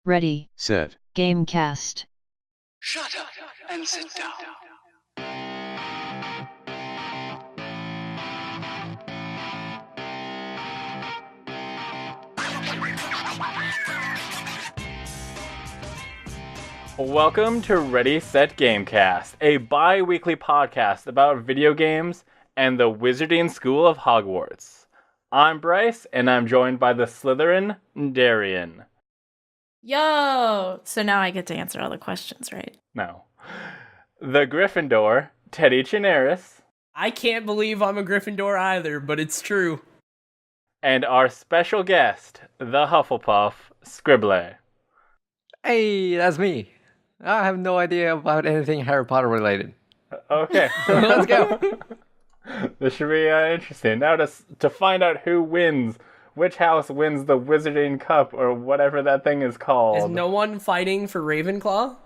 Ready. Set. Gamecast. Shut up and sit down. Welcome to Ready, Set, Gamecast, a bi-weekly podcast about video games and the Wizarding School of Hogwarts. I'm Bryce, and I'm joined by the Slytherin, Darrian. Yo! So now I get to answer all the questions, right? No. The Gryffindor, Teddy Chinaris. I can't believe I'm a Gryffindor either, but it's true. And our special guest, the Hufflepuff, Scribbleh. Hey, that's me. I have no idea about anything Harry Potter related. Okay. Let's go. This should be interesting. Now to find out who wins, which house wins the Wizarding Cup or whatever that thing is called. Is no one fighting for Ravenclaw?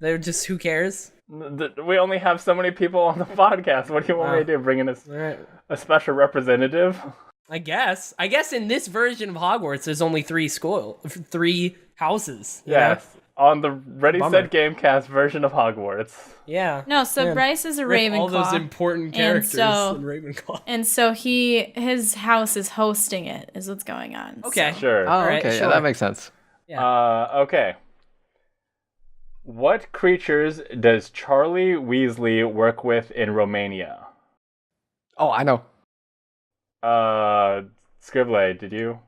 They're just, who cares? We only have so many people on the podcast. What do you want me to do? Bring in a special representative? I guess in this version of Hogwarts, there's only three houses. Yes. On the Ready, Set, Gamecast version of Hogwarts. Yeah. No, so Bryce is a Ravenclaw. All those important characters in Ravenclaw. And so his house is hosting it, is what's going on. Okay. So. Sure. Oh, right, okay. sure. Yeah, that makes sense. Yeah. Okay. What creatures does Charlie Weasley work with in Romania? Oh, I know. Scribbleh, did you?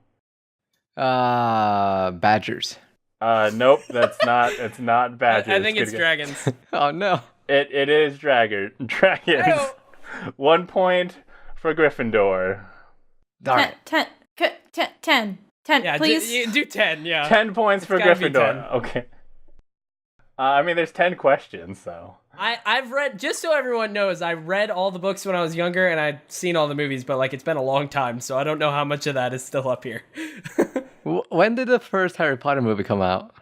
Badgers. Nope, that's not. It's not badgers. I think it's dragons. Oh, no. It is dragons. Oh. 1 point for Gryffindor. Darn it. 10, Yeah, please. do 10, yeah. 10 points for gotta be Gryffindor. 10. Okay. I mean, there's 10 questions, so. I've read, just so everyone knows, I read all the books when I was younger, and I've seen all the movies, but it's been a long time, so I don't know how much of that is still up here. When did the first Harry Potter movie come out?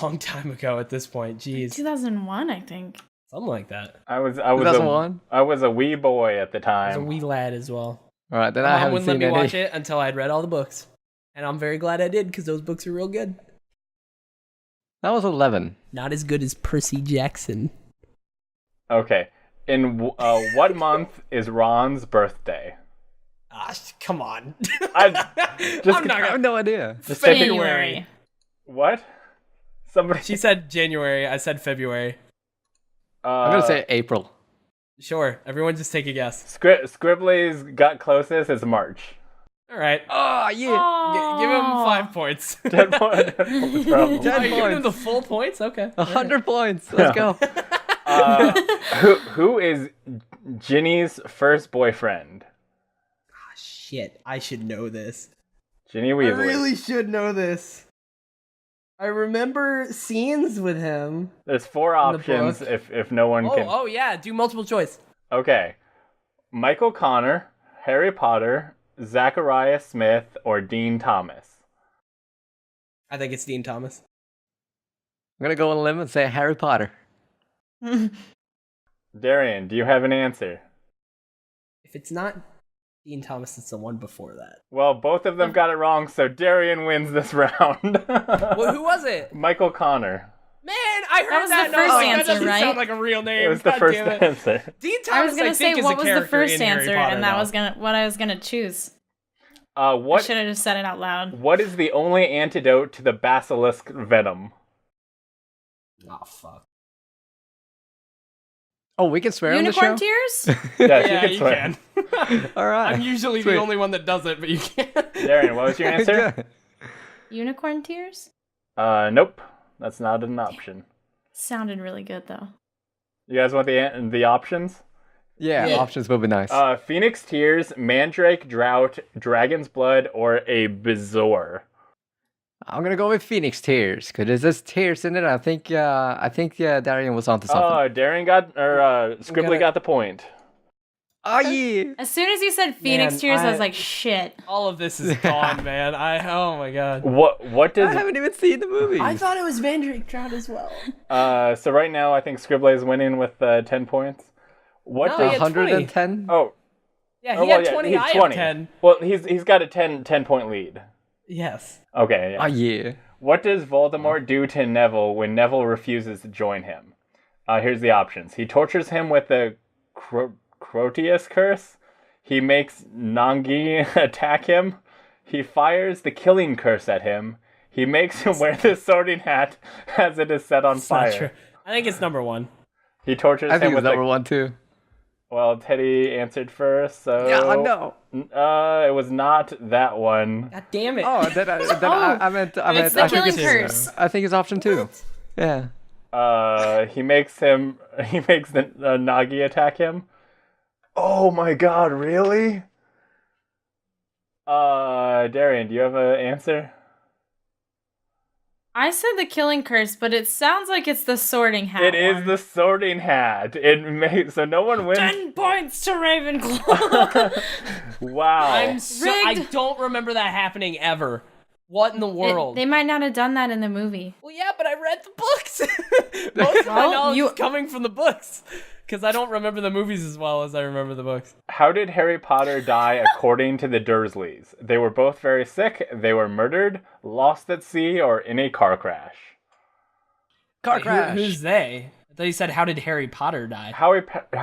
Long time ago at this point, jeez. 2001, I think. Something like that. I was 2001? I was a wee boy at the I was a time. wee lad as well. All right, then My I mom haven't wouldn't let seen me any. watch it until I'd read all the books. And I'm very glad I did, because those books are real good. That was 11. Not as good as Percy Jackson. Okay. In what month is Ron's birthday? Come on. I'm not I have no idea. February. What? Somebody. She said January. I said February. I'm going to say April. Sure. Everyone just take a guess. Scribbley's got closest. It's March. All right. Oh, yeah. Give him 5 points. 10 points. Are you giving him points. the full points? Okay. 100 points. Let's go. Who is Ginny's first boyfriend? Shit. I should know this. Ginny Weasley. I really should know this. I remember scenes with him. There's 4 options book. if no one can. Oh, yeah. Do multiple choice. Okay. Michael Connor, Harry Potter, Zachariah Smith, or Dean Thomas? I think it's Dean Thomas. I'm going to go on a limb and say Harry Potter. Darrian, do you have an answer? If it's not Dean Thomas, it's the one before that. Well, both of them got it wrong, so Darrian wins this round. Well, who was it? Michael Connor. Man, I heard was that. the and I was first like, answer, that doesn't right? sound like a real name. It was the God first damn it. answer. Dean Thomas, I was gonna say think, what is was a the character first in Harry answer, Potter, and that though. was what I was gonna choose. What I should have just said it out loud. What is the only antidote to the basilisk venom? Oh, fuck. Oh, we can swear Unicorn on the show? tears? Yes, Yeah, you can you swear. can. All right. I'm usually Sweet. the only one that does it, but you can't. Darrian, what was your answer? Good. Unicorn tears? Nope. That's not an option. Sounded really good though. You guys want the options? Yeah, options would be nice. Phoenix Tears, Mandrake Drought, Dragon's Blood, or a Bezoar? I'm gonna go with Phoenix Tears because there's tears in it. I think Darrian was onto something. Oh, Darrian Scribbley got the point. Oh yeah. As soon as you said Phoenix Man, tears, I was like, shit. All of this is gone, man. Oh my god. What I does haven't even seen the movies. I thought it was Mandrake Drought as well. so right now I think Scribbley is winning with 10 points. What No, does he had 110. Oh, Yeah, oh, he well, had yeah, 20, he's I 20. have 10. Well, he's got a 10 point lead. Yes. Okay, yeah. Oh yeah. What does Voldemort do to Neville when Neville refuses to join him? Here's the options. He tortures him with the Crotius curse. He makes Nangi attack him. He fires the killing curse at him. He makes him wear the sorting hat as it is set on fire. Not true. I think it's number 1. He tortures I him think with it's number 1 too. Well, Teddy answered first, so... Yeah, I know. It was not that one. God damn it. Oh, I meant. It's the killing curse. I think it's option 2. Yeah. He makes the Nagi attack him. Oh my god, really? Darrian, do you have an answer? I said the killing curse, but it sounds like it's the sorting hat. It is the sorting hat. So no one wins. 10 points to Ravenclaw. Wow. I don't remember that happening ever. What in the world? They might not have done that in the movie. Well, yeah, but I read the books. Most of my knowledge is coming from the books. Because I don't remember the movies as well as I remember the books. How did Harry Potter die according to the Dursleys? They were both very sick, they were murdered, lost at sea, or in a car crash. Car crash. Who's they? I thought you said, how did Harry Potter die? How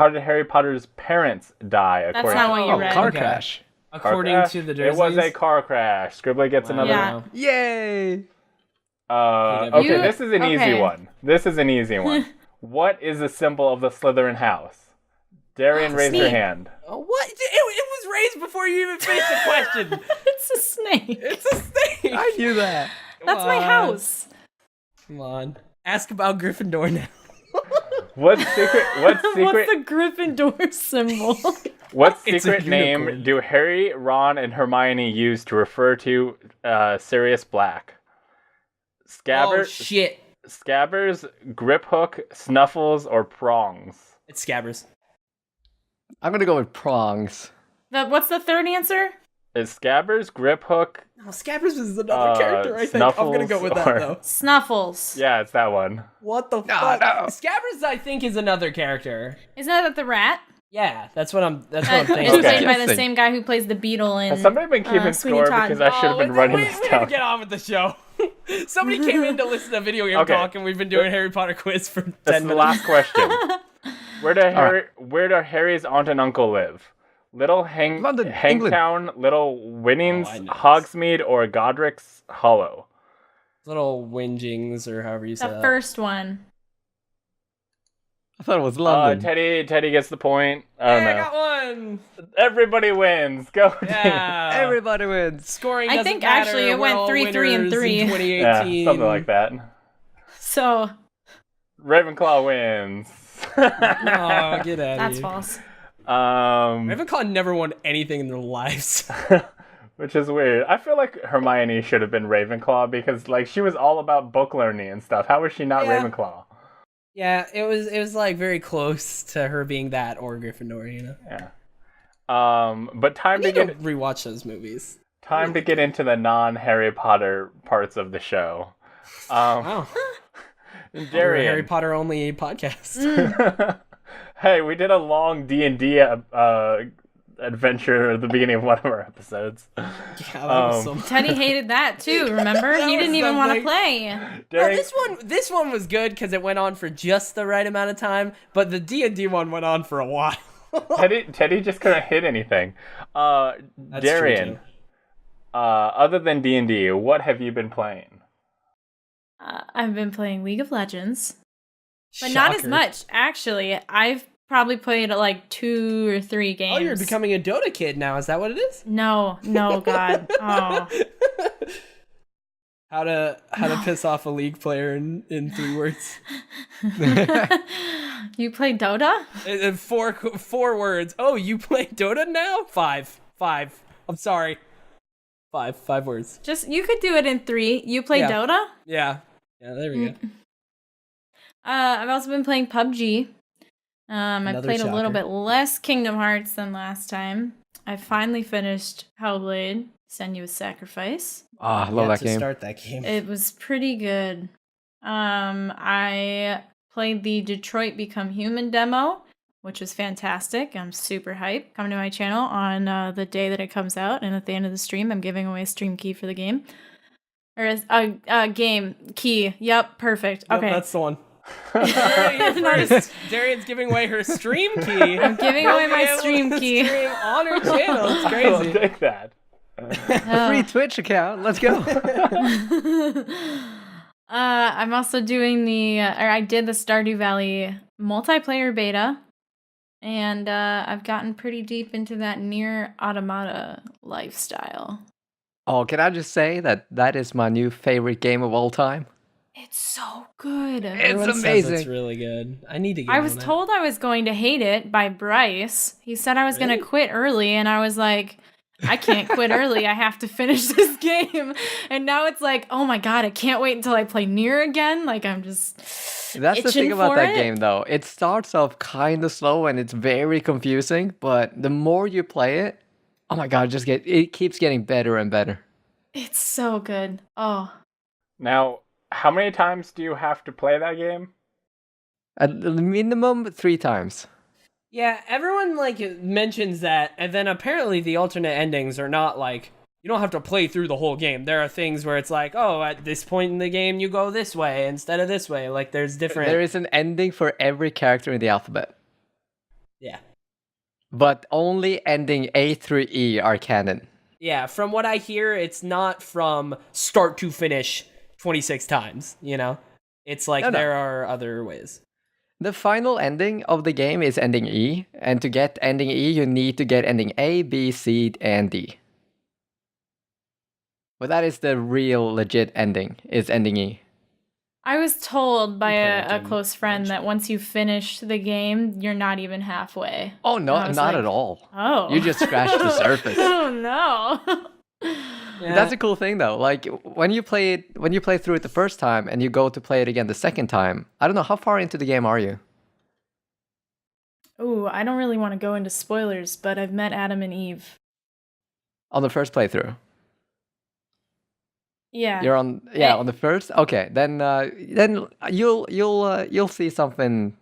did Harry Potter's parents die? That's not what you read. Car crash. According to the Dursleys? It was a car crash. Scribbleh gets another one. Yay! Okay, this is an easy one. This is an easy one. What is the symbol of the Slytherin house? Darrian, raise your hand. What? It was raised before you even finished the question. It's a snake. It's a snake. I knew that. That's my house. Come on. Ask about Gryffindor now. What secret? What's the Gryffindor symbol? What secret name do Harry, Ron, and Hermione use to refer to Sirius Black? Scabbers. Oh shit! Scabbers, Grip Hook, Snuffles, or Prongs? It's Scabbers. I'm gonna go with Prongs. What's the third answer? Is Scabbers, Grip Hook? Oh, Scabbers is another character. I think Snuffles, I'm gonna go with that though. Snuffles. Yeah, it's that one. What the fuck? No. Scabbers, I think, is another character. Isn't that the rat? Yeah, that's what I'm thinking. It's played by the same guy who plays the beetle in. Has somebody been keeping score because I should have been running this down. We need to get on with the show. Somebody came in to listen to video game talk, and we've been doing Harry Potter quiz for 10 minutes. That's the last question. Where do Harry's aunt and uncle live? Little Hangtown, Little Winnings, Hogsmeade, or Godric's Hollow? Little Whingings, or however you say that. The first one. I thought it was London. Teddy gets the point. I got one. Everybody wins. Go team. Yeah. Everybody wins. Scoring. I think actually it went 3-3 and 3. 2018. Yeah, something like that. So Ravenclaw wins. No, get out of here. That's false. Ravenclaw never won anything in their lives. Which is weird. I feel like Hermione should have been Ravenclaw because she was all about book learning and stuff. How was she not Ravenclaw? Yeah, it was like very close to her being that or Gryffindor, you know. Yeah. But time to rewatch those movies. Time to get into the non-Harry Potter parts of the show. Wow. Darrian. Harry Potter only podcast. Hey, we did a long D&D adventure at the beginning of one of our episodes. Yeah, that was so Teddy hated that too, remember? He didn't even want to play. No, this one was good because it went on for just the right amount of time, but the D&D one went on for a while. Teddy just couldn't hit anything. Darrian, other than D&D, what have you been playing? I've been playing League of Legends, but not as much, actually. I've probably played like 2 or 3 games. Oh, you're becoming a Dota kid now. Is that what it is? No, God. Oh. How to piss off a League player in 3 words. You play Dota? In 4 words. Oh, you play Dota now? 5. I'm sorry. 5 words. You could do it in 3. You play Dota? Yeah, there we go. I've also been playing PUBG. I played a little bit less Kingdom Hearts than last time. I finally finished Hellblade: Senua's Sacrifice. I love that game. Start that game. It was pretty good. I played the Detroit Become Human demo, which was fantastic. I'm super hyped. Come to my channel on the day that it comes out, and at the end of the stream, I'm giving away a stream key for the game. or a game key. Yep, perfect. Yep, Okay, that's the one. Darrian's giving away her stream key. I'm giving away my stream key stream on her channel. It's I'll crazy. take that. Free Twitch account. Let's go. I'm also doing I did the Stardew Valley multiplayer beta, and I've gotten pretty deep into that Nier Automata lifestyle. Oh, can I just say that is my new favorite game of all time? It's so good. Everyone says amazing. it's really good. I need to get I on was it. told I was going to hate it by Bryce. He said I was going to quit early, and I was like, I can't quit early. I have to finish this game. And now it's like, oh my god, I can't wait until I play Nier again. Like, I'm just That's the thing itching about for that it. game, though. It starts off kind of slow and it's very confusing, but the more you play it, oh my god, it keeps getting better and better. It's so good. Oh, Now, how many times do you have to play that game? At the minimum 3 times. Yeah, everyone like mentions that, and then apparently the alternate endings are not like you don't have to play through the whole game. There are things where it's like, oh, at this point in the game you go this way instead of this way. Like there's different. There is an ending for every character in the alphabet, Yeah, but only ending A through E are canon. yeah. From what I hear, it's not from start to finish 26 times. You know, it's like No. there are other ways. The final ending of the game is ending E, and to get ending E, you need to get ending A, B, C, and D. But that is the real legit ending, is ending E. I was told by a Parenting close friend that once you finish the game, you're not even halfway. Oh, no, And I was not like, at all. Oh. You just scratched the surface. Oh no. Yeah. That's a cool thing, though. Like, when you play through it the first time and you go to play it again the second time, I don't know, how far into the game are you? Ooh, I don't really want to go into spoilers, but I've met Adam and Eve. On the first playthrough? Yeah. You're on the first. Okay, then you'll see something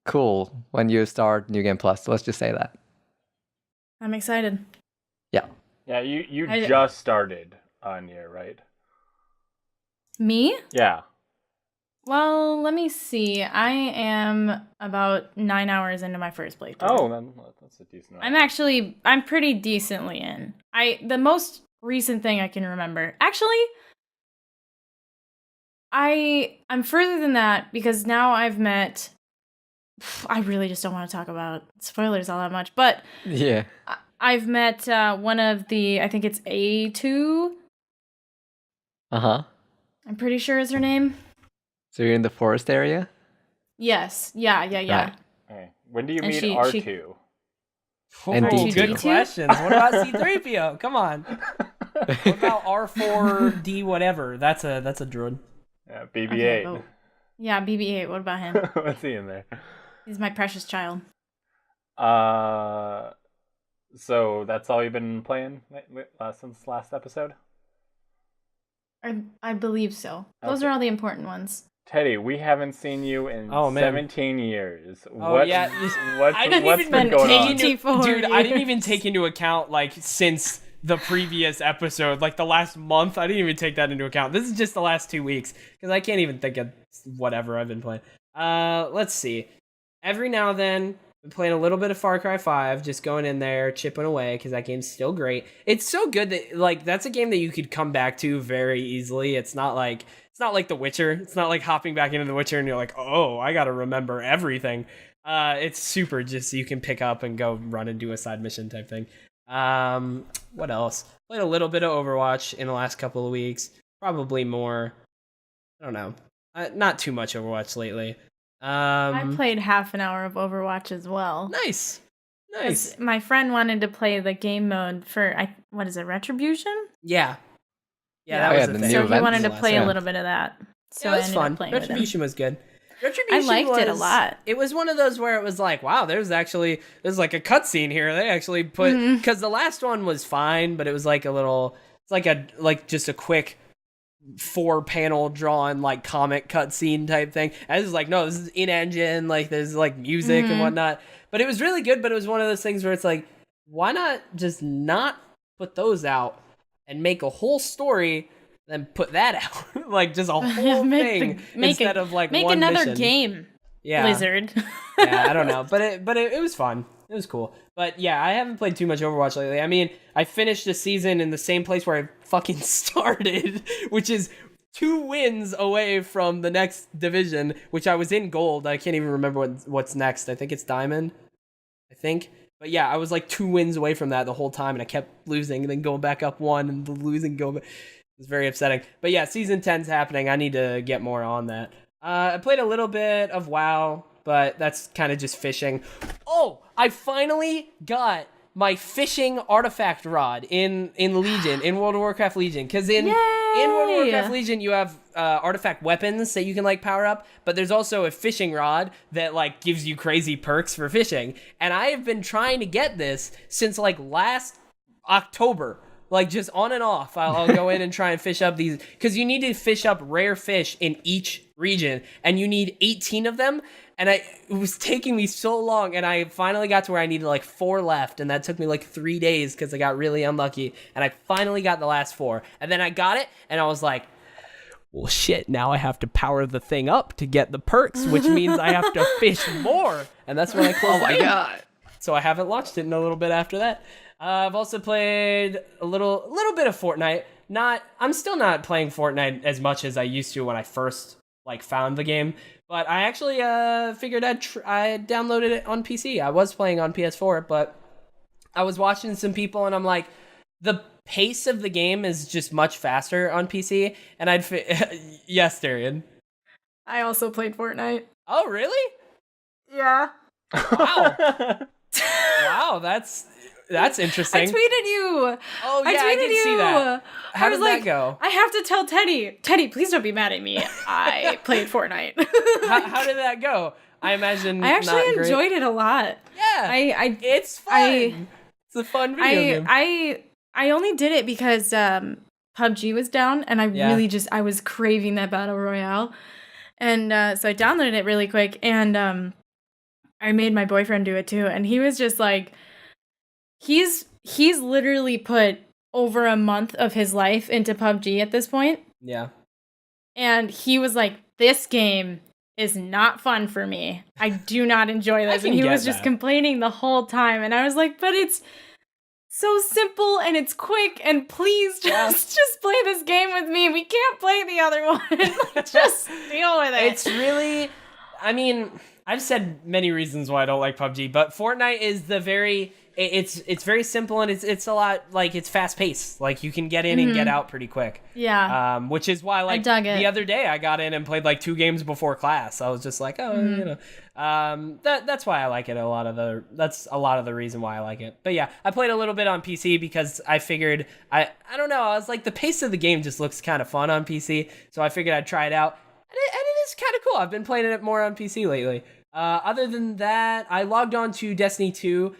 cool when you start New Game Plus. Let's just say that. I'm excited. Yeah. Yeah, you I- just started on Nier, right? Me? Yeah. Well, let me see. I am about 9 hours into my first playthrough. Oh, then that's a decent amount. I'm pretty decently in. The most recent thing I can remember. Actually, I'm further than that because now I've met. I really just don't want to talk about spoilers all that much, but Yeah. I've met one of the. I think it's A2. Uh-huh. I'm pretty sure is her name. So you're in the forest area? Yes. Yeah. Right. Okay. When do you And meet she- R2? And Oh, D2. good questions. What about C3PO? Come on. What about R4D whatever? That's a droid. Yeah, Okay, BB-8. oh. Yeah, BB-8. What about him? What's he in there? He's my precious child. So that's all you've been playing since last episode? I believe so. Those Okay. are all the important ones. Teddy, we haven't seen you in Oh, man. 17 years. Oh, yeah. What's I didn't what's even been going take on? into, 24 dude, I didn't even years. take into account like since the previous episode, like the last month. I didn't even take that into account. This is just the last 2 weeks because I can't even think of whatever I've been playing. Let's see. Every now and then, I'm playing a little bit of Far Cry 5, just going in there, chipping away because that game's still great. It's so good that like that's a game that you could come back to very easily. It's not like The Witcher. It's not like hopping back into The Witcher and you're like, oh, I gotta remember everything. It's super just you can pick up and go run and do a side mission type thing. What else? Played a little bit of Overwatch in the last couple of weeks. Probably more. I don't know. Not too much Overwatch lately. I played half an hour of Overwatch as well. Nice. 'Cause my friend wanted to play the game mode for what is it, Retribution? Yeah. Yeah, Yeah. that Oh, was yeah, the the thing. new So he event? wanted to Last play one. a little bit of that. So Yeah, it I was ended fun. up playing with him. Retribution was good. Retribution liked it a lot. It was one of those where it was like, wow, there's like a cutscene here. They actually put because the last one was fine, but it was like just a quick 4-panel drawn like comic cutscene type thing. I was like, no, this is in engine. Like there's like music and whatnot. But it was really good. But it was one of those things where it's like, why not just not put those out and make a whole story then put that out. Like just a whole thing instead of like make one another mission. game. Yeah. Blizzard. Yeah, I don't know, but it was fun. It was cool. But yeah, I haven't played too much Overwatch lately. I mean, I finished the season in the same place where I fucking started, which is 2 wins away from the next division, which I was in gold. I can't even remember what's next. I think it's diamond. I think. But yeah, I was like 2 wins away from that the whole time, and I kept losing and then going back up 1 and losing, going back. It's very upsetting. But yeah, season 10's happening. I need to get more on that. I played a little bit of WoW, but that's kind of just fishing. Oh, I finally got my fishing artifact rod in Legion, in World of Warcraft Legion. Because in World of Warcraft Legion, you have artifact weapons that you can like power up, but there's also a fishing rod that like gives you crazy perks for fishing. And I have been trying to get this since like last October. Like, just on and off, I'll go in and try and fish up these, because you need to fish up rare fish in each region, and you need 18 of them, and it was taking me so long, and I finally got to where I needed, like, 4 left, and that took me, like, 3 days, because I got really unlucky, and I finally got the last 4, and then I got it, and I was like, well, shit, now I have to power the thing up to get the perks, which means I have to fish more, and that's when I closed the game. God. So I haven't launched it in a little bit after that. I've also played a little bit of Fortnite. I'm still not playing Fortnite as much as I used to when I first like found the game. But I actually figured I downloaded it on PC. I was playing on PS4, but I was watching some people, and I'm like, the pace of the game is just much faster on PC. And yes, Darrian. I also played Fortnite. Oh, really? Yeah. Wow. Wow, that's interesting. I tweeted you. Oh, yeah, I did see that. How did that go? I have to tell Teddy. Teddy, please don't be mad at me. I played Fortnite. How did that go? I imagine I actually not great. enjoyed it a lot. Yeah, it's fun. It's a fun video game. I only did it because PUBG was down, and I was craving that battle royale, and so I downloaded it really quick, and I made my boyfriend do it too, and he was just like, he's literally put over a month of his life into PUBG at this point. Yeah. And he was like, this game is not fun for me. I do not enjoy this. And he was just complaining the whole time. And I was like, but it's so simple and it's quick, and please just play this game with me. We can't play the other one. Just deal with it. It's really, I mean, I've said many reasons why I don't like PUBG, but Fortnite is it's very simple, and it's a lot, like, it's fast paced. Like, you can get in and get out pretty quick. Yeah. Which is why, like, the other day I got in and played like 2 games before class. I was just like, you know, that's why I like it. That's a lot of the reason why I like it. But yeah, I played a little bit on PC because I figured I don't know. I was like, the pace of the game just looks kind of fun on PC, so I figured I'd try it out, and it is kind of cool. I've been playing it more on PC lately. Other than that, I logged on to Destiny 2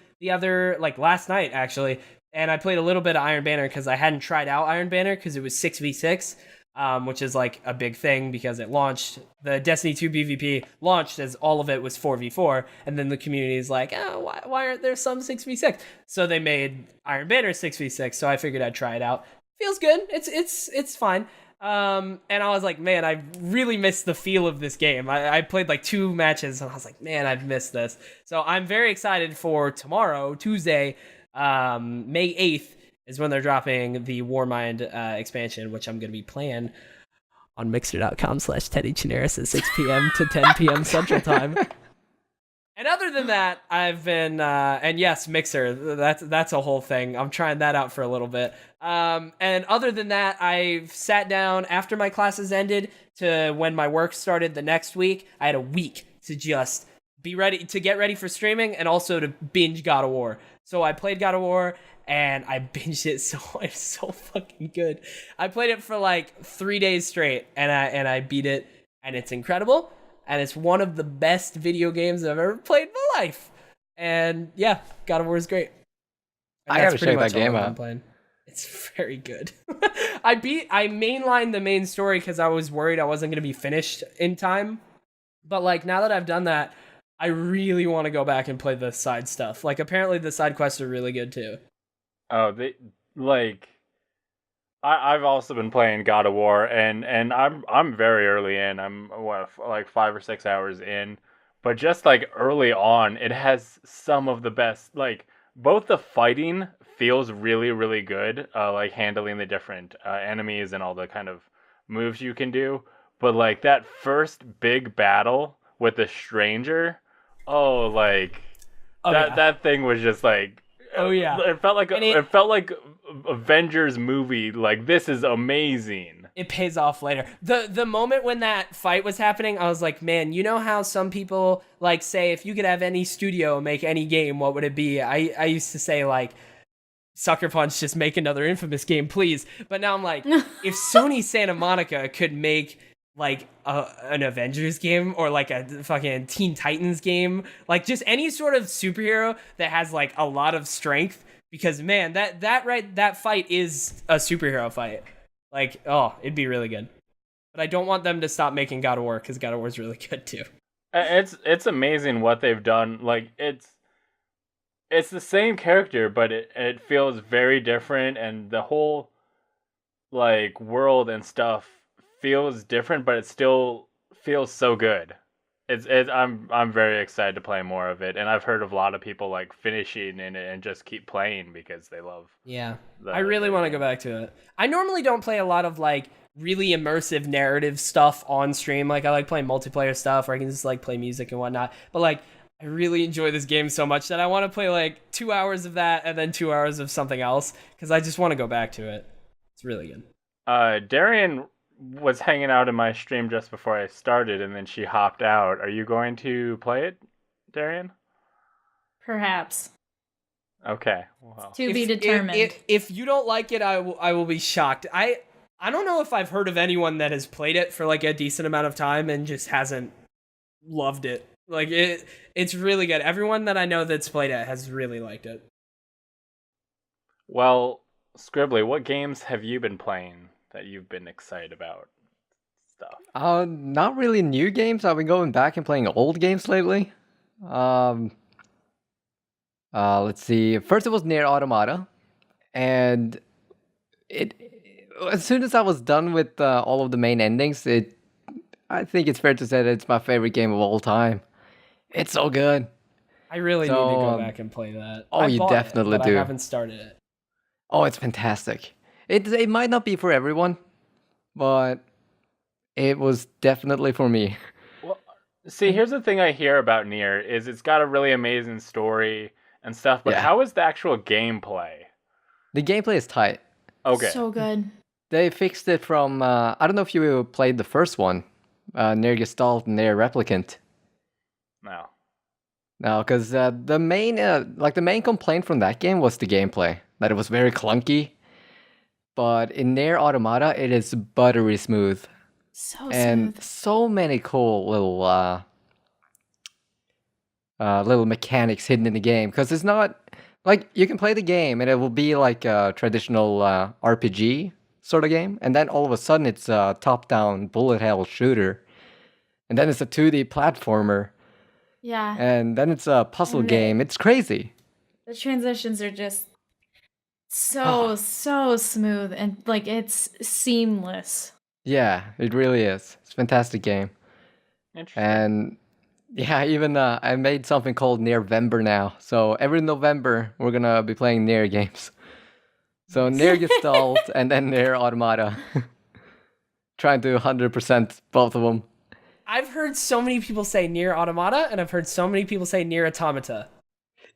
last night, actually, and I played a little bit of Iron Banner because I hadn't tried out Iron Banner because it was 6v6, which is like a big thing because it launched, the Destiny 2 PvP launched as all of it was 4v4, and then the community is like, oh, why aren't there some 6v6? So they made Iron Banner 6v6, so I figured I'd try it out. Feels good. It's fine. And I was like, man, I really missed the feel of this game. I played like 2 matches, and I was like, man, I've missed this. So I'm very excited for tomorrow, Tuesday, May 8th, is when they're dropping the Warmind expansion, which I'm going to be playing on mixer.com/TeddyChinaris at 6 p.m. to 10 p.m. Central Time. And other than that, I've been, and yes, Mixer, that's a whole thing. I'm trying that out for a little bit. And other than that, I've sat down after my classes ended to when my work started the next week. I had a week to just get ready for streaming, and also to binge God of War. So I played God of War, and I binged it, so it's so fucking good. I played it for like 3 days straight, and I beat it, and it's incredible. And it's one of the best video games I've ever played in my life. And yeah, God of War is great. And I gotta check that game out. It's very good. I mainlined the main story because I was worried I wasn't going to be finished in time. But like, now that I've done that, I really want to go back and play the side stuff. Like, apparently the side quests are really good too. Oh, they like, I've also been playing God of War, and I'm very early in. I'm like 5 or 6 hours in, but just like early on, it has some of the best. Like both the fighting feels really good, like handling the different enemies and all the kind of moves you can do. But like that first big battle with the stranger, oh like Oh that yeah. that thing was just like Oh yeah. it felt like And it felt like Avengers movie. Like this is amazing. It pays off later. The moment when that fight was happening, I was like, man, you know how some people like say if you could have any studio make any game, what would it be? I used to say like Sucker Punch, just make another Infamous game, please. But now I'm like, if Sony Santa Monica could make like an Avengers game or like a fucking Teen Titans game, like just any sort of superhero that has like a lot of strength, because man, that fight is a superhero fight. Like, oh, it'd be really good. But I don't want them to stop making God of War, because God of War is really good too. It's amazing what they've done. Like it's the same character, but it feels very different, and the whole like world and stuff feels different, but it still feels so good. I'm very excited to play more of it, and I've heard of a lot of people like finishing in it and just keep playing because they love. Yeah, I really want to go back to it. I normally don't play a lot of like really immersive narrative stuff on stream. Like I like playing multiplayer stuff where I can just like play music and whatnot. But like I really enjoy this game so much that I want to play like 2 hours of that and then 2 hours of something else, because I just want to go back to it. It's really good. Darrian was hanging out in my stream just before I started, and then she hopped out. Are you going to play it, Darrian? Perhaps. Okay. Well. To be determined. If you don't like it, I will be shocked. I don't know if I've heard of anyone that has played it for like a decent amount of time and just hasn't loved it. Like it's really good. Everyone that I know that's played it has really liked it. Well, Scribbleh, what games have you been playing that you've been excited about? Stuff. Not really new games. I've been going back and playing old games lately. Let's see. First it was Nier Automata, and it as soon as I was done with all of the main endings, I think it's fair to say that it's my favorite game of all time. It's so good. I really need to go back and play that. Oh, you definitely do. I haven't started it. Oh, it's fantastic. It might not be for everyone, but it was definitely for me. Well, see, here's the thing I hear about Nier is it's got a really amazing story and stuff, but how is the actual gameplay? The gameplay is tight. Okay. So good. They fixed it from, I don't know if you played the first one, Nier Gestalt and Nier Replicant. No, because the main complaint from that game was the gameplay, that it was very clunky. But in Nier Automata, it is buttery smooth. So and smooth. So many cool little mechanics hidden in the game. Because it's not like you can play the game and it will be like a traditional RPG sort of game, and then all of a sudden it's a top-down bullet hell shooter, and then it's a 2D platformer. Yeah. And then it's a puzzle game. It's crazy. The transitions are just so smooth, and like it's seamless. Yeah, it really is. It's a fantastic game. Interesting. And yeah, even I made something called Nier-vember now. So every November we're gonna be playing Nier games. So Nier Gestalt and then Nier Automata. Trying to 100% both of them. I've heard so many people say Nier Automata, and I've heard so many people say Nier Automata.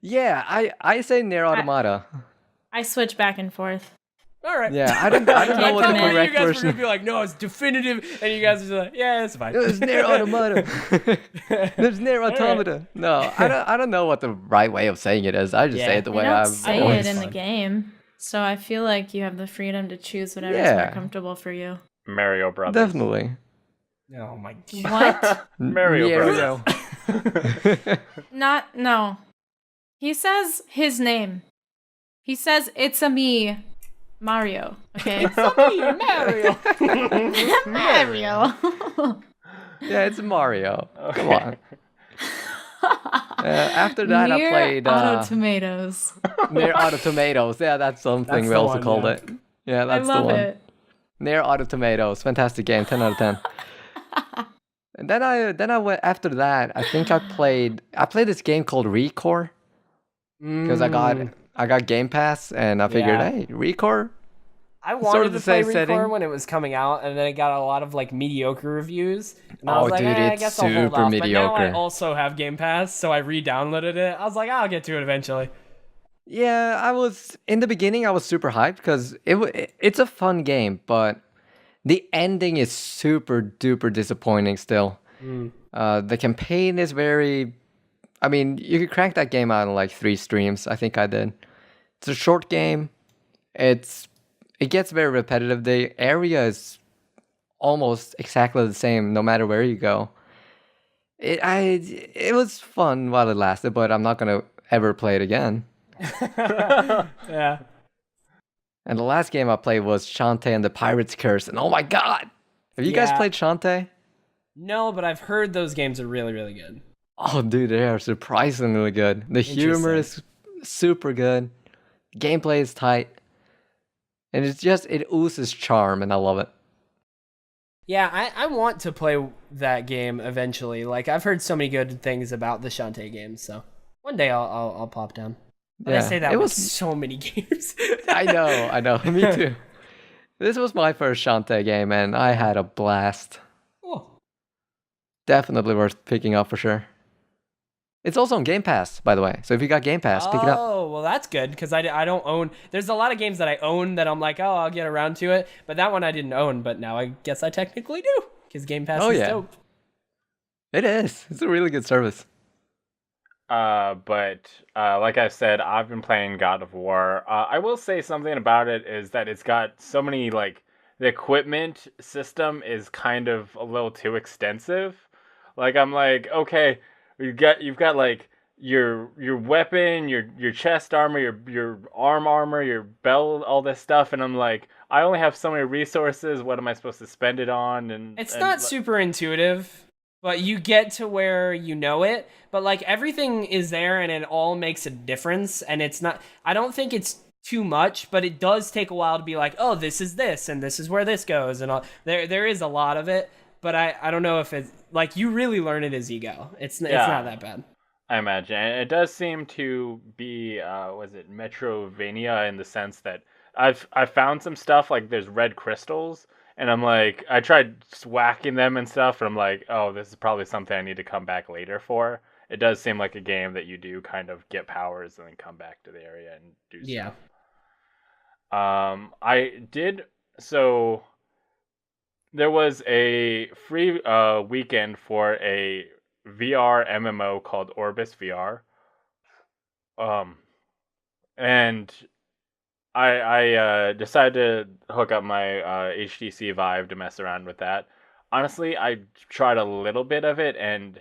Yeah, I say Nier Automata. I switch back and forth. All right. Yeah, I don't know what the correct you guys version. were gonna be like, no, it's definitive, and you guys are just like, yeah, it's fine. There's Nier Automata. There's Nier Automata. No, I don't know what the right way of saying it is. I just say it the way I've say always it in the game, so I feel like you have the freedom to choose whatever's more comfortable for you. Mario Brothers. Definitely. Oh my God. What? Mario Brothers. No. He says his name. He says it's a me, Mario. Okay. It's a me, Mario. Mario. Yeah, it's Mario. Okay. Come on. After that, I played Auto Tomatoes. Nier Auto Tomatoes. Yeah, that's something we also called it. Yeah, that's the I love one. it. Nier Automata, fantastic game, 10 out of 10. And then I went after that. I think I played this game called Recore because I got Game Pass and I figured, hey, Recore. I wanted sort of to the play same Recore setting. when it was coming out, and then it got a lot of like mediocre reviews. And I Oh, was like, dude, I it's guess I'll hold super off. But now I mediocre. also have Game Pass, so I re-downloaded it. I was like, I'll get to it eventually. Yeah, I was in the beginning. I was super hyped because it's a fun game, but the ending is super duper disappointing. Still, the campaign is very. I mean, you could crank that game out in like 3 streams. I think I did. It's a short game. It gets very repetitive. The area is almost exactly the same no matter where you go. It was fun while it lasted, but I'm not gonna ever play it again. Yeah. And the last game I played was Shantae and the Pirate's Curse, and oh my god! Have you guys played Shantae? No, but I've heard those games are really, really good. Oh, dude, they are surprisingly good. The humor is super good. Gameplay is tight. And it oozes charm, and I love it. Yeah, I want to play that game eventually. Like, I've heard so many good things about the Shantae games, so one day I'll pop down. But I say that with so many games. I know. Me too. This was my first Shantae game, and I had a blast. Oh. Definitely worth picking up for sure. It's also on Game Pass, by the way. So if you got Game Pass, pick it up. Oh, well, that's good, because I don't own... There's a lot of games that I own that I'm like, oh, I'll get around to it. But that one I didn't own, but now I guess I technically do, because Game Pass is dope. It is. It's a really good service. But like I said, I've been playing God of War. I will say something about it is that it's got so many, like, the equipment system is kind of a little too extensive. Like, I'm like, okay, you've got like your weapon, your chest armor, your arm armor, your belt, all this stuff, and I'm like, I only have so many resources. What am I supposed to spend it on? And it's not super intuitive, but you get to where you know it. But like everything is there, and it all makes a difference. And it's not. I don't think it's too much, but it does take a while to be like, oh, this is this, and this is where this goes, and all. There is a lot of it. But I don't know if it's, like, you really learn it as you go. It's not that bad. I imagine. And it does seem to be, was it Metrovania in the sense that I've found some stuff, like there's red crystals, and I'm like, I tried whacking them and stuff, and I'm like, oh, this is probably something I need to come back later for. It does seem like a game that you do kind of get powers and then come back to the area and do stuff. So there was a free weekend for a VR MMO called Orbis VR. And I decided to hook up my HTC Vive to mess around with that. Honestly, I tried a little bit of it, and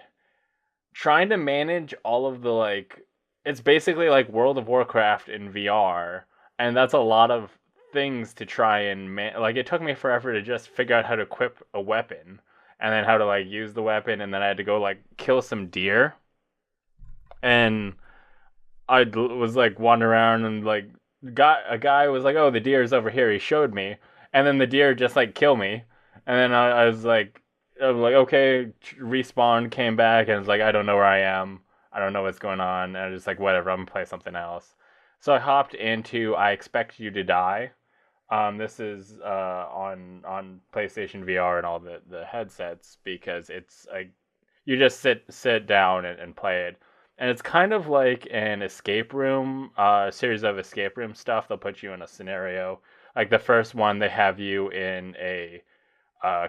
trying to manage all of the, like, it's basically like World of Warcraft in VR, and that's a lot of things to try and like, it took me forever to just figure out how to equip a weapon, and then how to, like, use the weapon, and then I had to go, like, kill some deer, and I was, like, wandering around, and, like, a guy was like, oh, the deer is over here, he showed me, and then the deer just, like, kill me, and then I was like, okay, respawn, came back, and it's like, I don't know where I am, I don't know what's going on, and I was just like, whatever, I'm gonna play something else. So I hopped into I Expect You to Die. This is on PlayStation VR and all the headsets, because it's like, you just sit down and play it. And it's kind of like an escape room, series of escape room stuff. They'll put you in a scenario. Like the first one, they have you in a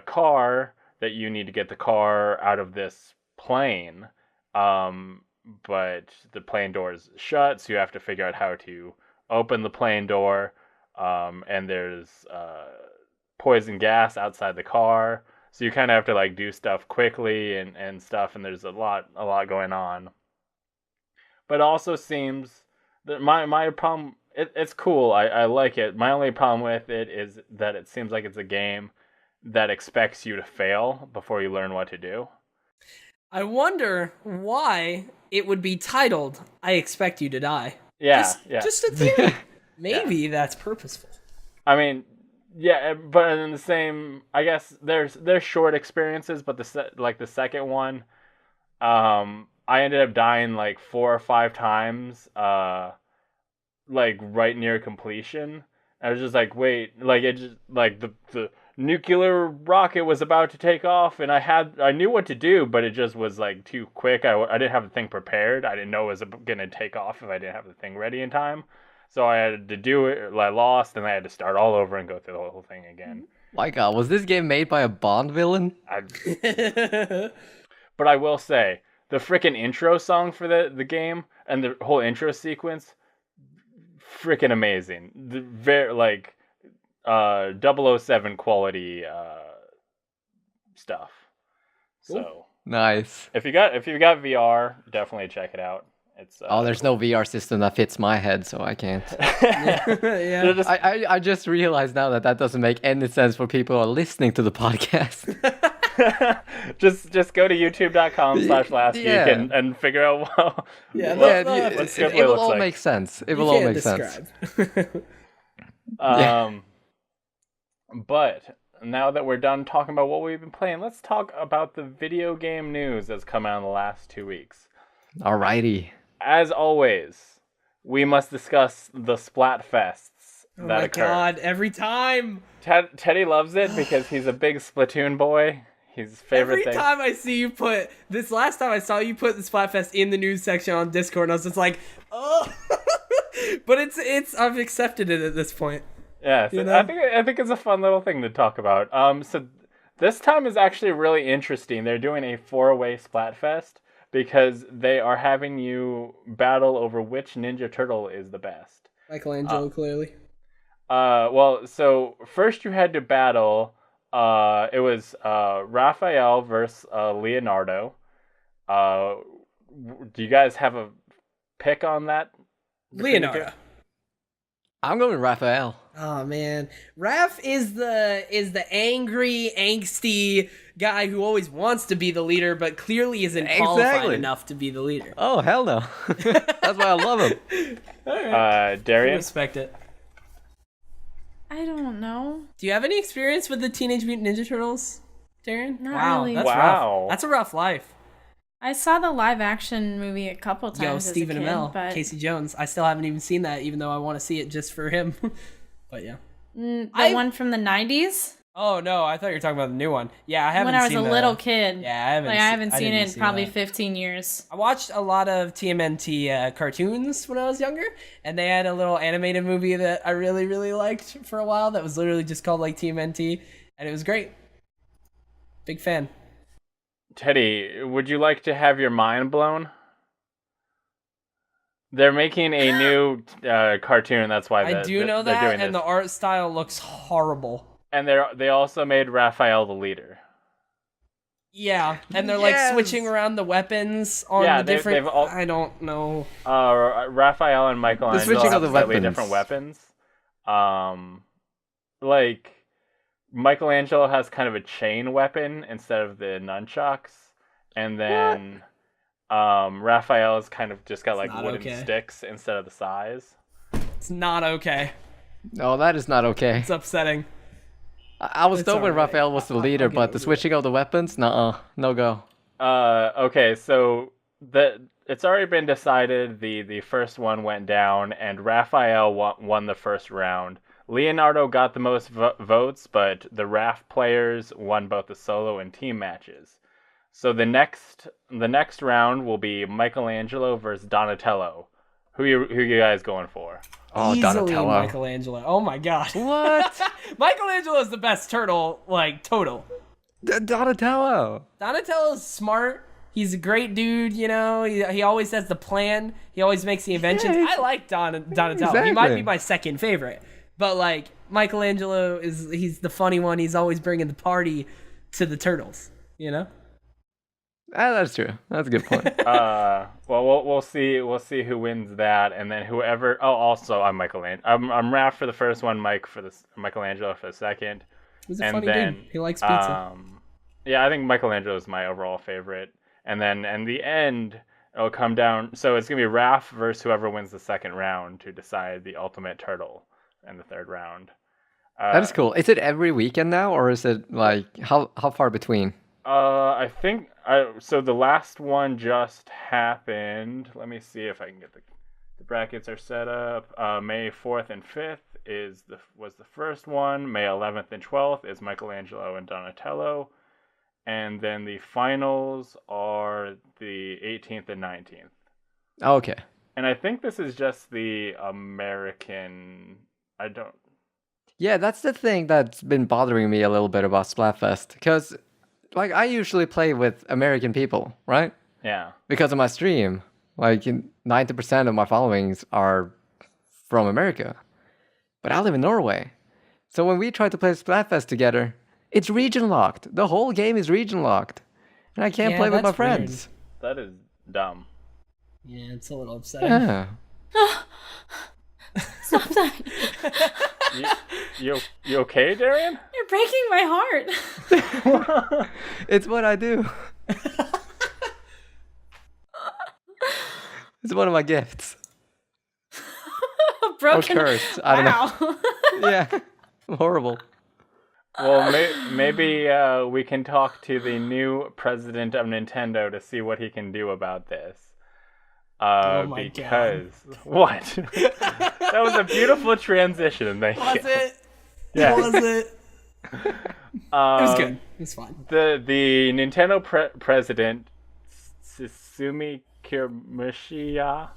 car that you need to get the car out of this plane. But the plane door is shut, so you have to figure out how to open the plane door. And there's poison gas outside the car, so you kind of have to, like, do stuff quickly and stuff. And there's a lot going on. But it also seems that my problem, it's cool. I like it. My only problem with it is that it seems like it's a game that expects you to fail before you learn what to do. I wonder why it would be titled I Expect You to Die. Yeah. Just a theory. Maybe that's purposeful. I mean, yeah, but in the same, I guess there's short experiences, but the second one, I ended up dying like 4 or 5 times, like right near completion. I was just like, wait, like it just like the nuclear rocket was about to take off, and I knew what to do, but it just was like too quick. I didn't have the thing prepared. I didn't know it was gonna take off if I didn't have the thing ready in time. So I had to do it. I lost, and I had to start all over and go through the whole thing again. My God, was this game made by a Bond villain? But I will say, the freaking intro song for the game and the whole intro sequence, freaking amazing. The very like 007 quality stuff. Cool. So Nice. if you got VR, definitely check it out. It's There's no VR system that fits my head, so I can't. Yeah. I just realized now that doesn't make any sense for people who are listening to the podcast. just go to youtube.com/lastweek and figure out what it will all make sense. It will all make sense. But now that we're done talking about what we've been playing, let's talk about the video game news that's come out in the last 2 weeks. Alrighty. As always, we must discuss the Splatfests that occur. Oh my God, every time! Teddy loves it because he's a big Splatoon boy. His favorite thing. Every time I see you put this, last time I saw you put the Splatfest in the news section on Discord, and I was just like, oh. But it's I've accepted it at this point. Yeah, so I think it's a fun little thing to talk about. So this time is actually really interesting. They're doing a 4-way Splatfest because they are having you battle over which Ninja Turtle is the best. Michelangelo, clearly. Well, so first you had to battle. It was Raphael versus Leonardo. Do you guys have a pick on that? Leonardo. I'm going with Raphael. Oh man, Raph is the angry, angsty guy who always wants to be the leader, but clearly isn't qualified enough to be the leader. Oh hell no! That's why I love him. Right. Darrian, I respect it. I don't know. Do you have any experience with the Teenage Mutant Ninja Turtles, Darrian? Not really. That's rough. That's a rough life. I saw the live action movie a couple times. Yo, as Stephen a kid, Amell, but Casey Jones. I still haven't even seen that, even though I want to see it just for him. But yeah. The one from the 90s? Oh no, I thought you were talking about the new one. Yeah, I haven't when I was seen a little kid. Yeah, I haven't seen it in see probably that. 15 years. I watched a lot of TMNT cartoons when I was younger, and they had a little animated movie that I really, really liked for a while that was literally just called like TMNT, and it was great. Big fan. Teddy, would you like to have your mind blown? They're making a new cartoon. That's why I do know that, doing and this. the art style looks horrible. And they also made Raphael the leader. Yeah, and they're like switching around the weapons on the different. I don't know. Raphael and Michelangelo have slightly different weapons. Like Michelangelo has kind of a chain weapon instead of the nunchucks, and then Raphael's kind of just got like wooden sticks instead of the size. It's not okay. No, that is not okay. It's upsetting. I was told when Raphael was the leader, but the switching of the weapons, no go. Okay, so it's already been decided. The first one went down, and Raphael won the first round. Leonardo got the most votes, but the Raph players won both the solo and team matches. So the next round will be Michelangelo versus Donatello. Who you guys going for? Oh, Easily Donatello. Michelangelo. Oh my god. What? Michelangelo is the best turtle, like, total. Donatello. Donatello's smart. He's a great dude, you know. He always has the plan. He always makes the inventions. I like Donatello. Exactly. He might be my second favorite. But, like, Michelangelo he's the funny one. He's always bringing the party to the turtles, you know? That's true. That's a good point. Well, we'll see who wins that, and then whoever. Oh, also I'm Michelangelo. I'm Raph for the first one, Michelangelo for the second. He's a funny dude. He likes pizza. Yeah, I think Michelangelo is my overall favorite, and then in the end it'll come down. So it's gonna be Raph versus whoever wins the second round to decide the ultimate turtle in the third round. That is cool. Is it every weekend now, or is it like how far between? I think so. The last one just happened. Let me see if I can get the brackets are set up. May 4th and 5th was the first one. May 11th and 12th is Michelangelo and Donatello, and then the finals are the 18th and 19th. Okay. And I think this is just the American. I don't. Yeah, that's the thing that's been bothering me a little bit about Splatfest, because like I usually play with American people, right? Yeah. Because of my stream, like 90% of my followings are from America. But I live in Norway. So when we try to play Splatfest together, it's region locked. The whole game is region locked. And I can't play with my friends. That is dumb. Yeah, it's a little upsetting. Yeah. Stop that. You okay, Darrian? You're breaking my heart. It's what I do. It's one of my gifts. Broken. Or cursed. I don't know. Yeah. I'm horrible. Well, maybe we can talk to the new president of Nintendo to see what he can do about this. Oh my God. What? That was a beautiful transition. Thank you. Was it? Yeah. Was it? It was good. It was fine. The Nintendo president, Sumi Kamishiya.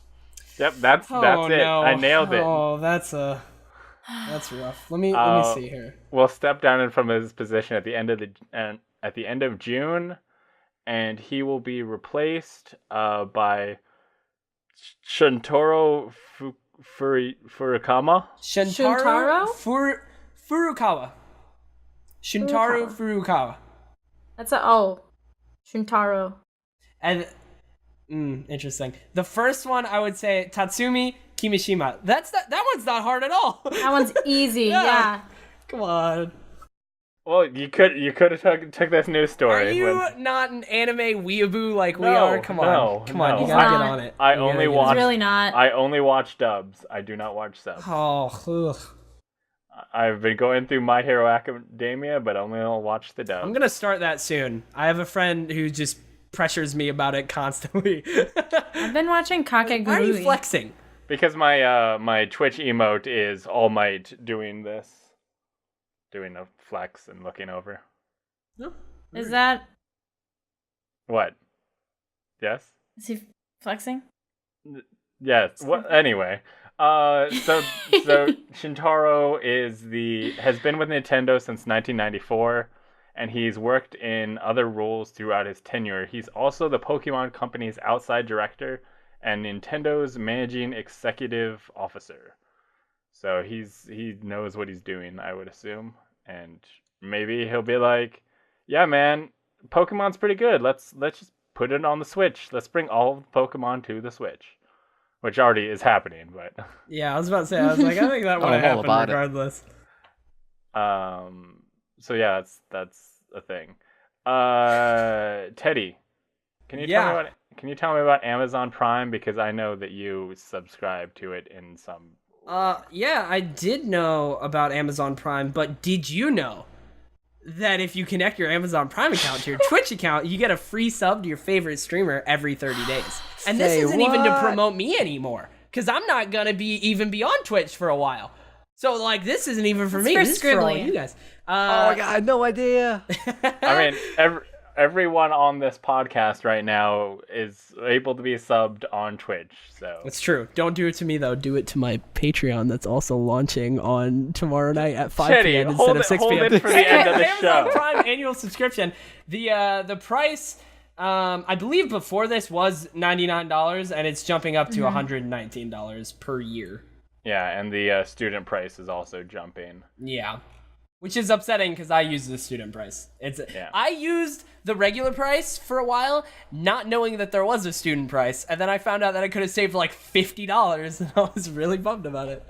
Yep, that's it. No. I nailed it. Oh, that's rough. Let me see here. Will step down from his position at the end of June, and he will be replaced by Shuntaro Furukawa. Furukawa. Shuntaro Furukawa. That's Shuntaro. And interesting. The first one I would say Tatsumi Kimishima. That one's not hard at all. That one's easy. Yeah. Come on. Well, you could have took this news story. Are you not an anime weeaboo like we No, are? Come on, no. you gotta get on it. I only watch. It's really not. I only watch dubs. I do not watch subs. Oh, ugh. I've been going through My Hero Academia, but only I'll watch the dub. I'm gonna start that soon. I have a friend who just pressures me about it constantly. I've been watching Kakegurui. Why are you flexing? Because my Twitch emote is All Might doing this. Doing a flex and looking over. No. Is that... What? Yes? Is he flexing? Yes. What? Anyway. So Shintaro has been with Nintendo since 1994, and he's worked in other roles throughout his tenure. He's also the Pokemon Company's outside director and Nintendo's managing executive officer. So he knows what he's doing, I would assume. And maybe he'll be like, yeah, man, Pokemon's pretty good. Let's just put it on the Switch. Let's bring all of Pokemon to the Switch. Which already is happening, but... Yeah, I was about to say, I think that would have happened regardless. So yeah, that's a thing. Teddy, can you tell me about Amazon Prime, because I know that you subscribe to it in some... Yeah, I did know about Amazon Prime, but did you know that if you connect your Amazon Prime account to your Twitch account, you get a free sub to your favorite streamer every 30 days? And this isn't even to promote me anymore, because I'm not gonna be on Twitch for a while. So like, this isn't even for me. This is for all you guys. Oh my god, I had no idea. I mean, everyone on this podcast right now is able to be subbed on Twitch. So it's true. Don't do it to me though. Do it to my Patreon that's also launching on tomorrow night at 5 p.m. instead of 6 p.m. Hold it for the end of the show. Amazon Prime annual subscription. The price, I believe before this was $99, and it's jumping up to $119 per year. Yeah, and the student price is also jumping. Yeah. Which is upsetting because I use the student price. I used the regular price for a while, not knowing that there was a student price, and then I found out that I could have saved like $50, and I was really bummed about it.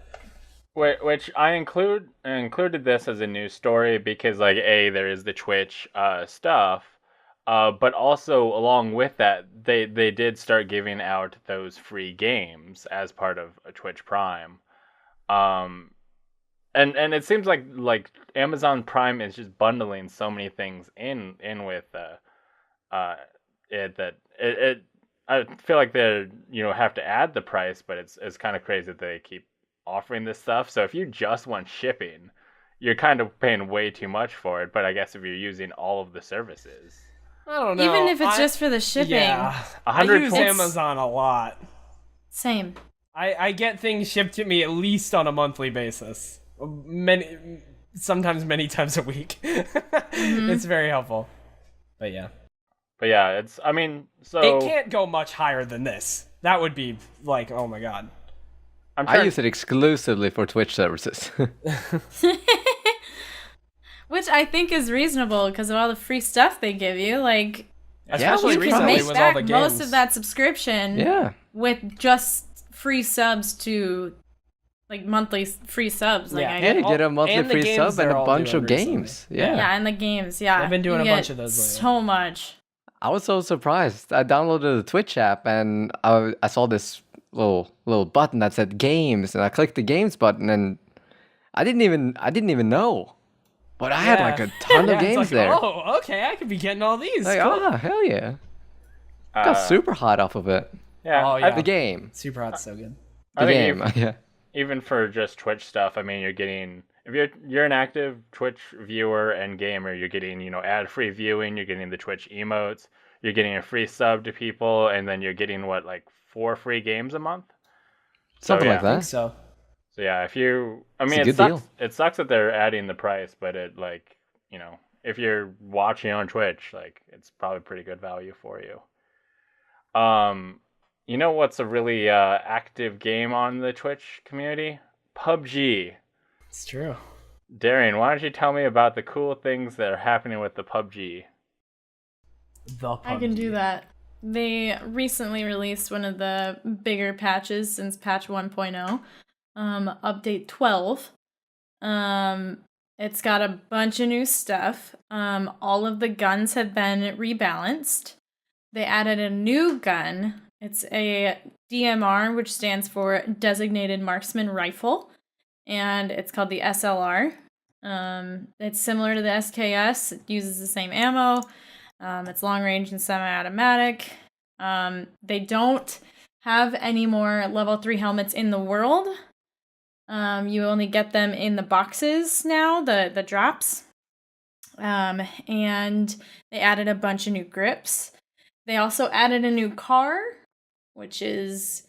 Which I included this as a news story because, like, there is the Twitch stuff, but also along with that, they did start giving out those free games as part of a Twitch Prime. and it seems like Amazon Prime is just bundling so many things in with it I feel like they have to add the price, but it's kind of crazy that they keep offering this stuff. So if you just want shipping, you're kind of paying way too much for it. But I guess if you're using all of the services, I don't know. Even if it's just for the shipping. Yeah, I use Amazon a lot. Same. I get things shipped to me at least on a monthly basis. Sometimes many times a week. It's very helpful. But yeah, it's. I mean, so it can't go much higher than this. That would be like, oh my god. I use it exclusively for Twitch services. Which I think is reasonable because of all the free stuff they give you. Like, especially you can recently make with back all the games. most of that subscription with just free subs to, like, monthly free subs. Like, you get a monthly free sub and a bunch of games. Yeah, and the games, yeah. I've been doing a bunch of those lately. So much. I was so surprised. I downloaded the Twitch app and I saw this little button that said games, and I clicked the games button, and I didn't even know. But I had like a ton of games there. Oh, okay, I could be getting all these. Like, cool. hell yeah. Got super hot off of it. Yeah, the game. Super hot's so good. The game, Even for just Twitch stuff, I mean, you're getting, if you're an active Twitch viewer and gamer, you're getting, ad-free viewing, you're getting the Twitch emotes, you're getting a free sub to people, and then you're getting, 4 free games a month? Something like that. I think so. So yeah, it sucks that they're adding the price, but if you're watching on Twitch, it's probably pretty good value for you. You know what's a really active game on the Twitch community? PUBG. It's true. Darrian, why don't you tell me about the cool things that are happening with the PUBG? I can do that. They recently released one of the bigger patches since patch 1.0, update 12. It's got a bunch of new stuff. All of the guns have been rebalanced. They added a new gun. It's a DMR, which stands for Designated Marksman Rifle, and it's called the SLR. It's similar to the SKS. It uses the same ammo. It's long range and semi-automatic. They don't have any more level 3 helmets in the world. You only get them in the boxes now, the drops. And they added a bunch of new grips. They also added a new car, which it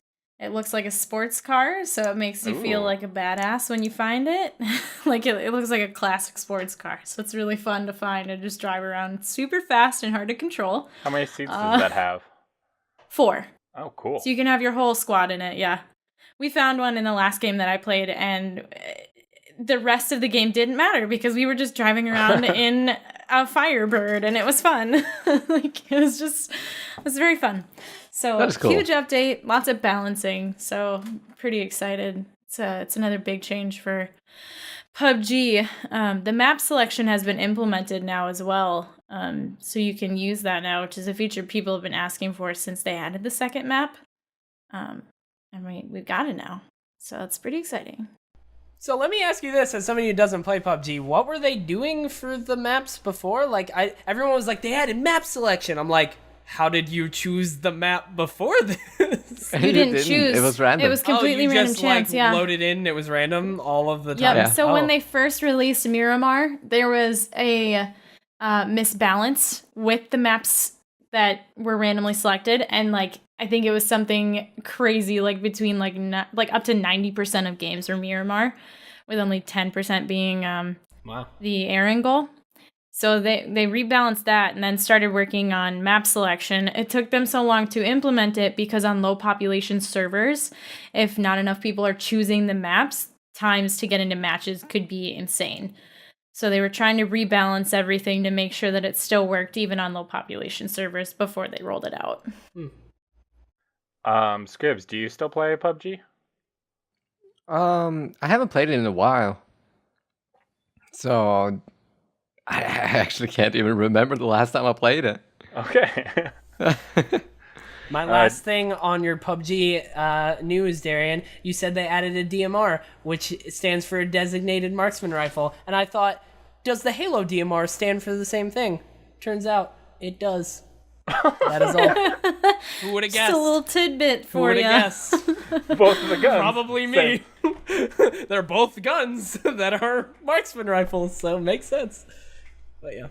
looks like a sports car, so it makes you feel like a badass when you find it. It looks like a classic sports car, so it's really fun to find and just drive around. It's super fast and hard to control. How many seats does that have? 4. Oh, cool. So you can have your whole squad in it, yeah. We found one in the last game that I played, and the rest of the game didn't matter because we were just driving around in a Firebird, and it was fun. It was very fun. So cool. Huge update, lots of balancing. So pretty excited. It's another big change for PUBG. The map selection has been implemented now as well. So you can use that now, which is a feature people have been asking for since they added the second map. And we've got it now. So it's pretty exciting. So let me ask you this, as somebody who doesn't play PUBG, what were they doing for the maps before? Everyone was like, they added map selection. I'm like, how did you choose the map before this? You didn't choose. It was random. It was completely random chance, yeah. Loaded in, it was random all of the time? Yep. So when they first released Miramar, there was a misbalance with the maps that were randomly selected, and I think it was something crazy, between up to 90% of games were Miramar, with only 10% being the Erangel. So they rebalanced that and then started working on map selection. It took them so long to implement it because on low population servers, if not enough people are choosing the maps, times to get into matches could be insane. So they were trying to rebalance everything to make sure that it still worked even on low population servers before they rolled it out. Scribs, do you still play PUBG? I haven't played it in a while. So I actually can't even remember the last time I played it. Okay. My last thing on your PUBG news, Darrian, you said they added a DMR, which stands for Designated Marksman Rifle, and I thought, does the Halo DMR stand for the same thing? Turns out, it does. That is all. Who would have guessed? Just a little tidbit for you. Who would have guessed? Both of the guns. Probably me. They're both guns that are marksman rifles, so it makes sense. But yeah.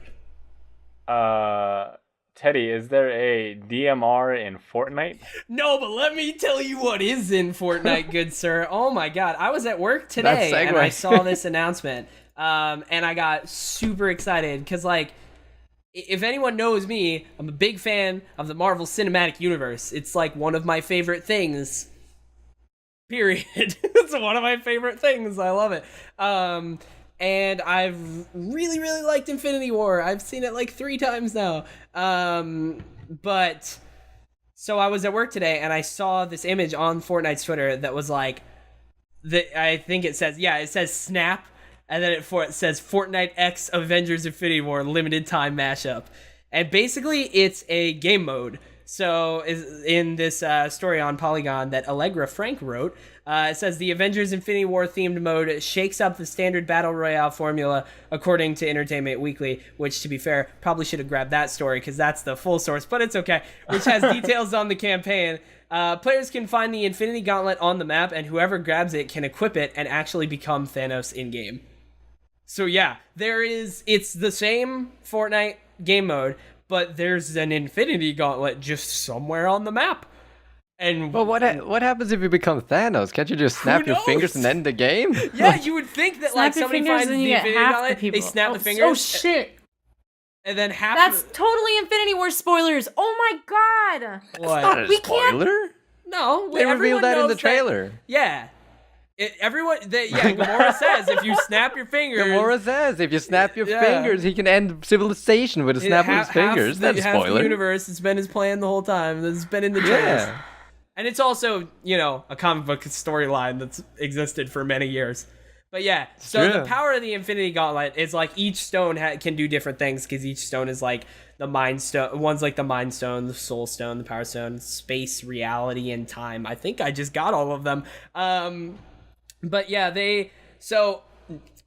Teddy, is there a DMR in Fortnite? No, but let me tell you what is in Fortnite, good sir. Oh my god, I was at work today and I saw this announcement, and I got super excited because, like, if anyone knows me, I'm a big fan of the Marvel Cinematic Universe. It's like one of my favorite things. Period. It's one of my favorite things. I love it. And I've really, really liked Infinity War. I've seen it like 3 times now. But so I was at work today and I saw this image on Fortnite's Twitter that was like, I think it says Snap. And then it says Fortnite X Avengers Infinity War limited time mashup. And basically it's a game mode. So in this story on Polygon that Allegra Frank wrote, it says the Avengers Infinity War themed mode shakes up the standard Battle Royale formula according to Entertainment Weekly, which, to be fair, probably should have grabbed that story because that's the full source, but it's okay, which has details on the campaign. Players can find the Infinity Gauntlet on the map, and whoever grabs it can equip it and actually become Thanos in-game. So yeah, it's the same Fortnite game mode, but there's an Infinity Gauntlet just somewhere on the map. And but what happens if you become Thanos? Can't you just snap your fingers and end the game? Yeah, you would think that like somebody finds the Infinity Gauntlet, they snap the fingers. Oh shit! And then That's totally Infinity War spoilers. Oh my god! What? It's not a spoiler. No, they revealed that in the trailer. Yeah. Gamora says if you snap your fingers. Gamora says if you snap your fingers, he can end civilization with a snap of his fingers. That's a spoiler. Half the universe, it's been his plan the whole time. It's been in the trailers. Yeah. And it's also, a comic book storyline that's existed for many years. But yeah, so the power of the Infinity Gauntlet is like each stone can do different things because each stone is like the Mind Stone. One's like the Mind Stone, the Soul Stone, the Power Stone, Space, Reality, and Time. I think I just got all of them. But yeah, so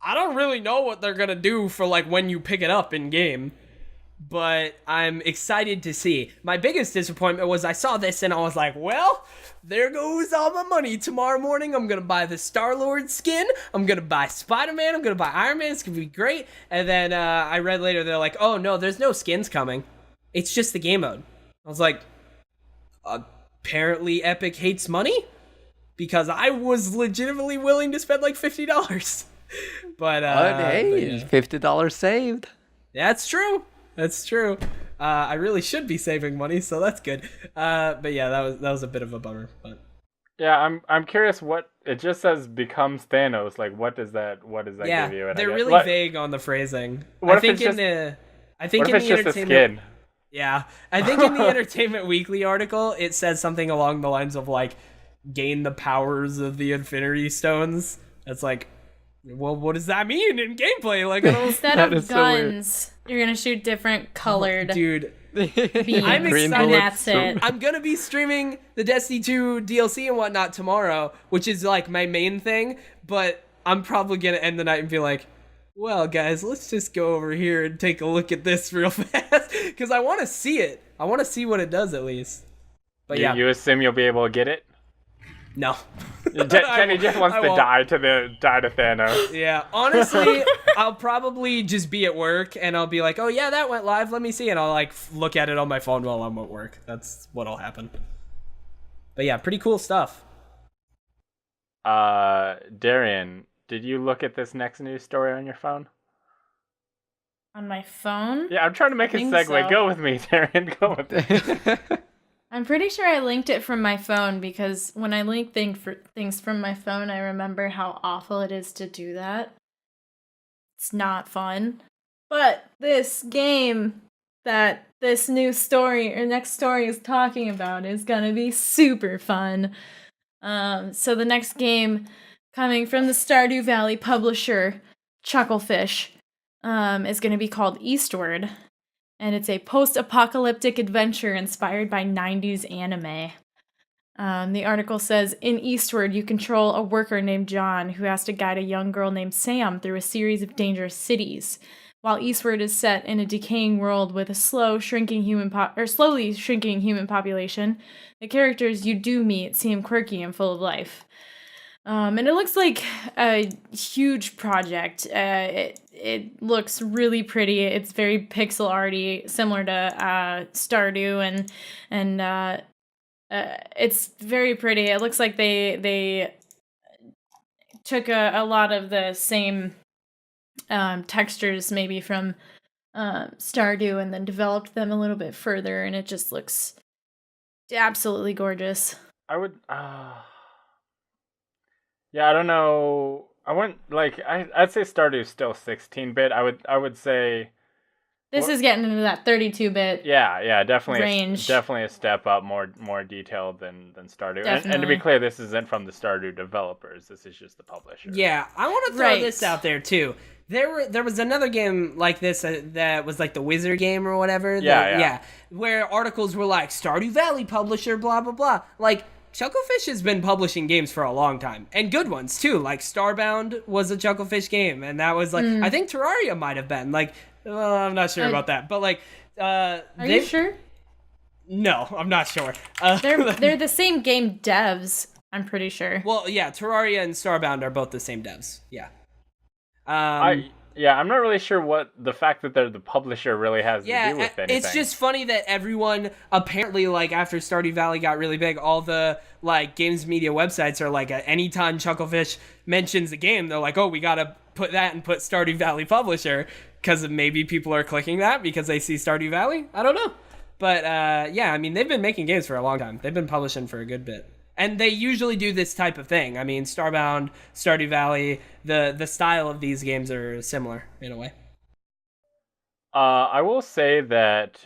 I don't really know what they're gonna do for like when you pick it up in game, but I'm excited to see. My biggest disappointment was I saw this and I was like, well, there goes all my money. Tomorrow morning I'm gonna buy the Star-Lord skin, I'm gonna buy Spider-Man, I'm gonna buy Iron Man, it's gonna be great. And then I read later they're like, oh no, there's no skins coming. It's just the game mode. I was like, apparently Epic hates money? Because I was legitimately willing to spend like $50. But hey, $50 saved. That's true. That's true. I really should be saving money, so that's good. But yeah, that was a bit of a bummer. But yeah, I'm curious what it just says becomes Thanos. Like, what does that give you? And they're really vague on the phrasing. I think in the entertainment. Yeah, I think in the Entertainment Weekly article it says something along the lines of like, gain the powers of the Infinity Stones. That's like, well, what does that mean in gameplay? Like, instead of guns, you're gonna shoot different colored dude. Beams. I'm excited. That's it. I'm gonna be streaming the Destiny 2 DLC and whatnot tomorrow, which is like my main thing. But I'm probably gonna end the night and be like, well, guys, let's just go over here and take a look at this real fast because I want to see it. I want to see what it does at least. But you assume you'll be able to get it? No. Kenny just wants to die to Thanos. Yeah, honestly, I'll probably just be at work and I'll be like, oh yeah, that went live, let me see. And I'll like look at it on my phone while I'm at work. That's what'll happen. But yeah, pretty cool stuff. Darrian, did you look at this next news story on your phone? On my phone? Yeah, I'm trying to make a segue. So. Go with me, Darrian. Go with me. I'm pretty sure I linked it from my phone because when I link things from my phone, I remember how awful it is to do that. It's not fun. But this game that this new story or next story is talking about is gonna be super fun. So the next game coming from the Stardew Valley publisher, Chucklefish, is gonna be called Eastward. and it's a post-apocalyptic adventure inspired by 90s anime. The article says, in Eastward, you control a worker named John who has to guide a young girl named Sam through a series of dangerous cities. While Eastward is set in a decaying world with a slowly shrinking human population, the characters you do meet seem quirky and full of life. And it looks like a huge project. It looks really pretty. It's very pixel arty, similar to Stardew, and it's very pretty. It looks like they took a lot of the same textures maybe from Stardew and then developed them a little bit further, and it just looks absolutely gorgeous. I would yeah, I don't know. I wouldn't I'd say Stardew's still 16-bit. I would say this is getting into that 32-bit. Yeah, definitely range. Definitely a step up, more detailed than Stardew. And to be clear, this isn't from the Stardew developers. This is just the publisher. Yeah, I want to throw this out there too. There was another game like this that was like the Wizard game or whatever. Yeah. Where articles were like Stardew Valley publisher, blah blah blah. Like Chucklefish has been publishing games for a long time, and good ones too. Like Starbound was a Chucklefish game, and that was like I think Terraria might have been like. I'm not sure about that, but like, are you sure? No, I'm not sure. They're the same game devs. I'm pretty sure. Well, yeah, Terraria and Starbound are both the same devs. Yeah. I'm not really sure what the fact that they're the publisher really has to do with anything. It's just funny that everyone apparently, like, after Stardew Valley got really big, all the like games media websites are like, anytime Chucklefish mentions a game, they're like, oh, we gotta put that and put Stardew Valley publisher, because maybe people are clicking that because they see Stardew Valley. I don't know, but yeah, I mean, they've been making games for a long time. They've been publishing for a good bit. And they usually do this type of thing. I mean, Starbound, Stardew Valley, the style of these games are similar in a way. I will say that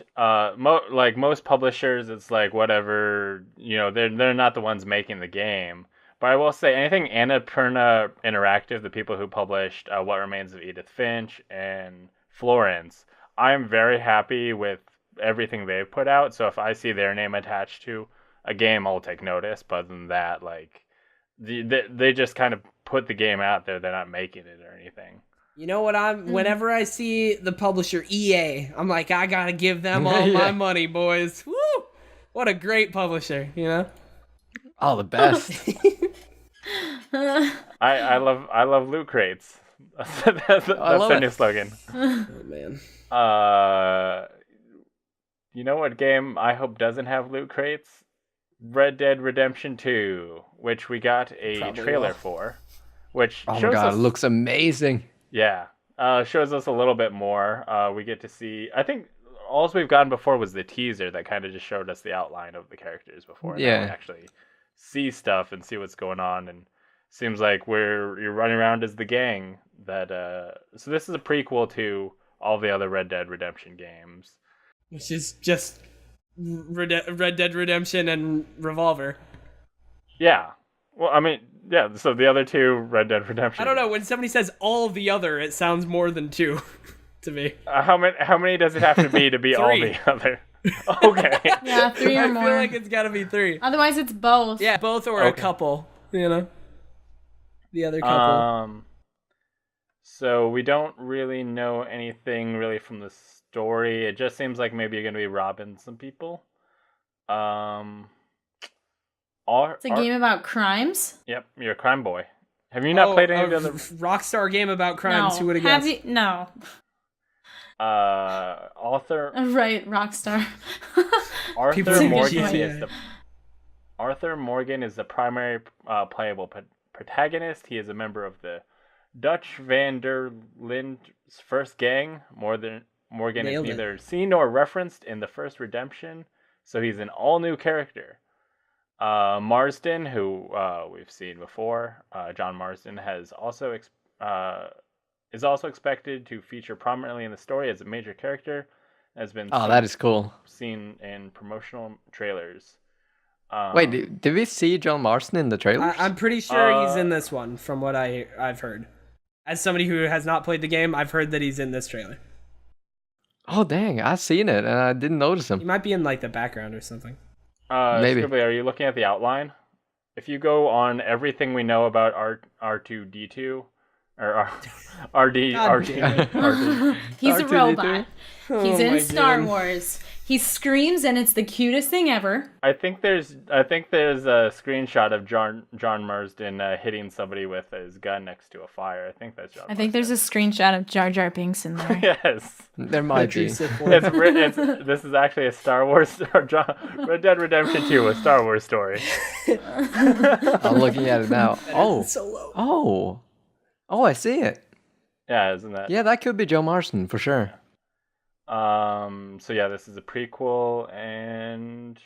most publishers, it's like whatever, they're not the ones making the game. But I will say anything Annapurna Interactive, the people who published What Remains of Edith Finch and Florence, I'm very happy with everything they've put out. So if I see their name attached to a game, I'll take notice. But other than that, like, they just kind of put the game out there. They're not making it or anything. You know what? Whenever I see the publisher EA, I'm like, I gotta give them all my money, boys. Woo! What a great publisher, you know? Oh, the best. I love loot crates. That's their new slogan. Oh man. You know what game I hope doesn't have loot crates? Red Dead Redemption 2, which we got a trailer for, which oh shows my god, us, it looks amazing. Yeah, shows us a little bit more. We get to see. I think all we've gotten before was the teaser that kind of just showed us the outline of the characters before. Yeah. Now we actually see stuff and see what's going on, and seems like you're running around as the gang. So this is a prequel to all the other Red Dead Redemption games, which is just Red Dead Redemption and Revolver. Yeah. Well, I mean, yeah. So the other two Red Dead Redemption. I don't know. When somebody says all the other, it sounds more than two to me. How many does it have to be all the other? Okay. Yeah, 3 or more. I feel like it's got to be 3. Otherwise, it's both. Yeah, both or a couple. You know, the other couple. So we don't really know anything really from the story. It just seems like maybe you're going to be robbing some people. It's a game about crimes? Yep, you're a crime boy. Have you not played any of the other Rockstar game about crimes? No. Who would have guessed? No. Author. Right, Rockstar. Arthur Morgan is the primary playable protagonist. He is a member of the Dutch van der Linde's first gang. Morgan is neither seen nor referenced in the first Redemption, so he's an all-new character. Marsden, who we've seen before, John Marsden, is also expected to feature prominently in the story as a major character. Has been that is cool. Seen in promotional trailers. Wait, did we see John Marsden in the trailers? I'm pretty sure he's in this one, from what I've heard. As somebody who has not played the game, I've heard that he's in this trailer. Oh dang, I've seen it and I didn't notice He him. might be in like the background or something. Maybe. Scribbleh, are you looking at the outline? If you go on everything we know about R2D2 or RD God RD, damn it. RD. He's a R2D2? robot. He's Oh my in Star God. Wars. He screams, and it's the cutest thing ever. I think there's a screenshot of John Marsden hitting somebody with his gun next to a fire. I think that's John. I think there's a screenshot of Jar Jar Binks in there. Yes. There might be. This is actually a Star Wars Red Dead Redemption 2, a Star Wars story. I'm looking at it now. Oh. Solo. Oh, I see it. Yeah, isn't that? Yeah, that could be Joe Marston for sure. So yeah, this is a prequel, and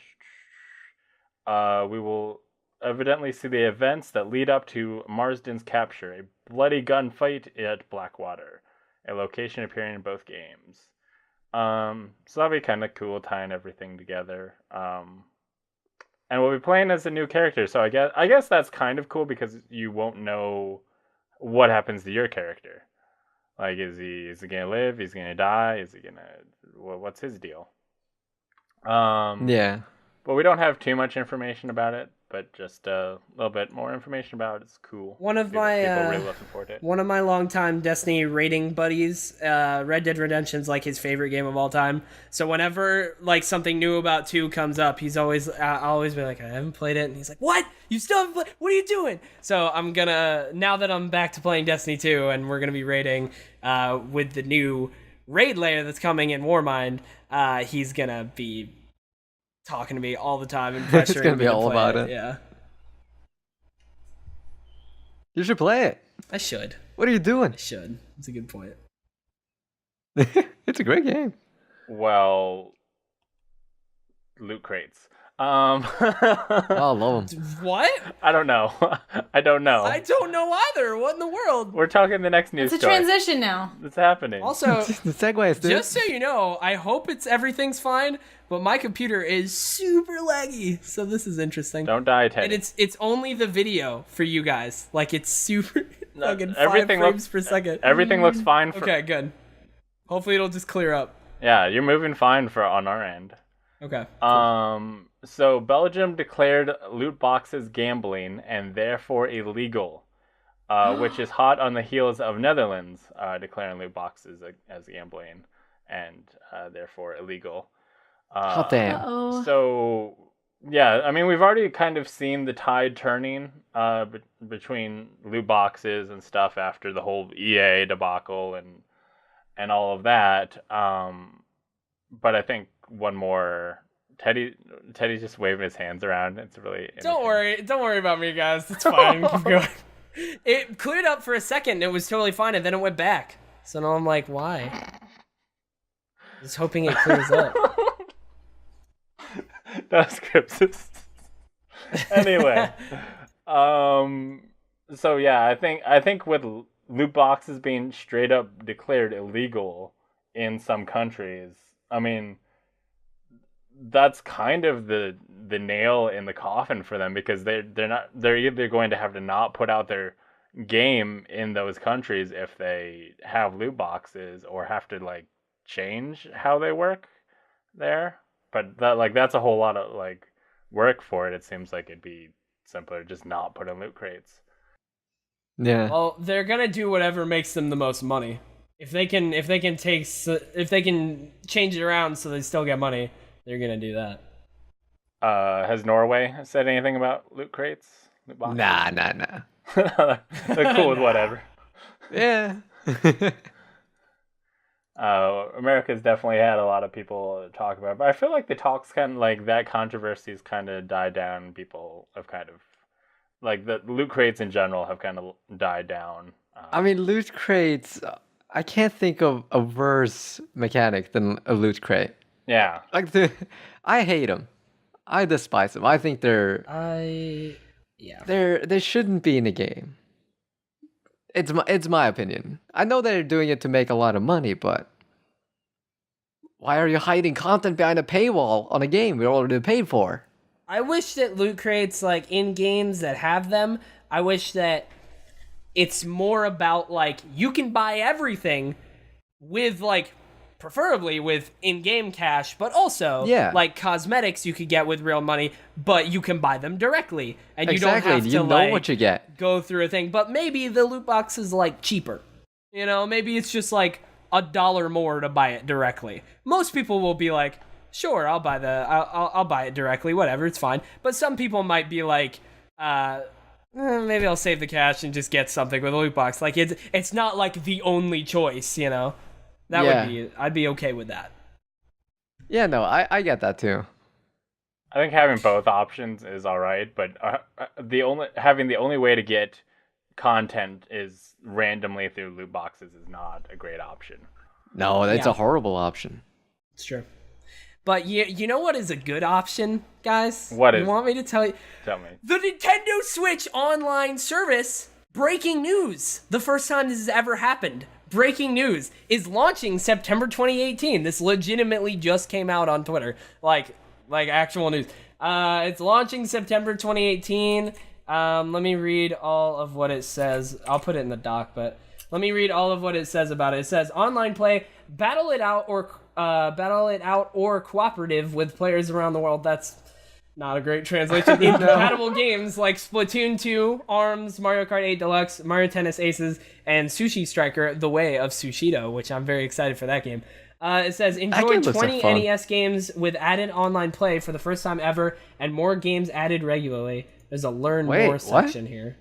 we will evidently see the events that lead up to Marsden's capture, a bloody gunfight at Blackwater, a location appearing in both games. So that'll be kind of cool, tying everything together. And we'll be playing as a new character, so I guess that's kind of cool because you won't know what happens to your character. Like, is he gonna live? Is he gonna die? Is he gonna? What's his deal? Yeah. But we don't have too much information about it. But just a little bit more information about it's cool. One of people really looking forward to it. One of my longtime Destiny rating buddies, Red Dead Redemption's like his favorite game of all time. So whenever like something new about 2 comes up, he's always I'll always be like, I haven't played it, and he's like, what? You still haven't played? What are you doing? So I'm gonna, now that I'm back to playing Destiny 2, and we're gonna be raiding with the new raid layer that's coming in Warmind, he's gonna be talking to me all the time and pressuring It's gonna be me to all play about it. it. Yeah, You should play it. I should. What are you doing? I should. That's a good point. It's a great game. Well, loot crates. Oh, I love them. What? I don't know. I don't know. I don't know either. What in the world? We're talking the next news It's a story. transition now. It's happening. Also, The segues, dude. just so you know, I hope everything's fine, but my computer is super laggy, so this is interesting. Don't die, Teddy. And it's only the video for you guys. Like, it's super fucking 5 everything frames looks- per second. Everything looks fine. For, Okay, good. Hopefully it'll just clear up. Yeah, you're moving fine for on our end. Okay. So Belgium declared loot boxes gambling and therefore illegal, which is hot on the heels of Netherlands declaring loot boxes as gambling and therefore illegal. Hot damn. Uh-oh. So yeah, I mean we've already kind of seen the tide turning between loot boxes and stuff after the whole EA debacle and all of that. But I think one more. Teddy's just waving his hands around. It's really. Don't worry about me, guys. It's fine. Keep going. It cleared up for a second. It was totally fine, and then it went back. So now I'm like, why? Just hoping it clears up. That was crypsis. Anyway, so yeah, I think with loot boxes being straight up declared illegal in some countries, I mean, that's kind of the nail in the coffin for them because they're either going to have to not put out their game in those countries if they have loot boxes or have to like change how they work there. But that's a whole lot of like work for it. It seems like it'd be simpler to just not put in loot crates. Yeah. Well, they're gonna do whatever makes them the most money. If they can change it around so they still get money, they're gonna do that. Has Norway said anything about loot crates? Loot boxes? Nah. They're cool with whatever. Yeah. America's definitely had a lot of people talk about it, but I feel like the talks kind of like that controversy's kind of died down. People have kind of like the loot crates in general have kind of died down. I mean, loot crates. I can't think of a worse mechanic than a loot crate. Yeah. Like I hate them. I despise them. I think they shouldn't be in the game. It's my opinion. I know they're doing it to make a lot of money, but why are you hiding content behind a paywall on a game we already paid for? I wish that loot crates, like in games that have them, I wish that it's more about like you can buy everything with like preferably with in-game cash, but also like cosmetics you could get with real money, but you can buy them directly, and you don't have to what you get. Go through a thing. But maybe the loot box is like cheaper. You know, maybe it's just like $1 more to buy it directly. Most people will be like, sure, I'll buy I'll buy it directly, whatever, it's fine. But some people might be like, maybe I'll save the cash and just get something with a loot box. Like it's not like the only choice, you know. I'd be okay with that. Yeah, no, I get that too. I think having both options is all right, but the only way to get content is randomly through loot boxes is not a great option. No, it's a horrible option. It's true. But you know what is a good option, guys? What is? You want me to tell you? Tell me. The Nintendo Switch online service, breaking news. The first time this has ever happened. Breaking news is launching September 2018. This legitimately just came out on Twitter. Like actual news. It's launching September 2018. Let me read all of what it says. I'll put it in the doc, but let me read all of what it says about it. It says online play, battle it out or cooperative with players around the world. That's not a great translation. Incompatible games like Splatoon 2, ARMS, Mario Kart 8 Deluxe, Mario Tennis Aces, and Sushi Striker: The Way of Sushido, which I'm very excited for that game. It says, enjoy 20 NES games with added online play for the first time ever, and more games added regularly. There's a learn more section here.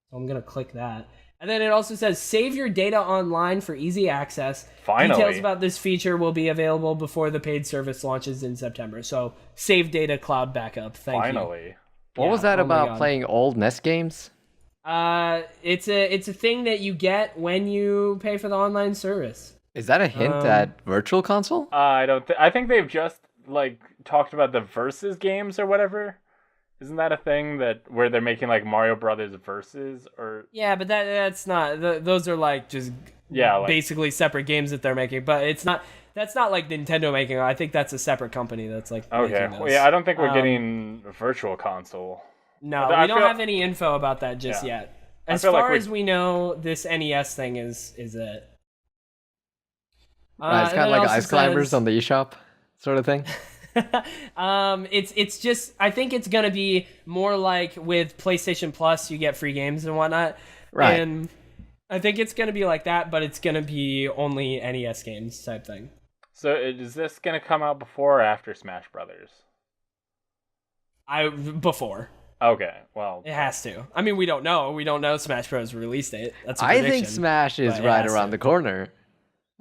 So I'm going to click that. And then it also says, save your data online for easy access. Finally. Details about this feature will be available before the paid service launches in September. So, save data cloud backup. Thank you. Finally. What was that about playing old NES games? It's a thing that you get when you pay for the online service. Is that a hint at Virtual Console? I think they've just talked about the Versus games or whatever. Isn't that a thing where they're making like Mario Brothers Versus or? Yeah, but that's not. Those are just basically separate games that they're making. But it's not. That's not like Nintendo making. I think that's a separate company that's okay. Making those. Well, yeah, I don't think we're getting a Virtual Console. No, we don't have any info about that just yet. As far as we know, this NES thing is it. It's kind of like Ice Climbers on the eShop sort of thing. It's just, I think it's gonna be more like with PlayStation Plus, you get free games and whatnot. Right. And I think it's gonna be like that, but it's gonna be only NES games type thing. So is this gonna come out before or after Smash Brothers? Before. Okay, well, it has to. I mean, we don't know. We don't know Smash Bros. Release date. That's a I prediction, think Smash is right around the corner.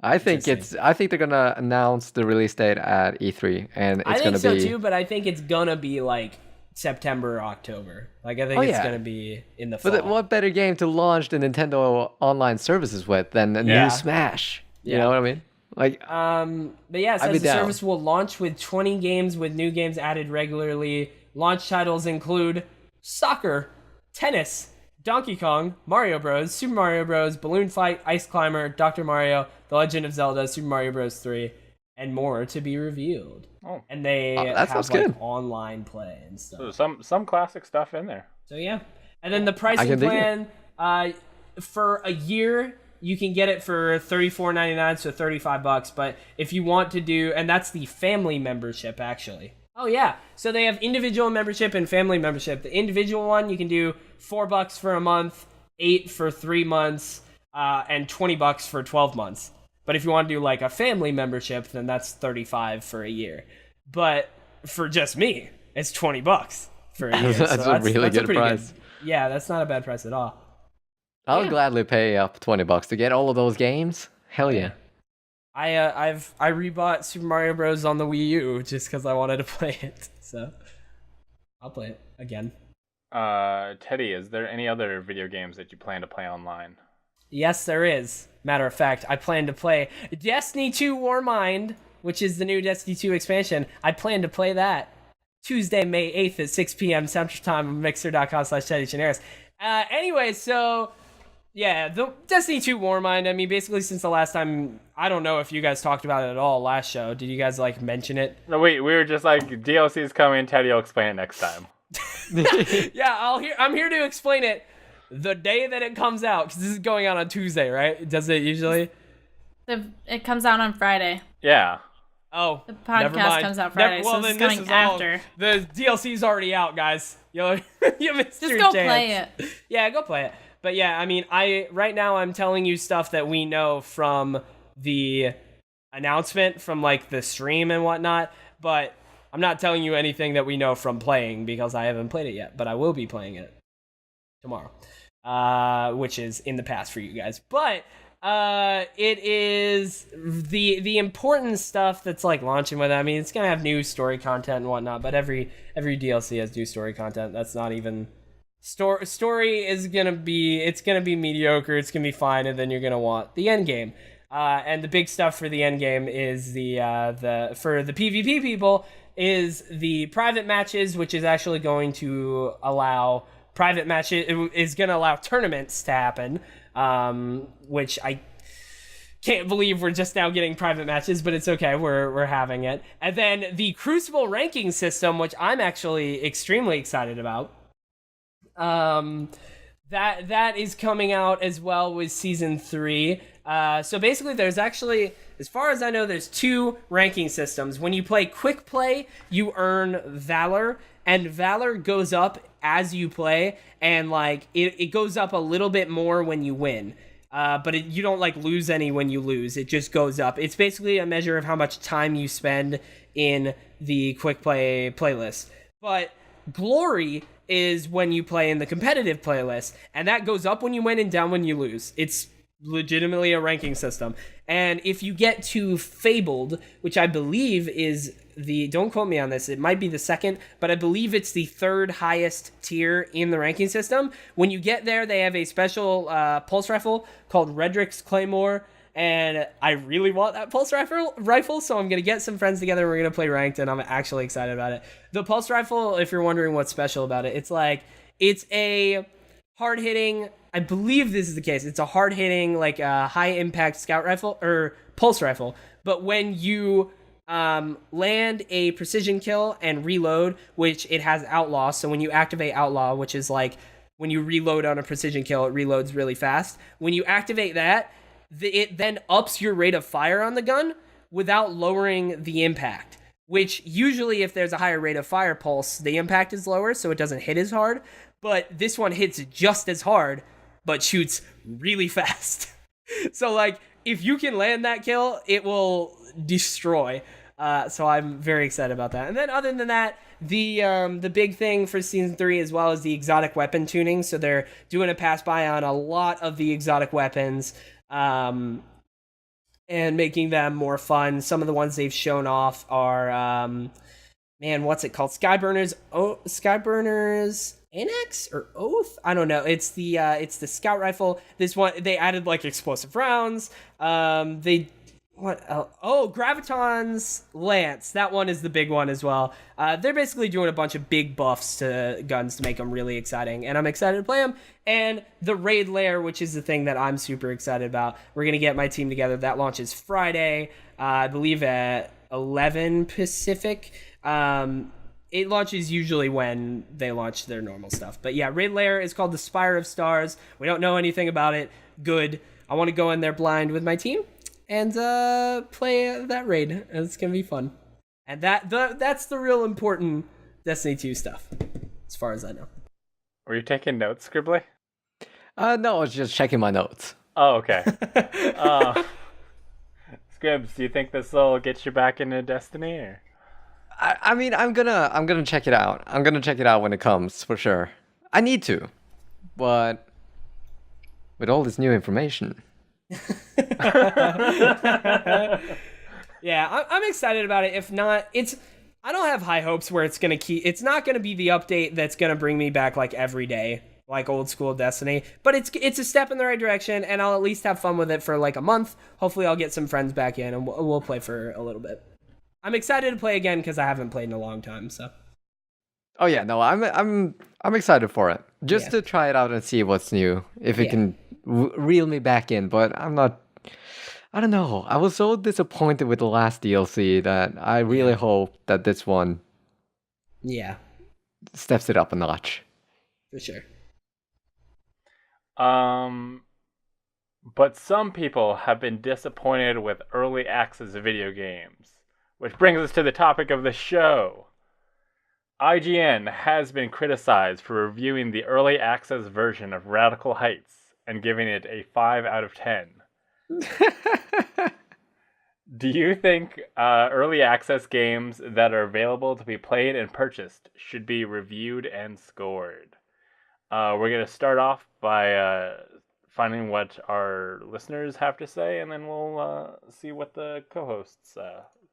I think they're gonna announce the release date at E3, and it's gonna be. I think so too, but I think it's gonna be like September, October. I think it's gonna be in the fall. But what better game to launch the Nintendo online services with than a new Smash? You know what I mean? But yeah, it says the service will launch with 20 games with new games added regularly. Launch titles include soccer, tennis, Donkey Kong, Mario Bros, Super Mario Bros, Balloon Fight, Ice Climber, Dr. Mario, The Legend of Zelda, Super Mario Bros. 3, and more to be revealed. Oh. And they have online play and stuff. So some classic stuff in there. So yeah. And then the pricing plan, for a year, you can get it for $34.99, so $35. But if you want to do, and that's the family membership actually. Oh yeah, so they have individual membership and family membership. The individual one you can do $4 for a month, $8 for 3 months, and $20 for 12 months. But if you want to do like a family membership, then that's $35 for a year. But for just me, it's $20 for a year. That's a really good price. Yeah, that's not a bad price at all. I'll gladly pay up $20 to get all of those games. Hell yeah. I rebought Super Mario Bros. On the Wii U just because I wanted to play it, so I'll play it again. Teddy, is there any other video games that you plan to play online? Yes, there is. Matter of fact, I plan to play Destiny 2 Warmind, which is the new Destiny 2 expansion. I plan to play that Tuesday, May 8th at 6 p.m. Central Time on Mixer.com/TeddyChinaris. Anyway, so yeah, the Destiny 2 Warmind, I mean, basically since the last time, I don't know if you guys talked about it at all last show. Did you guys, mention it? No, wait, we were just DLC's coming, Teddy will explain it next time. Yeah, I'm here to explain it the day that it comes out, because this is going out on Tuesday, right? Does it usually? It comes out on Friday. Yeah. Oh, The never podcast mind. comes out Friday, so this is coming after. The DLC's already out, guys. You missed Just your go chance. play it. Yeah, go play it. But yeah, I mean, right now I'm telling you stuff that we know from the announcement, from like the stream and whatnot, but I'm not telling you anything that we know from playing because I haven't played it yet, but I will be playing it tomorrow, which is in the past for you guys. But it is the important stuff that's like launching with it. I mean, it's gonna have new story content and whatnot, but every DLC has new story content. That's not even story is gonna be mediocre. It's gonna be fine, and then you're gonna want the end game. And the big stuff for the end game is the for the PvP people is the private matches, which is actually going to allow private matches. It is going to allow tournaments to happen, which I can't believe we're just now getting private matches, but it's okay. We're having it. And then the Crucible ranking system, which I'm actually extremely excited about. That is coming out as well with Season 3. So basically, there's actually, as far as I know, there's 2 ranking systems. When you play Quick Play, you earn Valor, and Valor goes up as you play, and like it goes up a little bit more when you win. But you don't like lose any when you lose. It just goes up. It's basically a measure of how much time you spend in the Quick Play playlist. But Glory is when you play in the competitive playlist, and that goes up when you win and down when you lose. It's legitimately a ranking system. And if you get to Fabled, which I believe is don't quote me on this, it might be the second, but I believe it's the 3rd highest tier in the ranking system. When you get there, they have a special pulse rifle called Redrick's Claymore, and I really want that pulse rifle, so I'm going to get some friends together, we're going to play ranked, and I'm actually excited about it. The pulse rifle, if you're wondering what's special about it, it's a hard-hitting, I believe this is the case, it's a hard-hitting, like high-impact scout rifle, or pulse rifle, but when you land a precision kill and reload, which it has Outlaw, so when you activate Outlaw, which is like, when you reload on a precision kill, it reloads really fast. When you activate that, it then ups your rate of fire on the gun without lowering the impact, which usually if there's a higher rate of fire pulse, the impact is lower, so it doesn't hit as hard. But this one hits just as hard, but shoots really fast. So like, if you can land that kill, it will destroy. So I'm very excited about that. And then other than that, the big thing for Season 3 as well is the exotic weapon tuning. So they're doing a pass-by on a lot of the exotic weapons, and making them more fun. Some of the ones they've shown off are, what's it called? Skyburners Annex or Oath? I don't know. It's the scout rifle. This one, they added like explosive rounds. Graviton's Lance. That one is the big one as well. They're basically doing a bunch of big buffs to guns to make them really exciting, and I'm excited to play them. And the Raid Lair, which is the thing that I'm super excited about. We're going to get my team together. That launches Friday, I believe at 11 Pacific. It launches usually when they launch their normal stuff. But yeah, Raid Lair is called the Spire of Stars. We don't know anything about it. Good. I want to go in there blind with my team and play that raid. And it's going to be fun. And that's the real important Destiny 2 stuff, as far as I know. Were you taking notes, Scribbleh? No, I was just checking my notes. Oh, okay. Scribs, do you think this will get you back into Destiny? Or? I mean, I'm gonna check it out. I'm gonna check it out when it comes, for sure. I need to, but with all this new information. Yeah, I'm excited about it. If not, I don't have high hopes where it's not gonna be the update that's gonna bring me back like every day, like old school Destiny. But it's a step in the right direction, and I'll at least have fun with it for like a month. Hopefully, I'll get some friends back in, and we'll play for a little bit. I'm excited to play again because I haven't played in a long time. So. Oh yeah, no, I'm excited for it. Just to try it out and see what's new, if it can reel me back in. But I'm not. I don't know. I was so disappointed with the last DLC that I really hope that this one. Yeah. Steps it up a notch. For sure. But some people have been disappointed with early access video games. Which brings us to the topic of the show. IGN has been criticized for reviewing the early access version of Radical Heights and giving it a 5 out of 10. Do you think early access games that are available to be played and purchased should be reviewed and scored? We're going to start off by finding what our listeners have to say, and then we'll see what the co-hosts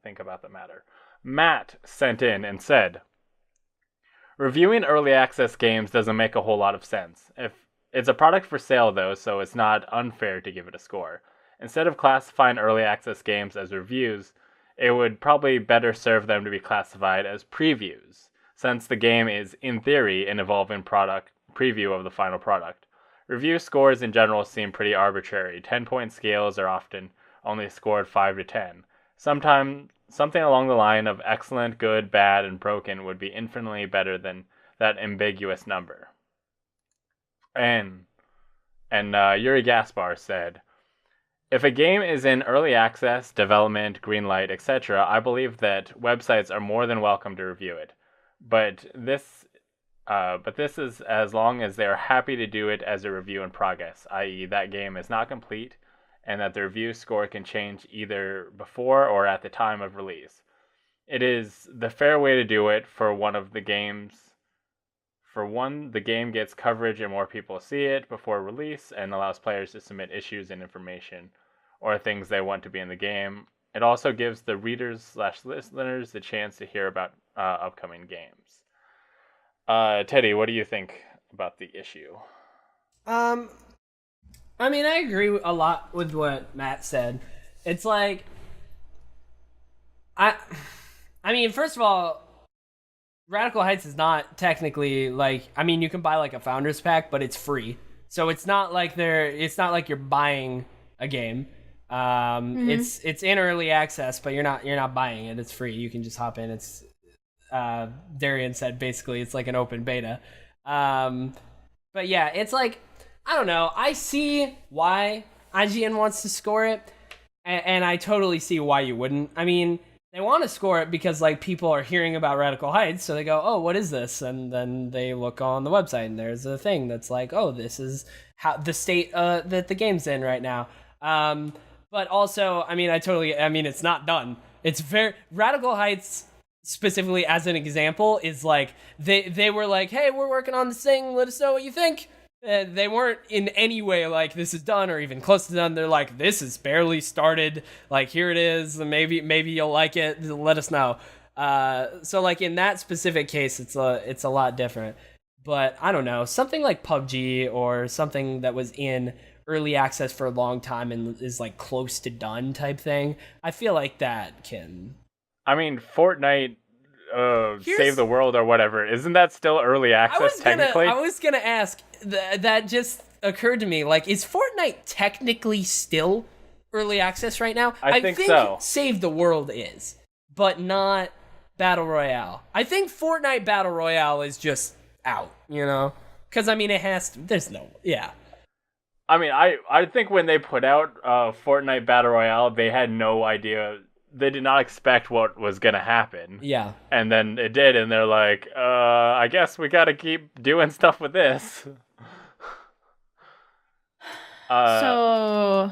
think about the matter. Matt sent in and said, reviewing early access games doesn't make a whole lot of sense. If it's a product for sale, though, so it's not unfair to give it a score. Instead of classifying early access games as reviews, it would probably better serve them to be classified as previews, since the game is, in theory, an evolving preview of the final product. Review scores in general seem pretty arbitrary. 10-point scales are often only scored 5 to 10. Sometimes something along the line of excellent, good, bad, and broken would be infinitely better than that ambiguous number. And Yuri Gaspar said, if a game is in early access, development, greenlight, etc., I believe that websites are more than welcome to review it. But this is as long as they are happy to do it as a review in progress, i.e. that game is not complete, and that the review score can change either before or at the time of release. It is the fair way to do it for the game gets coverage and more people see it before release and allows players to submit issues and information or things they want to be in the game. It also gives the readers/listeners the chance to hear about upcoming games. Teddy, what do you think about the issue? I mean, I agree a lot with what Matt said. It's like, I mean, first of all, Radical Heights is not technically like, I mean, you can buy like a founder's pack, but it's free. So it's not like you're buying a game. It's in early access, but you're not buying it. It's free. You can just hop in. It's Darrian said basically it's like an open beta. But yeah, it's like, I don't know. I see why IGN wants to score it, and I totally see why you wouldn't. I mean, they want to score it because like people are hearing about Radical Heights, so they go, "Oh, what is this?" And then they look on the website, and there's a thing that's like, "Oh, this is how the state that the game's in right now." But also, I mean, it's not done. It's very Radical Heights. Specifically, as an example, is like they were like, "Hey, we're working on this thing. Let us know what you think." They weren't in any way like this is done or even close to done. They're like, this is barely started. Like, here it is. Maybe you'll like it. Let us know. So like in that specific case, it's a lot different. But I don't know, something like PUBG or something that was in early access for a long time and is like close to done type thing. I feel like that can. I mean, Fortnite. Save the World or whatever. Isn't that still early access technically? I was gonna ask. That just occurred to me. Like, is Fortnite technically still early access right now? I think so. Save the World is, but not Battle Royale. I think Fortnite Battle Royale is just out. You know, because I mean, it has to. There's no. Yeah. I mean, I think when they put out Fortnite Battle Royale, they had no idea. They did not expect what was going to happen. Yeah. And then it did, and they're like, I guess we got to keep doing stuff with this. So,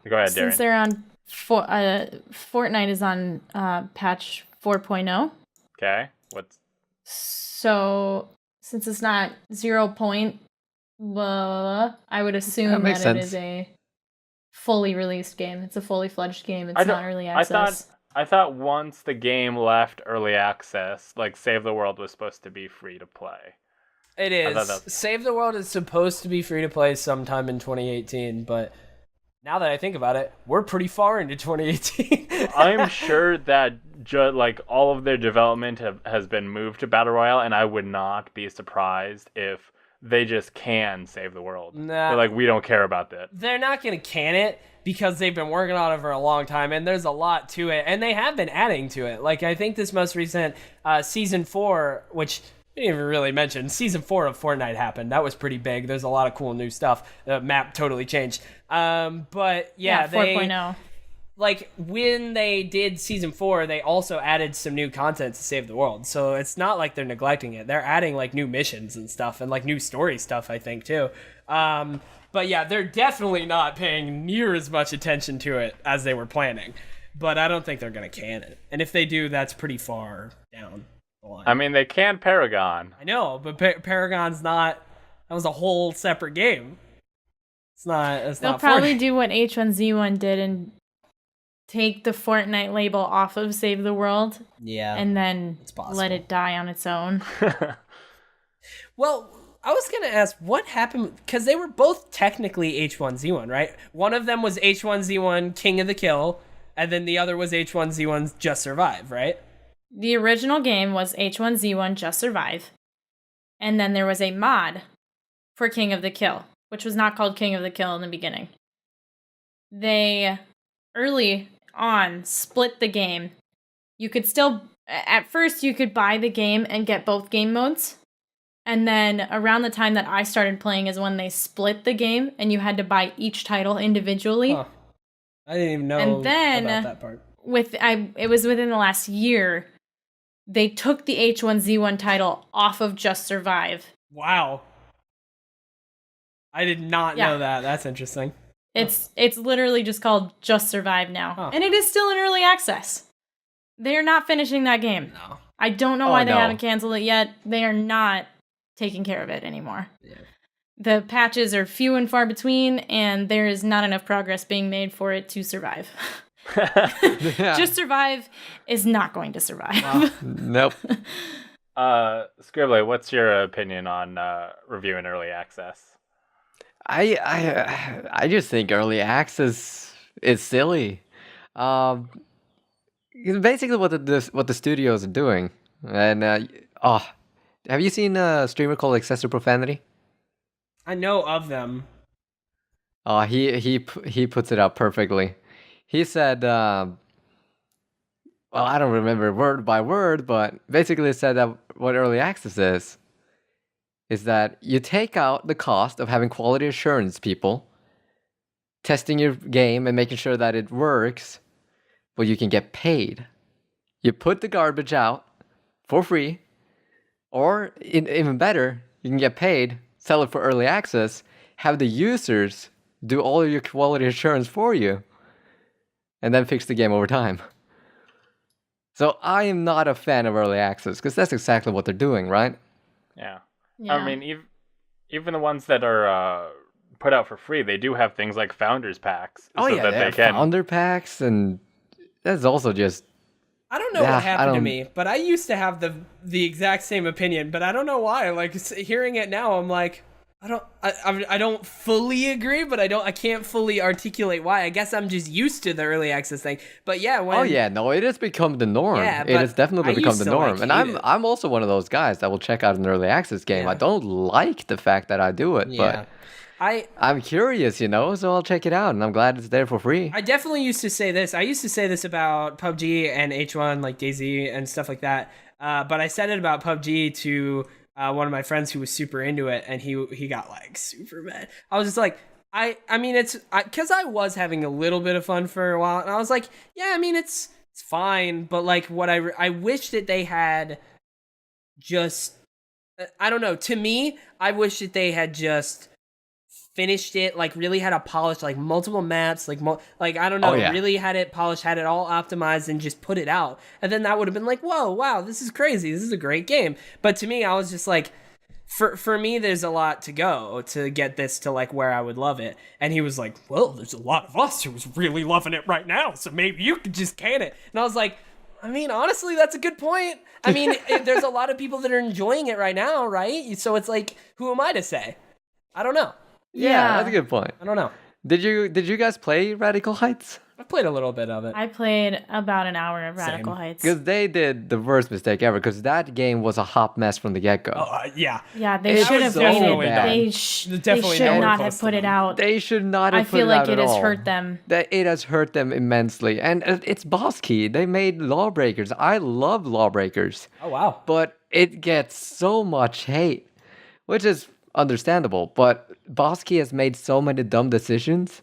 go ahead, Darren. Since they're on, Fortnite is on patch 4.0. Okay. So, since it's not 0 point, I would assume that it is a fully released game. It's a fully fledged game. It's not early access. I thought once the game left early access, like Save the World was supposed to be free to play. It is. Save the World is supposed to be free to play sometime in 2018, but now that I think about it, we're pretty far into 2018. I'm sure that like all of their development has been moved to Battle Royale, and I would not be surprised if they just can Save the World. Nah. They're like, we don't care about that. They're not going to can it because they've been working on it for a long time, and there's a lot to it, and they have been adding to it. Like, I think this most recent Season 4, which We didn't even really mention season 4 of Fortnite happened. That was pretty big. There's a lot of cool new stuff. The map totally changed. But yeah, 4.0. Like when they did season 4, they also added some new content to save the world. So it's not like they're neglecting it. They're adding like new missions and stuff and like new story stuff, I think too. But yeah, they're definitely not paying near as much attention to it as they were planning. But I don't think they're gonna can it. And if they do, that's pretty far down. I mean, they can Paragon. I know, but Paragon's not. That was a whole separate game. It's not. They'll probably do what H1Z1 did and take the Fortnite label off of Save the World. Yeah, and then let it die on its own. Well, I was gonna ask what happened because they were both technically H1Z1, right? One of them was H1Z1 King of the Kill, and then the other was H1Z1 Just Survive, right? The original game was H1Z1 Just Survive. And then there was a mod for King of the Kill, which was not called King of the Kill in the beginning. They, early on, split the game. You could still, at first, you could buy the game and get both game modes. And then around the time that I started playing is when they split the game and you had to buy each title individually. Huh. I didn't even know and then, about that part. It was within the last year. They took the H1Z1 title off of Just Survive. Wow. I did not know that. That's interesting. It's literally just called Just Survive now. Huh. And it is still in early access. They're not finishing that game. No. I don't know why they haven't canceled it yet. They are not taking care of it anymore. Yeah. The patches are few and far between, and there is not enough progress being made for it to survive. Just Survive is not going to survive. Wow. Nope. Scribbleh, what's your opinion on reviewing early access? I just think early access is silly. It's basically what the studios are doing. And have you seen a streamer called Excessive Profanity? I know of them. He puts it out perfectly. He said, well, I don't remember word by word, but basically it said that what early access is that you take out the cost of having quality assurance people testing your game and making sure that it works, but you can get paid. You put the garbage out for free, or even better, you can get paid, sell it for early access, have the users do all of your quality assurance for you, and then fix the game over time. So I am not a fan of early access, because that's exactly what they're doing, right? Yeah. I mean, even the ones that are put out for free, they do have things like Founders Packs. They have Founder Packs, and that's also just... I don't know what happened to me, but I used to have the exact same opinion, but I don't know why. Like, hearing it now, I'm like... I don't fully agree, but I can't fully articulate why. I guess I'm just used to the early access thing. But yeah, it has become the norm. Yeah, it has definitely become the norm. And I'm also one of those guys that will check out an early access game. I don't like the fact that I do it, but I'm curious, so I'll check it out, and I'm glad it's there for free. I definitely used to say this. I used to say this about PUBG and H1, like DayZ and stuff like that. But I said it about PUBG to one of my friends who was super into it, and he got like super mad. I was just like, I mean, it's because I was having a little bit of fun for a while, and I was like, yeah, I mean, it's fine, but like what I wish that they had just, I don't know. To me, I wish that they had just finished it, like really had a polish, like multiple maps, like I don't know, really had it polished, had it all optimized, and just put it out. And then that would have been like, whoa, wow, this is crazy. This is a great game. But to me, I was just like, for me, there's a lot to go to get this to like where I would love it. And he was like, well, there's a lot of us who's really loving it right now, so maybe you could just can it. And I was like, I mean, honestly, that's a good point. I mean, there's a lot of people that are enjoying it right now, right? So it's like, who am I to say? I don't know. Yeah, that's a good point. I don't know. Did you guys play Radical Heights? I played a little bit of it. I played about an hour of Radical Heights. Because they did the worst mistake ever, because that game was a hot mess from the get-go. Yeah. Yeah, they should have made it. They should not have put it out. They should not have put it out. I feel like it has hurt them. It has hurt them immensely. And it's Boss Key. They made Lawbreakers. I love Lawbreakers. Oh, wow. But it gets so much hate, which is understandable. But Bosky has made so many dumb decisions,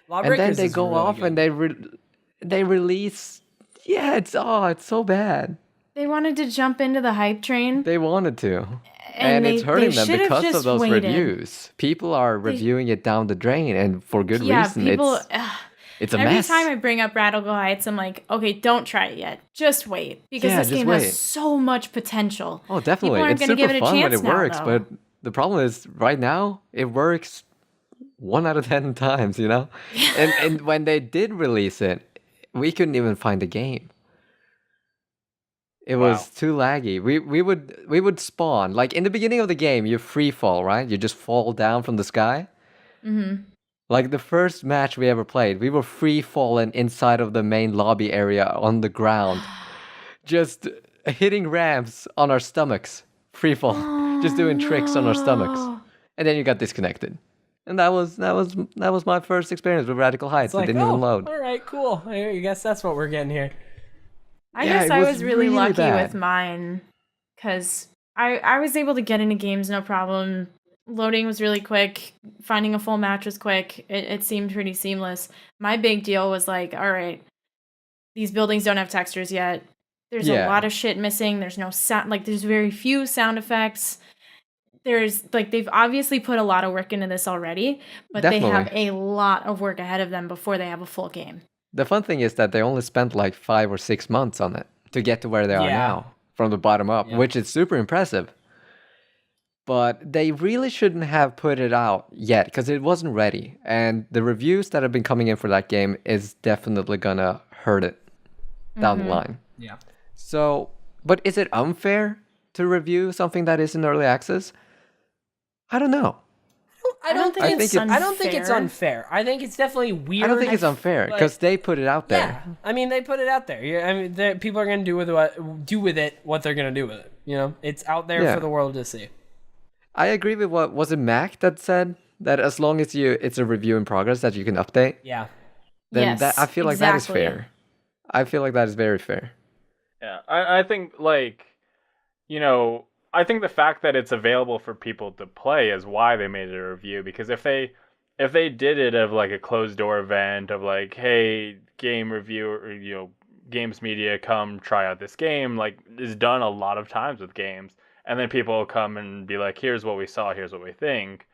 and then Lawbreakers they is go really off good. and they release. Yeah, it's so bad. They wanted to jump into the hype train. They wanted to. And it's they hurting them should have because of just those waited. reviews. People are reviewing it down the drain, and for good Yeah, reason. people. It's a Every mess. time I bring up Radical Heights, I'm like, okay, don't try it yet. Just wait. Because Yeah, this just game wait. has so much potential. Oh, definitely. People aren't It's gonna super give it a fun when chance it now, works, though. but the problem is right now it works 1 out of 10 times, you know? And when they did release it, we couldn't even find the game. It was too laggy. We would spawn. Like in the beginning of the game, you free fall, right? You just fall down from the sky. Mm-hmm. Like the first match we ever played, we were free falling inside of the main lobby area on the ground. Just hitting ramps on our stomachs. Free fall. Just doing tricks on our stomachs. And then you got disconnected. And that was my first experience with Radical Heights. It's like, it didn't even load. all right, cool. I guess that's what we're getting here. I Yeah, guess it I was was really really lucky bad. with mine because I was able to get into games no problem. Loading was really quick. Finding a full match was quick. It seemed pretty seamless. My big deal was like, all right, these buildings don't have textures yet. There's a Yeah. lot of shit missing. There's no sound. Like, there's very few sound effects. There's like they've obviously put a lot of work into this already, but they have Definitely. a lot of work ahead of them before they have a full game. The fun thing is that they only spent like 5 or 6 months on it to get to where they are Yeah. now from the bottom up, Yeah. which is super impressive. But they really shouldn't have put it out yet because it wasn't ready. And the reviews that have been coming in for that game is definitely gonna hurt it down the line. Yeah. So, but is it unfair to review something that is in early access? I don't know. I don't think it's I don't think it's unfair. unfair. I think it's definitely weird. I don't think it's unfair but- because they put it out there. Yeah, I mean they put it out there. I mean, people are gonna do with it what they're gonna do with it. You know, it's out there Yeah. for the world to see. I agree with what was it Mac that said that as long as it's a review in progress that you can update, Yeah, then Yes, that I feel like that is exactly. fair. I feel like that is very fair. Yeah, I think like, I think the fact that it's available for people to play is why they made it a review. Because if they did it of like a closed door event of like, hey, game review or games media, come try out this game, like is done a lot of times with games, and then people will come and be like, here's what we saw, here's what we think.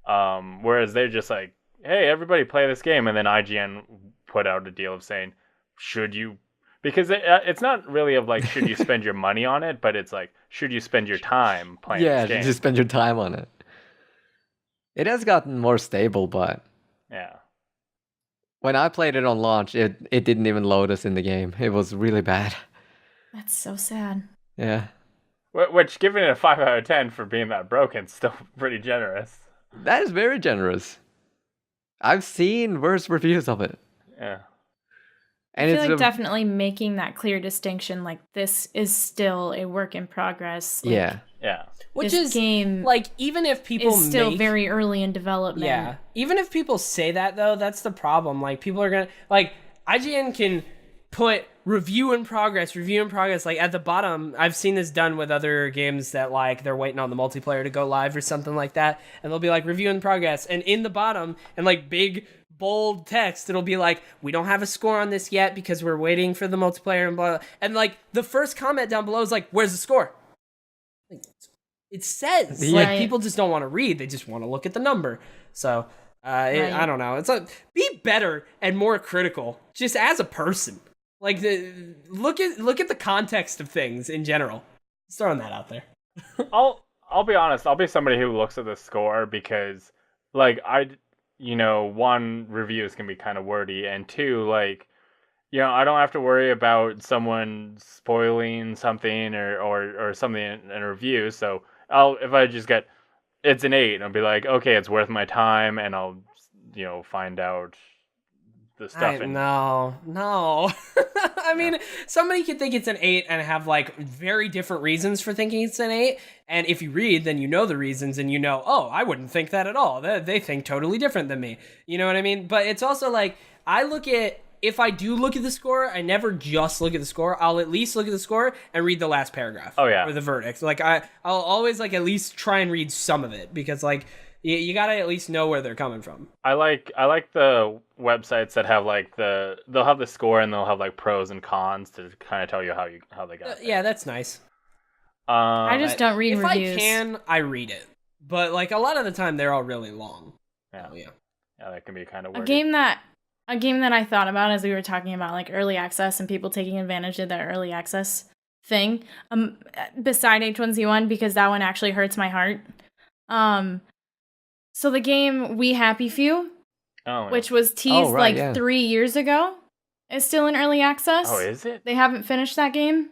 Whereas they're just like, hey, everybody play this game, and then IGN put out a deal of saying, should you? Because it's not really of like, should you spend your money on it, but it's like, should you spend your time playing Yeah, this game? just spend your time on it. It has gotten more stable, but Yeah. when I played it on launch, it didn't even load us in the game. It was really bad. That's so sad. Yeah. Which, giving it a 5 out of 10 for being that broken, is still pretty generous. That is very generous. I've seen worse reviews of it. Yeah. And I feel it's like definitely making that clear distinction, like this is still a work in progress. Like, yeah. Yeah. which This is game like even if people is still make, very early in development. yeah, even if people say that though, that's the problem. Like people are gonna like IGN can put review in progress like at the bottom. I've seen this done with other games that like they're waiting on the multiplayer to go live or something like that, and they'll be like review in progress, and in the bottom and like big bold text it'll be like, we don't have a score on this yet because we're waiting for the multiplayer and blah, blah. And like the first comment down below is like, where's the score? Like, it says Yeah. like Right. people just don't want to read, they just want to look at the number. So Right. I don't know, it's like be better and more critical just as a person. Like look at the context of things in general. Just throwing that out there. I'll be honest. I'll be somebody who looks at the score because, like, one, reviews can be kind of wordy, and two, like, I don't have to worry about someone spoiling something or something in a review. So if I just get it's an 8, I'll be like, okay, it's worth my time, and I'll find out the stuff. No. I mean, somebody could think it's an 8 and have like very different reasons for thinking it's an 8. And if you read, then you know the reasons, and oh, I wouldn't think that at all. They think totally different than me. You know what I mean? But it's also like I look at if I do look at the score, I never just look at the score. I'll at least look at the score and read the last paragraph. Oh, yeah. Or the verdict. Like, I'll always, like, at least try and read some of it, because, like, you gotta at least know where they're coming from. I like the websites that have like they'll have the score and they'll have like pros and cons to kind of tell you how they got. Yeah, that's nice. I just don't read reviews. If I can, I read it, but like a lot of the time they're all really long. Yeah, yeah, that can be kind of weird. A game that I thought about as we were talking about like early access and people taking advantage of that early access thing. Beside H1Z1, because that one actually hurts my heart. So the game We Happy Few, which was teased 3 years ago, is still in early access. Oh, is it? They haven't finished that game.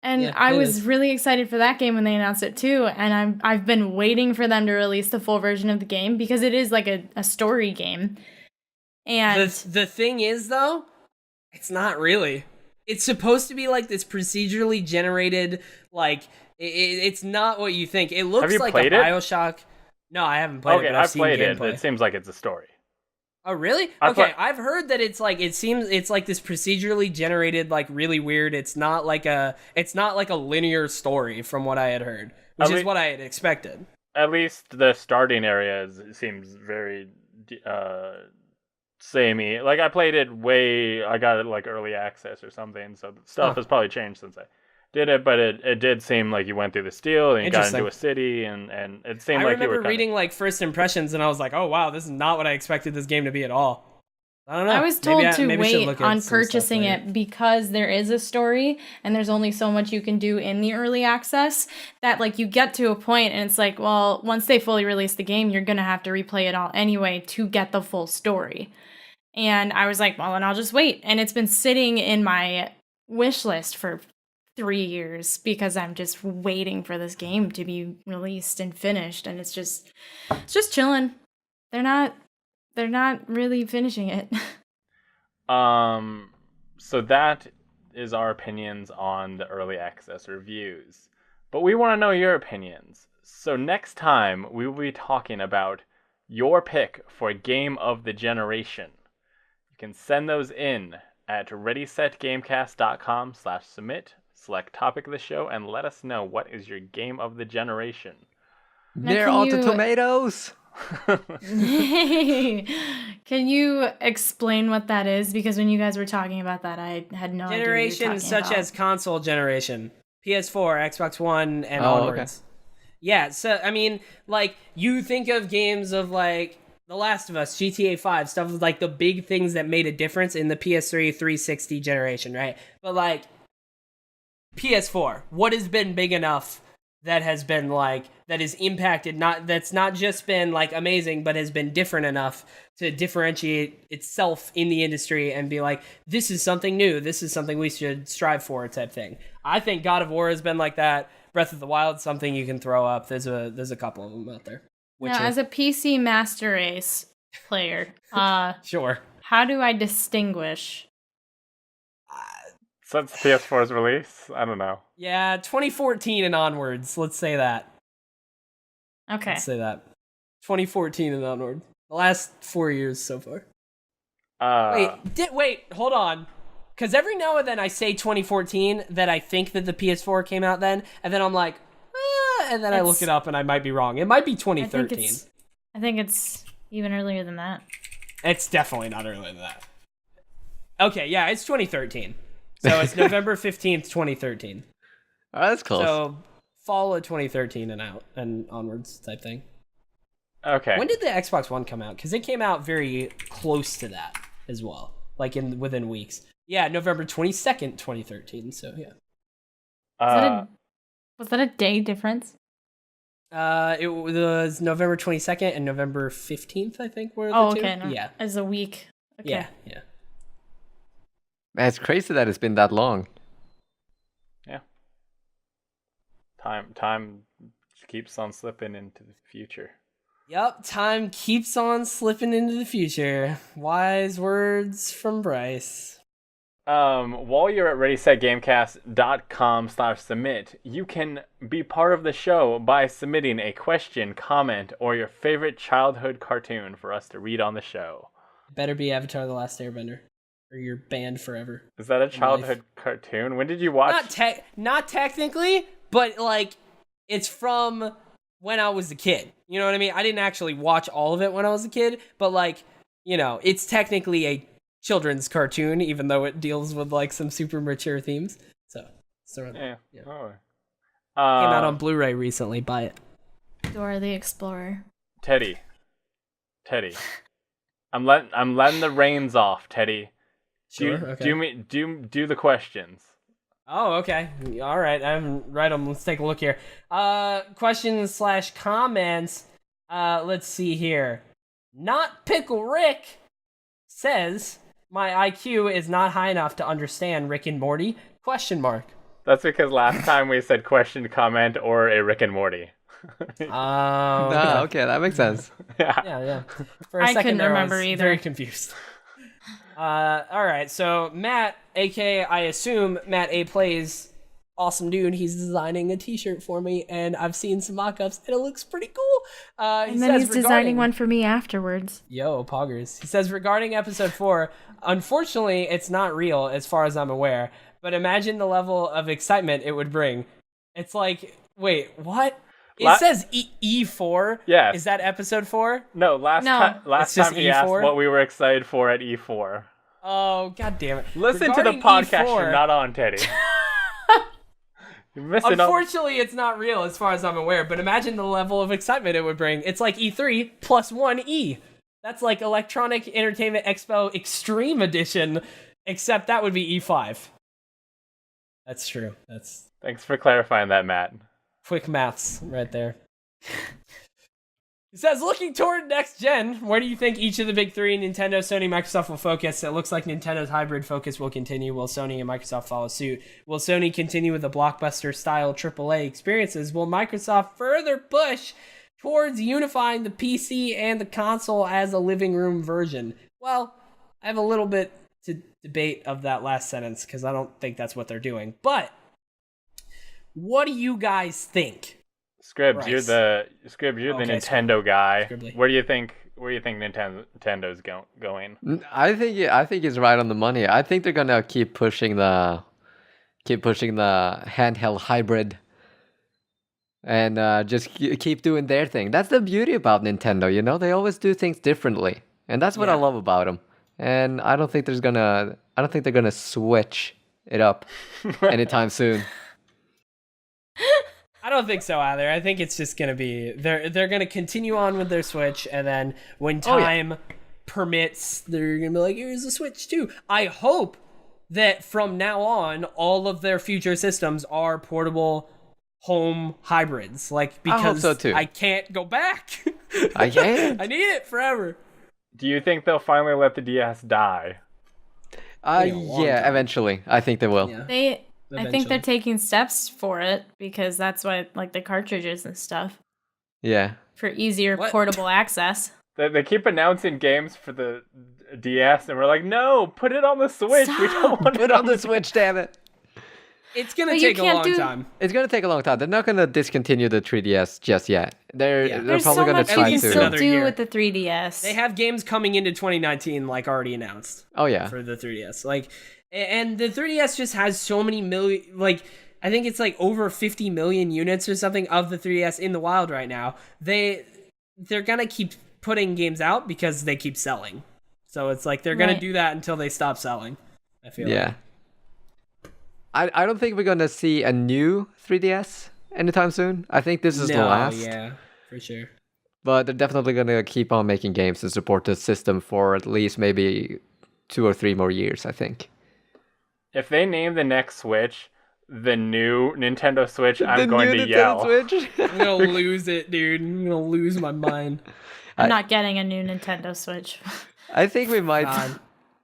And I was really excited for that game when they announced it too, and I've been waiting for them to release the full version of the game because it is like a story game. And the thing is, though, it's not really. It's supposed to be like this procedurally generated, like it's not what you think. It looks like a BioShock. No, I haven't played it. But I've played seen it, but it seems like it's a story. Oh, really? I've heard that it's like it's like this procedurally generated, like really weird. It's not like a linear story from what I had heard, which is what I had expected. At least the starting area seems very samey. Like I played it I got it like early access or something, so stuff has probably changed since I did it, but it did seem like you went through the steel and you got into a city, and it seemed like you were. I remember reading like first impressions, and I was like, "Oh wow, this is not what I expected this game to be at all." I don't know. I was told to wait on purchasing it because there is a story, and there's only so much you can do in the early access. That like you get to a point, and it's like, well, once they fully release the game, you're gonna have to replay it all anyway to get the full story. And I was like, well, then I'll just wait. And it's been sitting in my wish list for 3 years because I'm just waiting for this game to be released and finished, and it's just chilling. They're not really finishing it. So that is our opinions on the early access reviews. But we want to know your opinions. So next time we will be talking about your pick for Game of the Generation. You can send those in at readysetgamecast.com/submit. Select topic of the show and let us know what is your Game of the Generation. Nier Automata. Can you explain what that is? Because when you guys were talking about that, I had no idea. Generation such as console generation, PS4, Xbox One, and onwards. Okay. Yeah, so I mean, like you think of games of like The Last of Us, GTA 5, stuff like the big things that made a difference in the PS3 360 generation, right? But like PS4, what has been big enough that has been like that has impacted that's not just been like amazing, but has been different enough to differentiate itself in the industry and be like, this is something new, this is something we should strive for, type thing. I think God of War has been like that. Breath of the Wild, something you can throw up. There's a couple of them out there. Now, as a PC Master Race player, sure. How do I distinguish? Since PS4's release? I don't know. Yeah, 2014 and onwards. Let's say that. Okay. Let's say that. 2014 and onward. The last 4 years so far. Wait, hold on. Because every now and then I say 2014 that I think that the PS4 came out then, and then I'm like, and then I look it up and I might be wrong. It might be 2013. I think it's even earlier than that. It's definitely not earlier than that. Okay, yeah, it's 2013. So it's November 15th, 2013. Oh, that's close. So fall of 2013 and out and onwards type thing. Okay. When did the Xbox One come out? Because it came out very close to that as well, like within weeks. Yeah, November 22nd, 2013. So yeah. Was that a day difference? It was November 22nd and November 15th, I think. Were the two. Okay. No, yeah. As a week. Okay. Yeah. Man, it's crazy that it's been that long. Yeah. Time keeps on slipping into the future. Yep, time keeps on slipping into the future. Wise words from Bryce. While you're at readysetgamecast.com/submit, you can be part of the show by submitting a question, comment, or your favorite childhood cartoon for us to read on the show. Better be Avatar: The Last Airbender, or you're banned forever. Is that a childhood cartoon? When did you watch? Not technically, but like it's from when I was a kid. You know what I mean? I didn't actually watch all of it when I was a kid, but like, you know, it's technically a children's cartoon, even though it deals with like some super mature themes. So Yeah. Oh. Came out on Blu-ray recently. Buy it. Dora the Explorer. Teddy. I'm letting the reins off, Teddy. Sure. Okay. Do the questions. Oh, okay. All right. I'm right on. Let's take a look here. Questions / comments. Let's see here. Not Pickle Rick says my IQ is not high enough to understand Rick and Morty? ? That's because last time we said question, comment, or a Rick and Morty. Okay, that makes sense. Yeah. For a I second couldn't there, remember I was either. very confused. All right, so Matt, aka I assume Matt A Plays, awesome dude. He's designing a T-shirt for me, and I've seen some mock-ups, and it looks pretty cool. And then he's designing one for me afterwards. Yo, poggers. He says, regarding episode 4, unfortunately, it's not real as far as I'm aware, but imagine the level of excitement it would bring. It's like, wait, what? It says E4. Yes. Is that episode 4? No, last time he E4? asked what we were excited for at E4. Oh, god damn it. Listen to the podcast you're not on, Teddy. You're missing Unfortunately, it's not real as far as I'm aware, but imagine the level of excitement it would bring. It's like E3 plus 1E. That's like Electronic Entertainment Expo Extreme Edition, except that would be E5. That's true. Thanks for clarifying that, Matt. Quick maths right there. It says, looking toward next gen, where do you think each of the big three, Nintendo, Sony, Microsoft, will focus? It looks like Nintendo's hybrid focus will continue. Will Sony and Microsoft follow suit? Will Sony continue with the blockbuster-style AAA experiences? Will Microsoft further push towards unifying the PC and the console as a living room version? Well, I have a little bit to debate of that last sentence, because I don't think that's what they're doing. But what do you guys think? Scribs, you're the Nintendo guy. Scribbleh. Where do you think Nintendo's going? I think he's right on the money. I think they're gonna keep pushing the handheld hybrid, and just keep doing their thing. That's the beauty about Nintendo, you know. They always do things differently, and that's what I love about them. And I don't think they're gonna switch it up anytime soon. I don't think so either. I think it's just gonna be they're gonna continue on with their Switch, and then when time permits, they're gonna be like, here's the Switch too. I hope that from now on, all of their future systems are portable home hybrids. Like, because I hope so too. I can't go back. I can't. I need it forever. Do you think they'll finally let the DS die? Yeah, eventually. I think they will. Yeah. I think they're taking steps for it, because that's why, like, the cartridges and stuff. Yeah. For easier portable access. They keep announcing games for the DS, and we're like, no, put it on the Switch. Stop. We don't want Put it on the Switch, damn it. It's gonna take a long time. It's gonna take a long time. They're not gonna discontinue the 3DS just yet. They're There's probably so gonna much try you can to. still Another do year. with the 3DS. They have games coming into 2019, like, already announced. Oh yeah. For the 3DS. Like, and the 3DS just has so many million, like, I think it's like over 50 million units or something of the 3DS in the wild right now. They're gonna keep putting games out because they keep selling. So it's like they're gonna do that until they stop selling, I feel like. I don't think we're gonna see a new 3DS anytime soon. I think this is the last. Yeah, for sure. But they're definitely gonna keep on making games and support the system for at least maybe 2 or 3 more years, I think. If they name the next Switch the new Nintendo Switch, I'm going to yell. Switch? I'm gonna lose it, dude. I'm gonna lose my mind. I'm not getting a new Nintendo Switch. I think we might. God.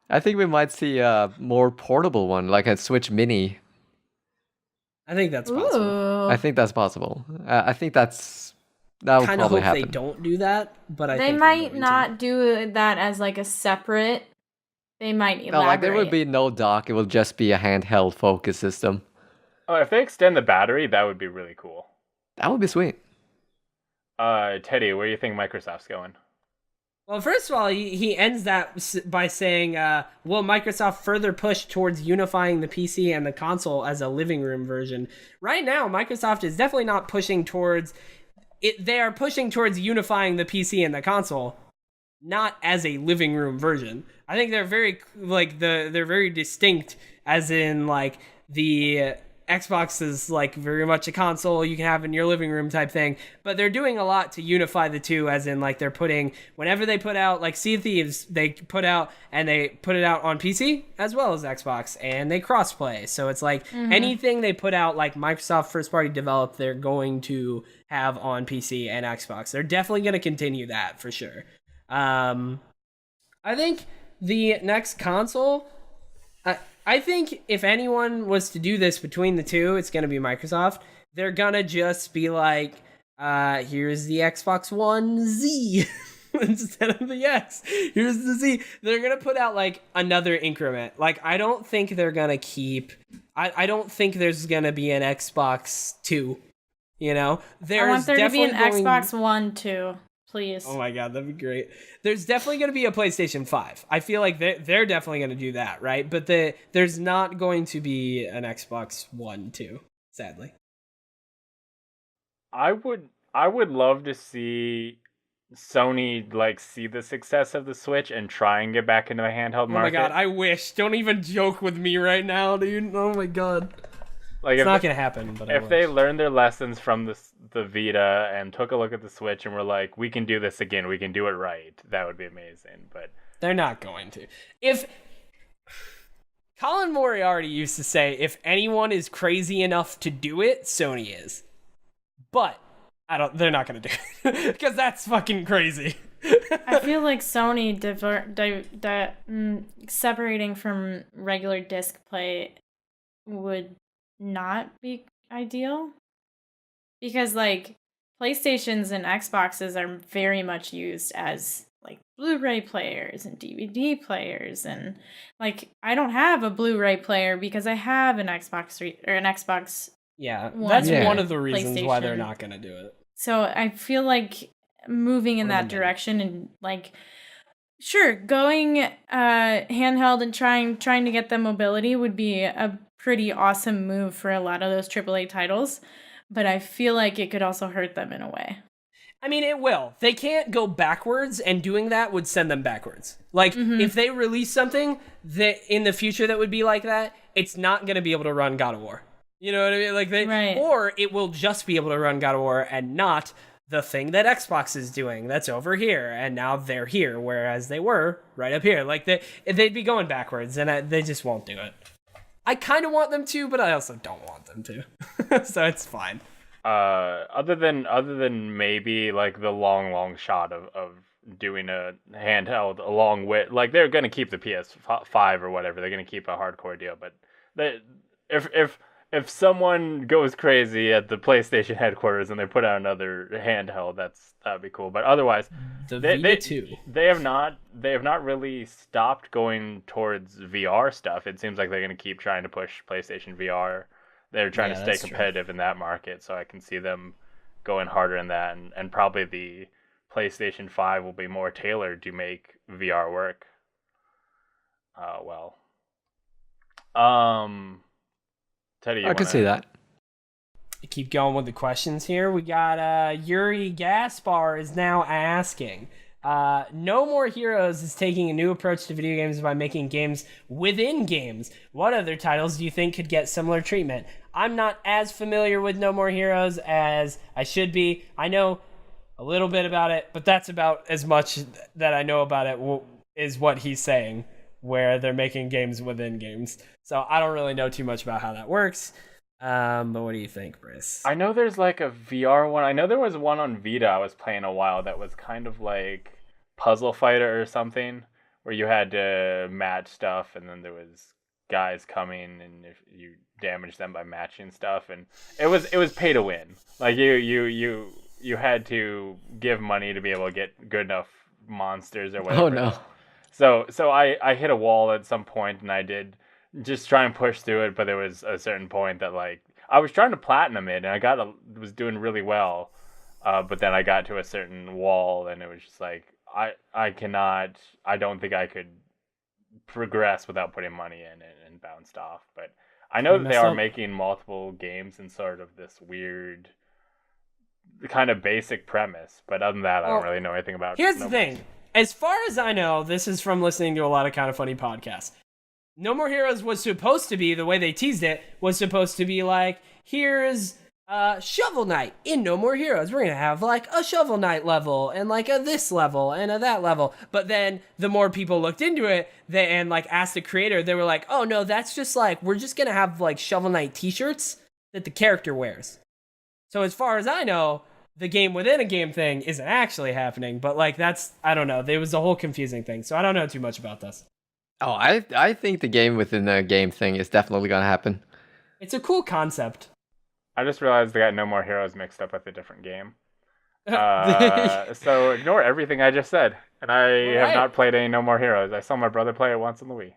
I think we might see a more portable one, like a Switch Mini. I think that's possible. Ooh. I think that's possible. I think that will Kind of probably hope happen. they don't do that, but I They think might they're going not do that as like a separate. They might elaborate. No, like there would be no dock. It will just be a handheld focus system. Oh, if they extend the battery, that would be really cool. That would be sweet. Teddy, where do you think Microsoft's going? Well, first of all, he ends that by saying, will Microsoft further push towards unifying the PC and the console as a living room version? Right now, Microsoft is definitely not pushing towards it. They are pushing towards unifying the PC and the console, not as a living room version. I think they're very they're very distinct, as in like the Xbox is like very much a console you can have in your living room type thing, but they're doing a lot to unify the two, as in like they're putting, whenever they put out like Sea of Thieves, they put it out on PC as well as Xbox, and they crossplay. So it's like anything they put out like Microsoft first party developed, they're going to have on PC and Xbox. They're definitely going to continue that for sure. I think the next console, I think if anyone was to do this between the two, it's going to be Microsoft. They're going to just be like, here's the Xbox One Z instead of the X. Here's the Z. They're going to put out like another increment. Like, I don't think they're going to keep... I don't think there's going to be an Xbox 2, you know? I want there to be an Xbox One too. Please. Oh my god, that'd be great. There's definitely going to be a PlayStation 5. I feel like they're definitely going to do that, right? But there's not going to be an Xbox One 2, sadly. I would love to see Sony like see the success of the Switch and try and get back into the handheld market. Oh my god, I wish. Don't even joke with me right now, dude. Oh my god. Like, it's not going to happen. But if they learned their lessons from the Vita and took a look at the Switch and were like, we can do this again, we can do it right, that would be amazing. But they're not going to. If Colin Moriarty used to say, if anyone is crazy enough to do it, Sony is. But they're not going to do it because that's fucking crazy. I feel like Sony separating from regular disc play would not be ideal, because like PlayStations and Xboxes are very much used as like Blu-ray players and DVD players, and like I don't have a Blu-ray player because I have an Xbox or an Xbox. Yeah, that's one of the reasons why they're not going to do it. So I feel like moving in that direction, and like sure, going handheld and trying to get the mobility would be a pretty awesome move for a lot of those AAA titles, but I feel like it could also hurt them in a way. I mean, it will. They can't go backwards, and doing that would send them backwards. Like, if they release something that in the future that would be like that, it's not going to be able to run God of War. You know what I mean? Like or it will just be able to run God of War and not the thing that Xbox is doing that's over here, and now they're here, whereas they were right up here. Like, they'd be going backwards, and they just won't do it. I kind of want them to, but I also don't want them to. So it's fine. Other than maybe like the long shot of doing a handheld along with, like, they're gonna keep the PS5 or whatever. They're gonna keep a hardcore deal, but if someone goes crazy at the PlayStation headquarters and they put out another handheld, that'd be cool. But otherwise, they have not really stopped going towards VR stuff. It seems like they're going to keep trying to push PlayStation VR. They're trying to stay competitive in that market, so I can see them going harder in that, and probably the PlayStation 5 will be more tailored to make VR work. Teddy, I could see that. Keep going with the questions here. We got Yuri Gaspar is now asking, No More Heroes is taking a new approach to video games by making games within games. What other titles do you think could get similar treatment? I'm not as familiar with No More Heroes as I should be. I know a little bit about it, but that's about as much that I know about it is what he's saying, where they're making games within games. So I don't really know too much about how that works. But what do you think, Bryce? I know there's like a VR one. I know there was one on Vita I was playing a while that was kind of like Puzzle Fighter or something, where you had to match stuff, and then there was guys coming, and if you damage them by matching stuff, and it was pay to win. Like you had to give money to be able to get good enough monsters or whatever. Oh no. So I hit a wall at some point, and I did just try and push through it, but there was a certain point that like I was trying to platinum it, and I was doing really well, but then I got to a certain wall, and it was just like I cannot. I don't think I could progress without putting money in and bounced off. But I know that they are making multiple games in sort of this weird kind of basic premise. But other than that, I don't really know anything about. Here's the thing. As far as I know, this is from listening to a lot of Kind of Funny podcasts. No More Heroes was supposed to be, the way they teased it, was supposed to be like, here's Shovel Knight in No More Heroes. We're going to have like a Shovel Knight level and like a this level and a that level. But then the more people looked into it and like asked the creator, they were like, oh no, that's just like, we're just going to have like Shovel Knight t-shirts that the character wears. So as far as I know, the game within a game thing isn't actually happening, but like that's, I don't know. There was a whole confusing thing, so I don't know too much about this. Oh, I think the game within a game thing is definitely gonna happen. It's a cool concept. I just realized they got No More Heroes mixed up with a different game. So ignore everything I just said. And I have not played any No More Heroes. I saw my brother play it once on the Wii.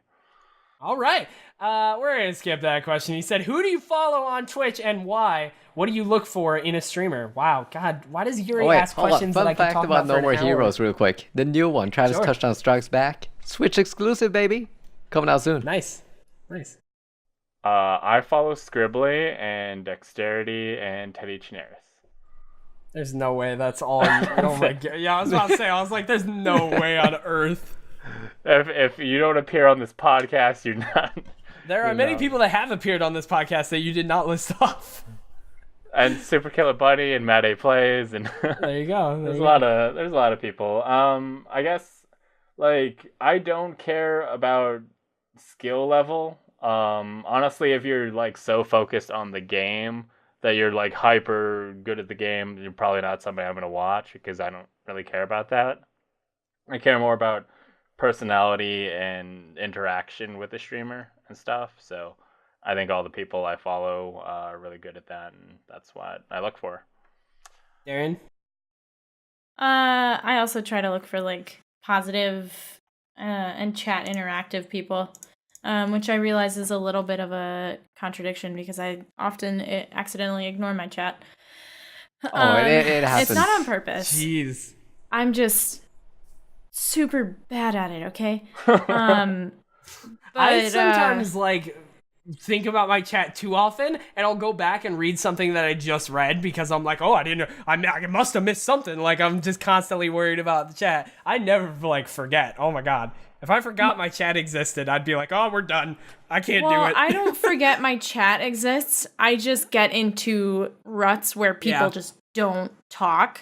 All right. We're going to skip that question. He said, who do you follow on Twitch and why? What do you look for in a streamer? Wow, God, why does Yuri ask questions that I can talk about for No More Heroes real quick. The new one, Travis Touchdown Strikes Back. Switch exclusive, baby. Coming out soon. Nice. I follow Scribbleh and Dexterity and Teddy Chinaris. There's no way that's all. Oh my God. Yeah, I was about to say, I was like, there's no way on earth. If you don't appear on this podcast, you're not. There are many people that have appeared on this podcast that you did not list off. And Super Killer Bunny and Matt A Plays and there you go. There's a lot of people. I guess like I don't care about skill level. Honestly, if you're like so focused on the game that you're like hyper good at the game, you're probably not somebody I'm gonna watch because I don't really care about that. I care more about personality and interaction with the streamer and stuff. So I think all the people I follow are really good at that, and that's what I look for. Darren? I also try to look for like positive and chat interactive people, which I realize is a little bit of a contradiction because I often accidentally ignore my chat. It happens. It's not on purpose. Jeez. I'm just super bad at it, okay? But, I sometimes like think about my chat too often, and I'll go back and read something that I just read because I'm like, oh, I didn't know, I must have missed something. Like I'm just constantly worried about the chat. I never like forget. Oh my God. If I forgot my chat existed, I'd be like, oh, we're done. I can't do it. I don't forget my chat exists. I just get into ruts where people just don't talk.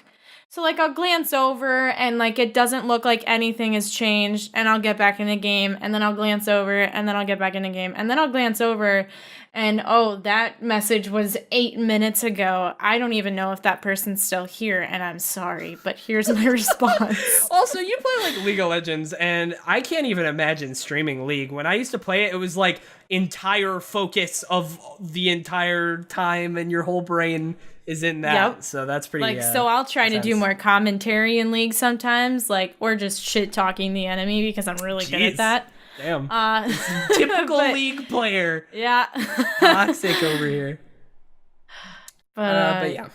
So, like, I'll glance over and, like, it doesn't look like anything has changed, and I'll get back in the game, and then I'll glance over, and then I'll get back in the game, and then I'll glance over, and, oh, that message was 8 minutes ago. I don't even know if that person's still here, and I'm sorry, but here's my response. Also, you play, like, League of Legends, and I can't even imagine streaming League. When I used to play it, it was, like, entire focus of the entire time, and your whole brain is in that. Yep. So that's pretty like so I'll try to do more commentary in League sometimes, like, or just shit talking the enemy because I'm really good at that. Damn. Typical League player. Yeah. Toxic over here. But yeah.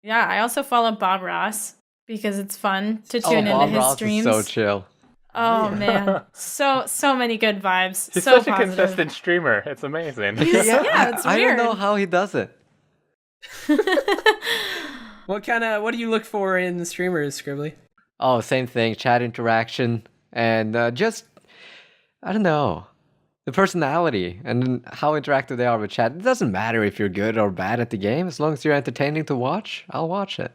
Yeah, I also follow Bob Ross because it's fun to tune into his streams. Is so chill. Oh man, so many good vibes. He's so such a consistent streamer. It's amazing. Yeah, it's weird. I don't know how he does it. What do you look for in the streamers, Scribbleh? Oh, same thing. Chat interaction and just, I don't know, the personality and how interactive they are with chat. It doesn't matter if you're good or bad at the game. As long as you're entertaining to watch, I'll watch it.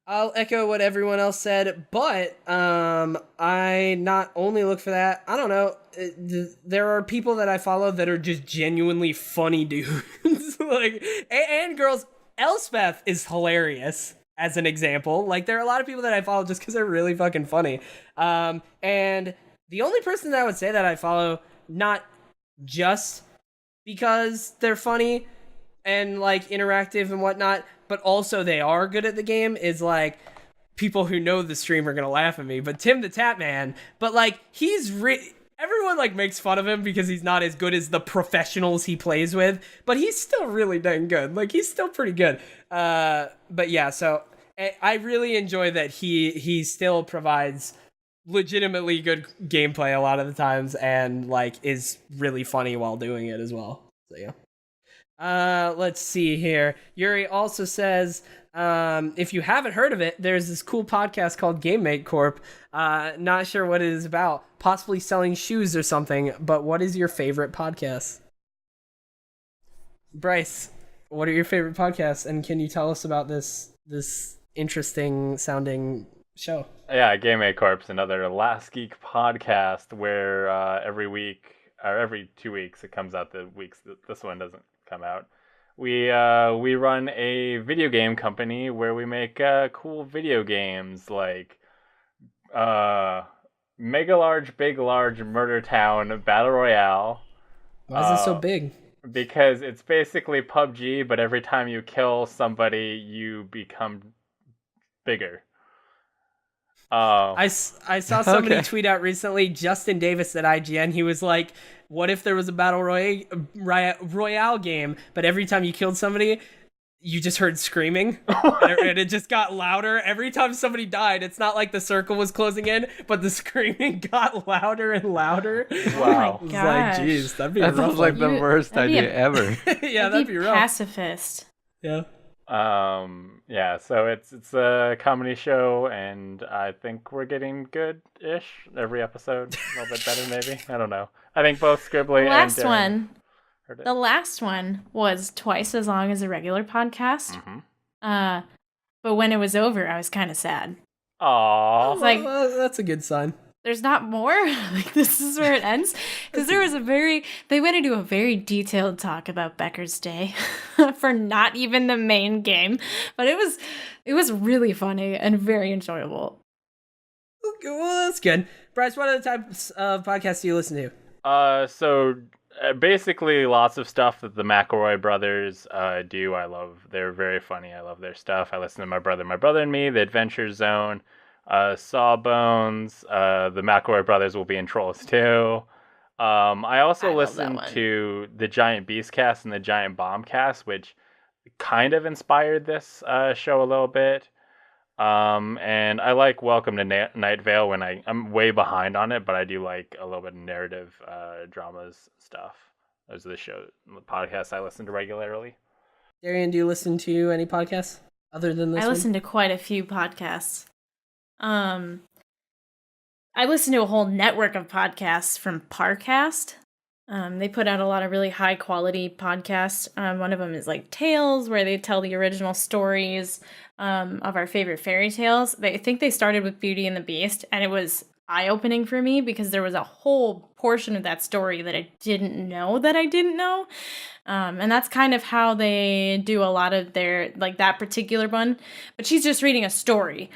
I'll echo what everyone else said, but I not only look for that, I don't know, there are people that I follow that are just genuinely funny dudes. Like, and girls. Elspeth is hilarious, as an example. Like, there are a lot of people that I follow just because they're really fucking funny. And the only person that I would say that I follow, not just because they're funny and, like, interactive and whatnot, but also they are good at the game, is, like, people who know the stream are gonna laugh at me, but Tim the Tap Man, but, like, he's everyone, like, makes fun of him because he's not as good as the professionals he plays with, but he's still really dang good. Like, he's still pretty good. But yeah, so, I really enjoy that he still provides legitimately good gameplay a lot of the times, and like is really funny while doing it as well. So yeah. Let's see here. Yuri also says, if you haven't heard of it, there's this cool podcast called Gamemate Corp. Not sure what it is about. Possibly selling shoes or something. But what is your favorite podcast? Bryce, what are your favorite podcasts? And can you tell us about this interesting sounding show? Yeah, Gamemate Corp's another Last Geek podcast where every week or every 2 weeks it comes out. The weeks that this one doesn't come out, we run a video game company where we make cool video games like Mega Large, Big Large, Murder Town, Battle Royale. Why is it so big? Because it's basically PUBG, but every time you kill somebody, you become bigger. I saw somebody tweet out recently, Justin Davis at IGN. He was like, what if there was a Battle Royale game, but every time you killed somebody, you just heard screaming, and it just got louder. Every time somebody died, it's not like the circle was closing in, but the screaming got louder and louder. Wow. Oh my Like, gosh. geez, that'd be That rough. sounds like the worst idea ever. Yeah, that'd be rough. Pacifist. Yeah. Yeah, so it's a comedy show, and I think we're getting good-ish every episode. A little bit better, maybe. I don't know. I think both Scribbleh and Darrian heard it. The last one was twice as long as a regular podcast. Mm-hmm. But when it was over, I was kind of sad. Aww. It's like, Well, that's a good sign. there's not more. Like, this is where it ends. Because they went into a very detailed talk about Becker's Day for not even the main game. But it was really funny and very enjoyable. Okay, well, that's good. Bryce, what other types of podcasts do you listen to? Basically lots of stuff that the McElroy brothers do. They're very funny. I love their stuff. I listen to My Brother and Me, The Adventure Zone, Sawbones. The McElroy brothers will be in Trolls too. I also listen to the Giant Beastcast and the Giant Bombcast, which kind of inspired this show a little bit. And I like Welcome to Night Vale when I'm way behind on it, but I do like a little bit of narrative dramas stuff. Those are the podcasts I listen to regularly. Darrian, do you listen to any podcasts other than this I listen to quite a few podcasts. I listen to a whole network of podcasts from Parcast. They put out a lot of really high quality podcasts. One of them is like Tales, where they tell the original stories of our favorite fairy tales. I think they started with Beauty and the Beast, and it was eye-opening for me because there was a whole portion of that story that I didn't know that I didn't know. And that's kind of how they do a lot of their, like that particular one. But she's just reading a story.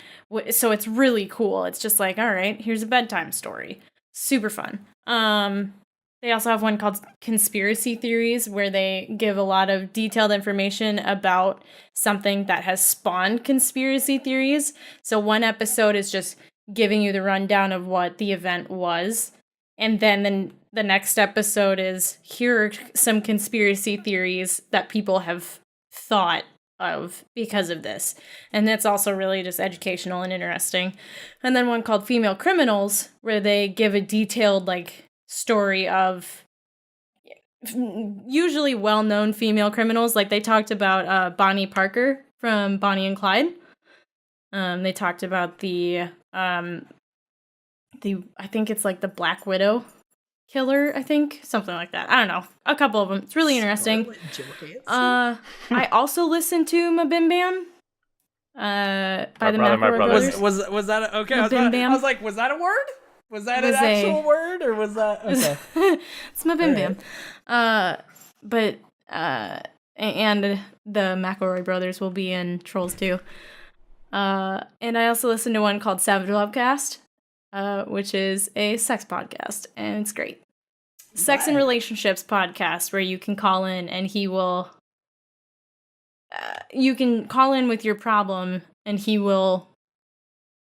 So it's really cool. It's just like, all right, here's a bedtime story. Super fun. They also have one called Conspiracy Theories, where they give a lot of detailed information about something that has spawned conspiracy theories. So one episode is just giving you the rundown of what the event was. And then the next episode is, here are some conspiracy theories that people have thought of because of this. And that's also really just educational and interesting. And then one called Female Criminals, where they give a detailed, like, story of usually well-known female criminals. Like, they talked about Bonnie Parker from Bonnie and Clyde. They talked about the I think it's like the Black Widow killer, I think. Something like that. I don't know. A couple of them. It's really interesting. I also listened to Mabim Bam by the McElroy brothers. Was that okay? I was like, was that a word? Was that an actual word, or was that okay? It's Mabim Bam. But and the McElroy brothers will be in Trolls too. And I also listened to one called Savage Lovecast, which is a sex podcast, and it's great. Sex and relationships podcast, where you can call in and he will, you can call in with your problem and he will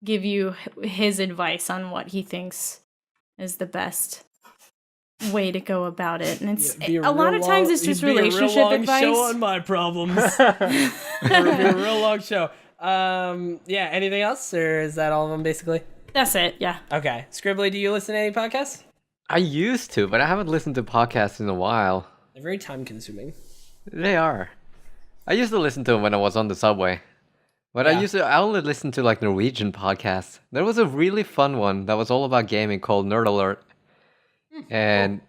give you his advice on what he thinks is the best way to go about it. And it's a lot of times it's just relationship advice. Show on my problems. It'll be a real long show. Yeah, anything else, or is that all of them basically? That's it, yeah. Okay. Scribbleh, do you listen to any podcasts? I used to, but I haven't listened to podcasts in a while. They're very time consuming. They are. I used to listen to them when I was on the subway. But Yeah. I only listened to like Norwegian podcasts. There was a really fun one that was all about gaming called Nerd Alert. And,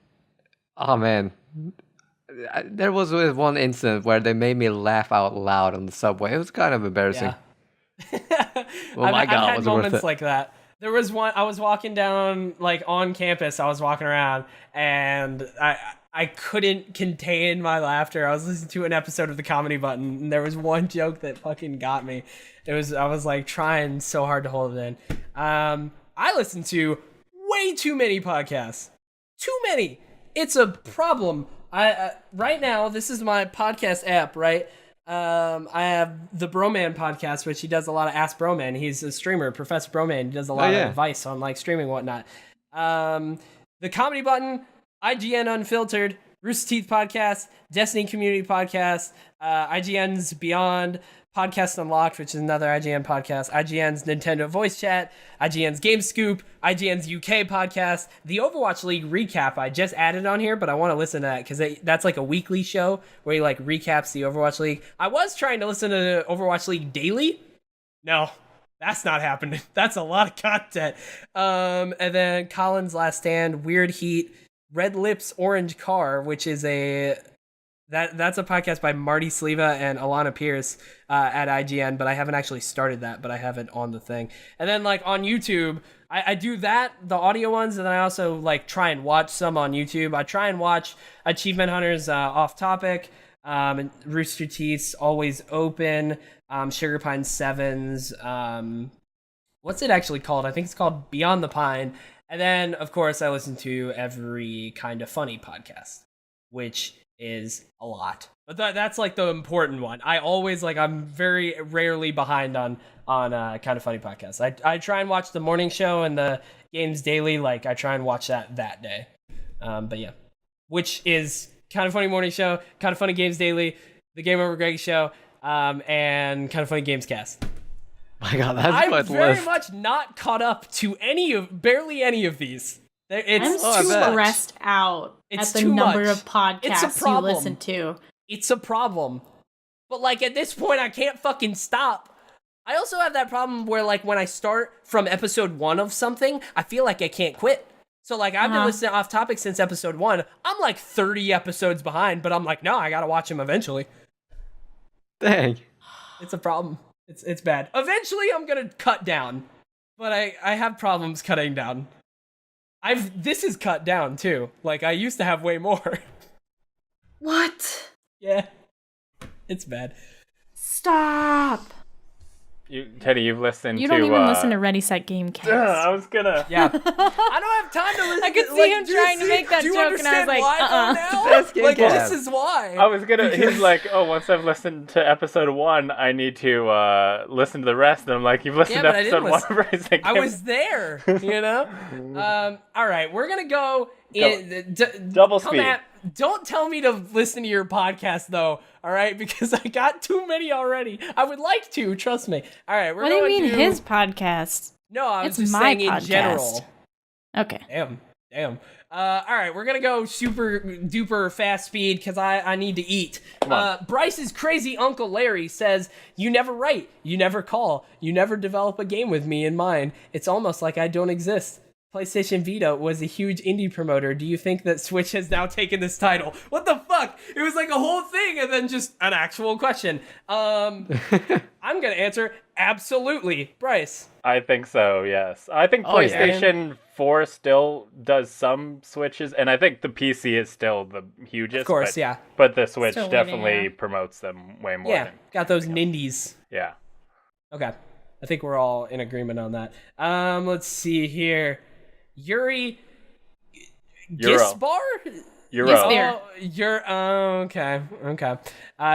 oh man, there was one incident where they made me laugh out loud on the subway. It was kind of embarrassing. Yeah. Well, my I've God, had was it worth moments it? like that. There was one, I was walking down, like, on campus, I was walking around, and I couldn't contain my laughter. I was listening to an episode of The Comedy Button, and there was one joke that fucking got me. I was, like, trying so hard to hold it in. I listen to way too many podcasts. Too many. It's a problem. Right now, this is my podcast app, right? I have the Broman podcast, which he does a lot of Ask Broman. He's a streamer, Professor Broman. He does a lot of advice on like streaming and whatnot. The Comedy Button, IGN Unfiltered, Rooster Teeth podcast, Destiny Community podcast, IGN's Beyond, Podcast Unlocked, which is another IGN podcast, IGN's Nintendo Voice Chat, IGN's Game Scoop, IGN's UK podcast, the Overwatch League recap I just added on here, but I want to listen to that because that's like a weekly show where he like recaps the Overwatch League. I was trying to listen to Overwatch League daily. No, that's not happening. That's a lot of content. And then Colin's Last Stand, Weird Heat, Red Lips Orange Car, which is that's a podcast by Marty Sleva and Alana Pierce at IGN, but I haven't actually started that, but I have it on the thing. And then like on YouTube, I do that, the audio ones, and then I also like try and watch some on YouTube. I try and watch Achievement Hunters Off Topic, and Rooster Teeth's Always Open, Sugar Pine Sevens, what's it actually called? I think it's called Beyond the Pine. And then, of course, I listen to every kind of funny podcast, which is a lot. But that's like the important one. I always I'm very rarely behind on kind of funny podcasts. I try and watch the morning show and the games daily. Like I try and watch that day. But yeah, which is kind of funny morning show, kind of funny games daily, the Game Over Greg show, and kind of funny Gamescast. My God, that's I'm quite very list. much not caught up to barely any of these. It's I'm too stressed out It's at the too number much. of podcasts It's a you problem. listen to. It's a problem. But like at this point, I can't fucking stop. I also have that problem where like when I start from episode 1 of something, I feel like I can't quit. So like I've been listening Off Topic since episode 1. I'm like 30 episodes behind, but I'm like, no, I gotta watch them eventually. Dang. It's a problem. It's bad. Eventually, I'm gonna cut down, but I have problems cutting down. This is cut down too. Like I used to have way more. What? Yeah, it's bad. Stop. Teddy, you've listened to... You don't even listen to Ready, Set, Gamecast. I was gonna... Yeah, I don't have time to listen. I could see him trying to make that do you joke, and I was understand like, why though now? Best Like Gamecast. this is why. I was gonna... He's like, oh, once I've listened to episode 1, I need to listen to the rest. And I'm like, you've listened to but I didn't episode 1 of Rising. I was there, you know? All right, we're going to go in Double speed. Don't tell me to listen to your podcast, though, all right? Because I got too many already. I would like to, trust me. All right, we're What do you going mean to... his podcast? No, I was It's just my saying in podcast. general. Okay. Damn. All right, we're gonna go super duper fast speed because I need to eat. Bryce's crazy Uncle Larry says, "You never write, you never call, you never develop a game with me in mind. It's almost like I don't exist. PlayStation Vita was a huge indie promoter. Do you think that Switch has now taken this title?" What the fuck? It was like a whole thing and then just an actual question. I'm gonna answer absolutely, Bryce. I think so, yes. I think Oh, yeah. PlayStation 4 still does some Switches, and I think the PC is still the hugest. Of course, but, yeah. But the Switch Still definitely winning, yeah. promotes them way more. Yeah, got those nindies. Yeah. Okay. I think we're all in agreement on that. Let's see here. Yuri Euro. Gisbar? Euro. Yes, okay.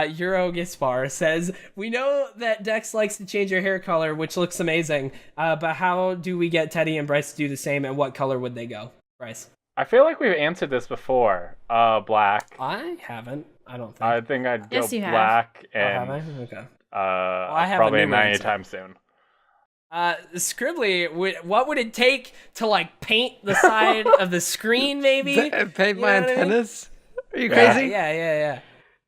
Euro Gispar says, "We know that Dex likes to change her hair color, which looks amazing. But how do we get Teddy and Bryce to do the same, and what color would they go?" Bryce. I feel like we've answered this before. Black. I haven't. I don't think. I think I'd go Yes, you have. black Oh, have and I? Okay. I have probably a new not answer. anytime soon. Scribbleh, what would it take to like paint the side of the screen? Maybe Paint my antennas? Are you Yeah, crazy? yeah.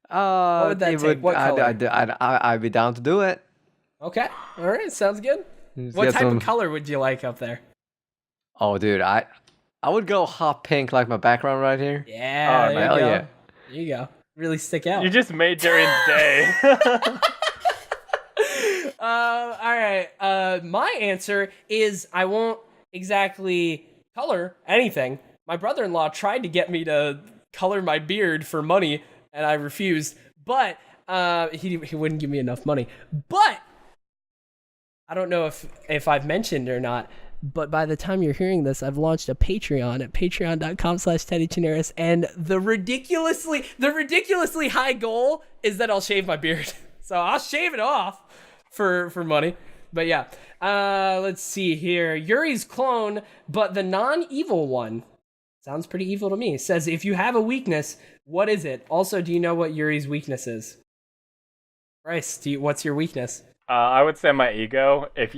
What would that it take? What color? I'd be down to do it. Okay, all right, sounds good. Just What get type some- of color would you like up there? Oh, dude, I would go hot pink like my background right here. Yeah, there hell you go. yeah. There you go. Really stick out. You just made Darrian's day. All right. My answer is I won't exactly color anything. My brother-in-law tried to get me to color my beard for money, and I refused. But he wouldn't give me enough money. But I don't know if I've mentioned or not, but by the time you're hearing this, I've launched a Patreon at patreon.com/TeddyChinaris, and the ridiculously high goal is that I'll shave my beard. So I'll shave it off for money. But yeah, let's see here. Yuri's clone, but the non-evil one, sounds pretty evil to me, says, if you have a weakness, what is it? Also, do you know what Yuri's weakness is? Bryce, what's your weakness? I would say my ego. If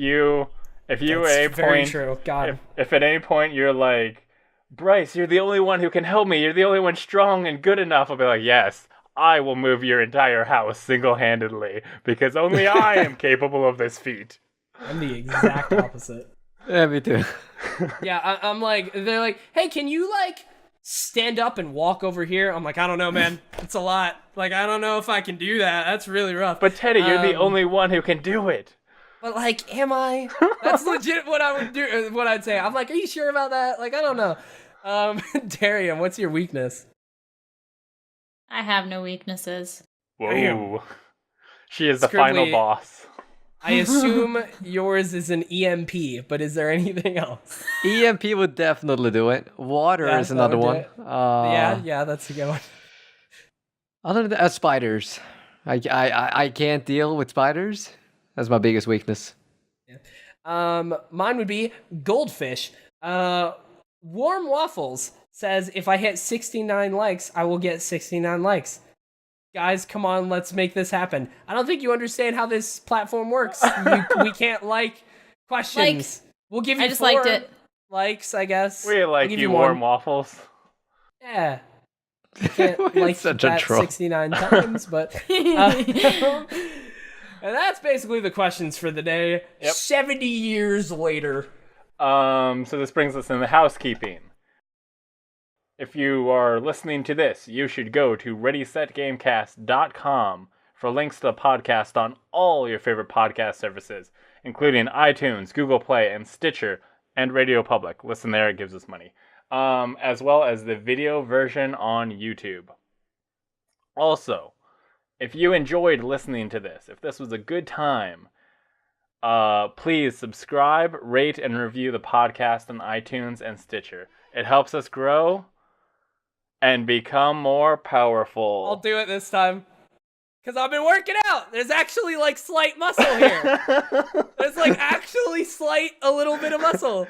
at any very point, true. God. if at any point you're like, Bryce, you're the only one who can help me. You're the only one strong and good enough. I'll be like, yes, I will move your entire house single-handedly because only I am capable of this feat. I'm the exact opposite. Yeah, me too. Yeah, I'm like, they're like, hey, can you like stand up and walk over here? I'm like, I don't know, man. It's a lot. Like, I don't know if I can do that. That's really rough. But Teddy, you're the only one who can do it. But like, am I? That's legit what I would do. What I'd say. I'm like, are you sure about that? Like, I don't know. Darrian, what's your weakness? I have no weaknesses. Whoa. Damn. She is the Scribbleh, final boss. I assume yours is an EMP, but is there anything else? EMP would definitely do it. Water Yeah, is that another would do one. it. Yeah, that's a good one. Other than that, spiders. I can't deal with spiders. That's my biggest weakness. Mine would be goldfish. Warm Waffles says, if I hit 69 likes, I will get 69 likes. Guys, come on, let's make this happen. I don't think you understand how this platform works. We can't like questions. We'll give you I just 4 liked it. likes, I guess. We like I'll give you one. warm waffles. Yeah. You can't like Such a that troll. 69 times, but... and that's basically the questions for the day. Yep. 70 years later. So this brings us into housekeeping. If you are listening to this, you should go to ReadySetGamecast.com for links to the podcast on all your favorite podcast services, including iTunes, Google Play, and Stitcher, and Radio Public. Listen there, it gives us money. As well as the video version on YouTube. Also, if you enjoyed listening to this, if this was a good time, please subscribe, rate, and review the podcast on iTunes and Stitcher. It helps us grow and become more powerful. I'll do it this time. Because I've been working out. There's actually like slight muscle here. There's like actually a little bit of muscle.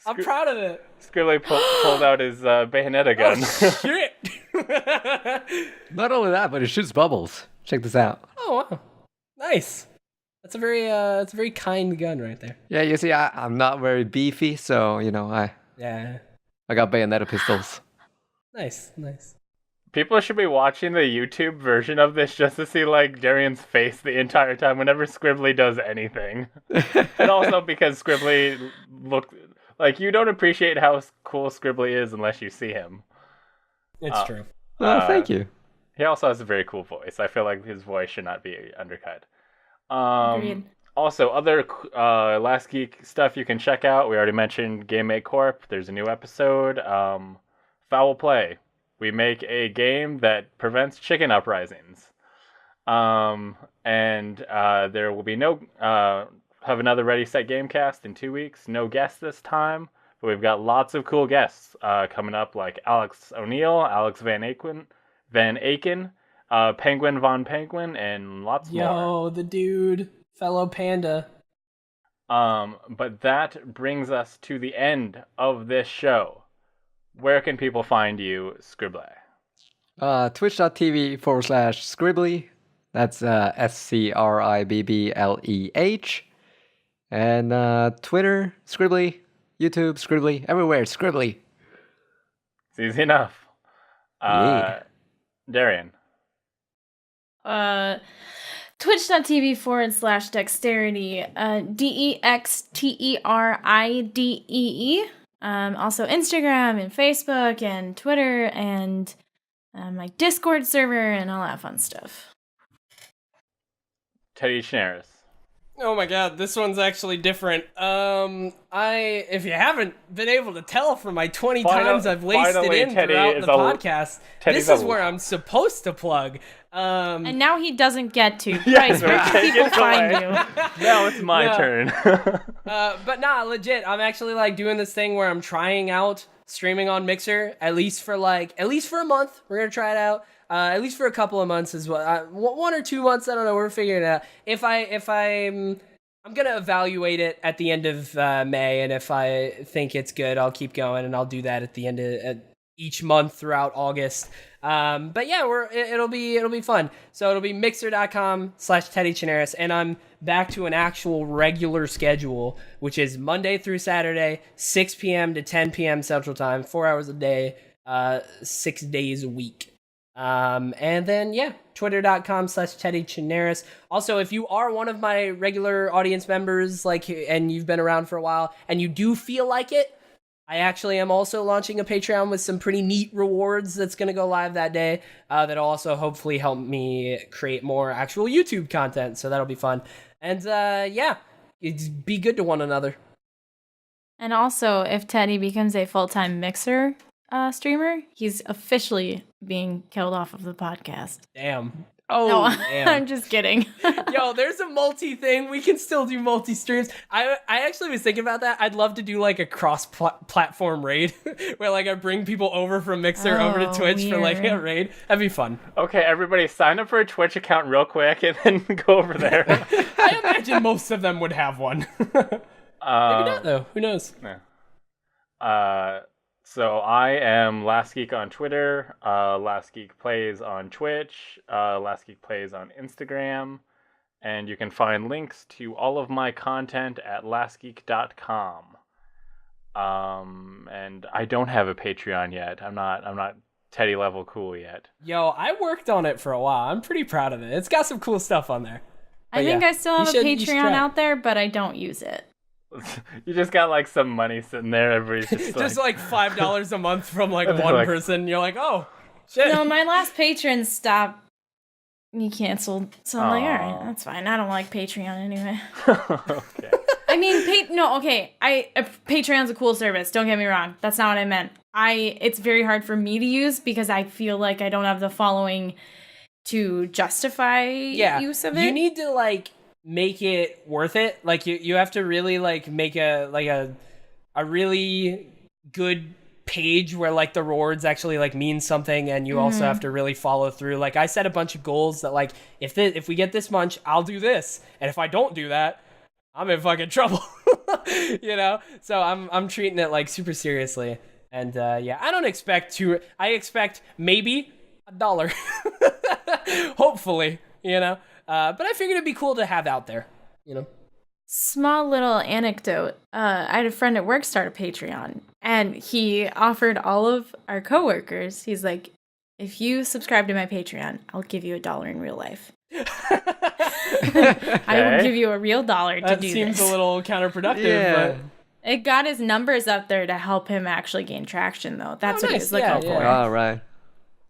I'm proud of it. Scribbleh pulled out his Bayonetta gun. Oh, shit. Not only that, but it shoots bubbles. Check this out. Oh, wow. Nice. That's a very kind gun right there. Yeah, you see, I'm not very beefy, so, Yeah. I got Bayonetta pistols. Nice. People should be watching the YouTube version of this just to see, like, Darrian's face the entire time whenever Scribbleh does anything. And also because Scribbleh like, you don't appreciate how cool Scribbleh is unless you see him. It's true. Oh, thank you. He also has a very cool voice. I feel like his voice should not be undercut. Agreed. Also, other Last Geek stuff you can check out. We already mentioned Game Make Corp. There's a new episode. Foul Play. We make a game that prevents chicken uprisings. And there will be have another Ready Set Gamecast in 2 weeks. No guests this time, but we've got lots of cool guests coming up, like Alex O'Neill, Alex Van Aken, Penguin Von Penguin, and lots more. Yo, the dude, fellow panda. But that brings us to the end of this show. Where can people find you, Scribbleh? Twitch.tv/Scribbleh. That's Scribbleh. And Twitter, Scribbleh. YouTube, Scribbleh. Everywhere, Scribbleh. It's easy enough. Yeah. Darrian. Twitch.tv/dexterity. DEXTERIDEE. Also Instagram and Facebook and Twitter and my Discord server and all that fun stuff. Teddy Chinaris. Oh my god, this one's actually different. If you haven't been able to tell from my 20 times I've laced it in Teddy throughout the podcast, this is where I'm supposed to plug. And now he doesn't get to. Bryce, where can people find you? Now it's my turn. But nah, legit, I'm actually like doing this thing where I'm trying out streaming on Mixer, at least for a month. We're gonna try it out. At least for a couple of months as well. 1 or 2 months, I don't know. We're figuring it out. I'm gonna evaluate it at the end of May, and if I think it's good, I'll keep going, and I'll do that at the end of each month throughout August. But yeah, it'll be fun. So it'll be mixer.com/Teddy Chinaris, and I'm back to an actual regular schedule, which is Monday through Saturday, 6 p.m. to 10 p.m. Central Time, 4 hours a day, 6 days a week. And then yeah, twitter.com/Teddy Chinaris. Also, if you are one of my regular audience members, and you've been around for a while and you do feel like it, I actually am also launching a Patreon with some pretty neat rewards that's going to go live that day, that'll also hopefully help me create more actual YouTube content, so that'll be fun. And yeah, be good to one another. And also, if Teddy becomes a full-time Mixer streamer, he's officially being killed off of the podcast. Damn. Oh, no, damn. I'm just kidding. Yo, there's a multi thing. We can still do multi streams. I actually was thinking about that. I'd love to do like a cross-platform raid where like I bring people over from Mixer over to Twitch for like a raid. That'd be fun. Okay, everybody sign up for a Twitch account real quick and then go over there. I imagine most of them would have one. Maybe not though. Who knows? Yeah. So I am Last Geek on Twitter, Last Geek Plays on Twitch, Last Geek Plays on Instagram, and you can find links to all of my content at lastgeek.com. And I don't have a Patreon yet. I'm not Teddy level cool yet. Yo, I worked on it for a while. I'm pretty proud of it. It's got some cool stuff on there. I think I still have a Patreon out there, but I don't use it. You just got like some money sitting there. Everybody's just like $5 a month from like one person. You're like, oh shit. No, my last patron stopped. He canceled, so I'm like, all right, that's fine. I don't like Patreon anyway. Okay. I mean, Patreon's a cool service. Don't get me wrong. That's not what I meant. It's very hard for me to use because I feel like I don't have the following to justify use of it. You need to like make it worth it. Like you have to really like make a really good page where like the rewards actually like mean something, and you also have to really follow through. Like I set a bunch of goals that like if we get this much, I'll do this, and if I don't do that, I'm in fucking trouble. You know? So I'm treating it like super seriously. And I expect maybe $1. Hopefully, you know. But I figured it'd be cool to have out there, you know. Small little anecdote. I had a friend at work start a Patreon, and he offered all of our coworkers, he's like, if you subscribe to my Patreon, I'll give you $1 in real life. I will give you a real $1 to do this. That seems a little counterproductive, but... It got his numbers up there to help him actually gain traction, though. That's what he was looking for. Oh, right.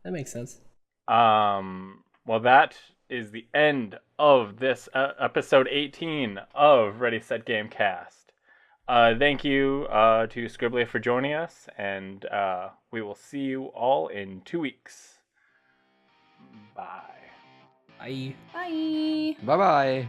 That makes sense. Well, that is the end of this episode 18 of Ready, Set, Gamecast. Thank you to Scribbleh for joining us, and we will see you all in 2 weeks. Bye. Bye. Bye. Bye-bye.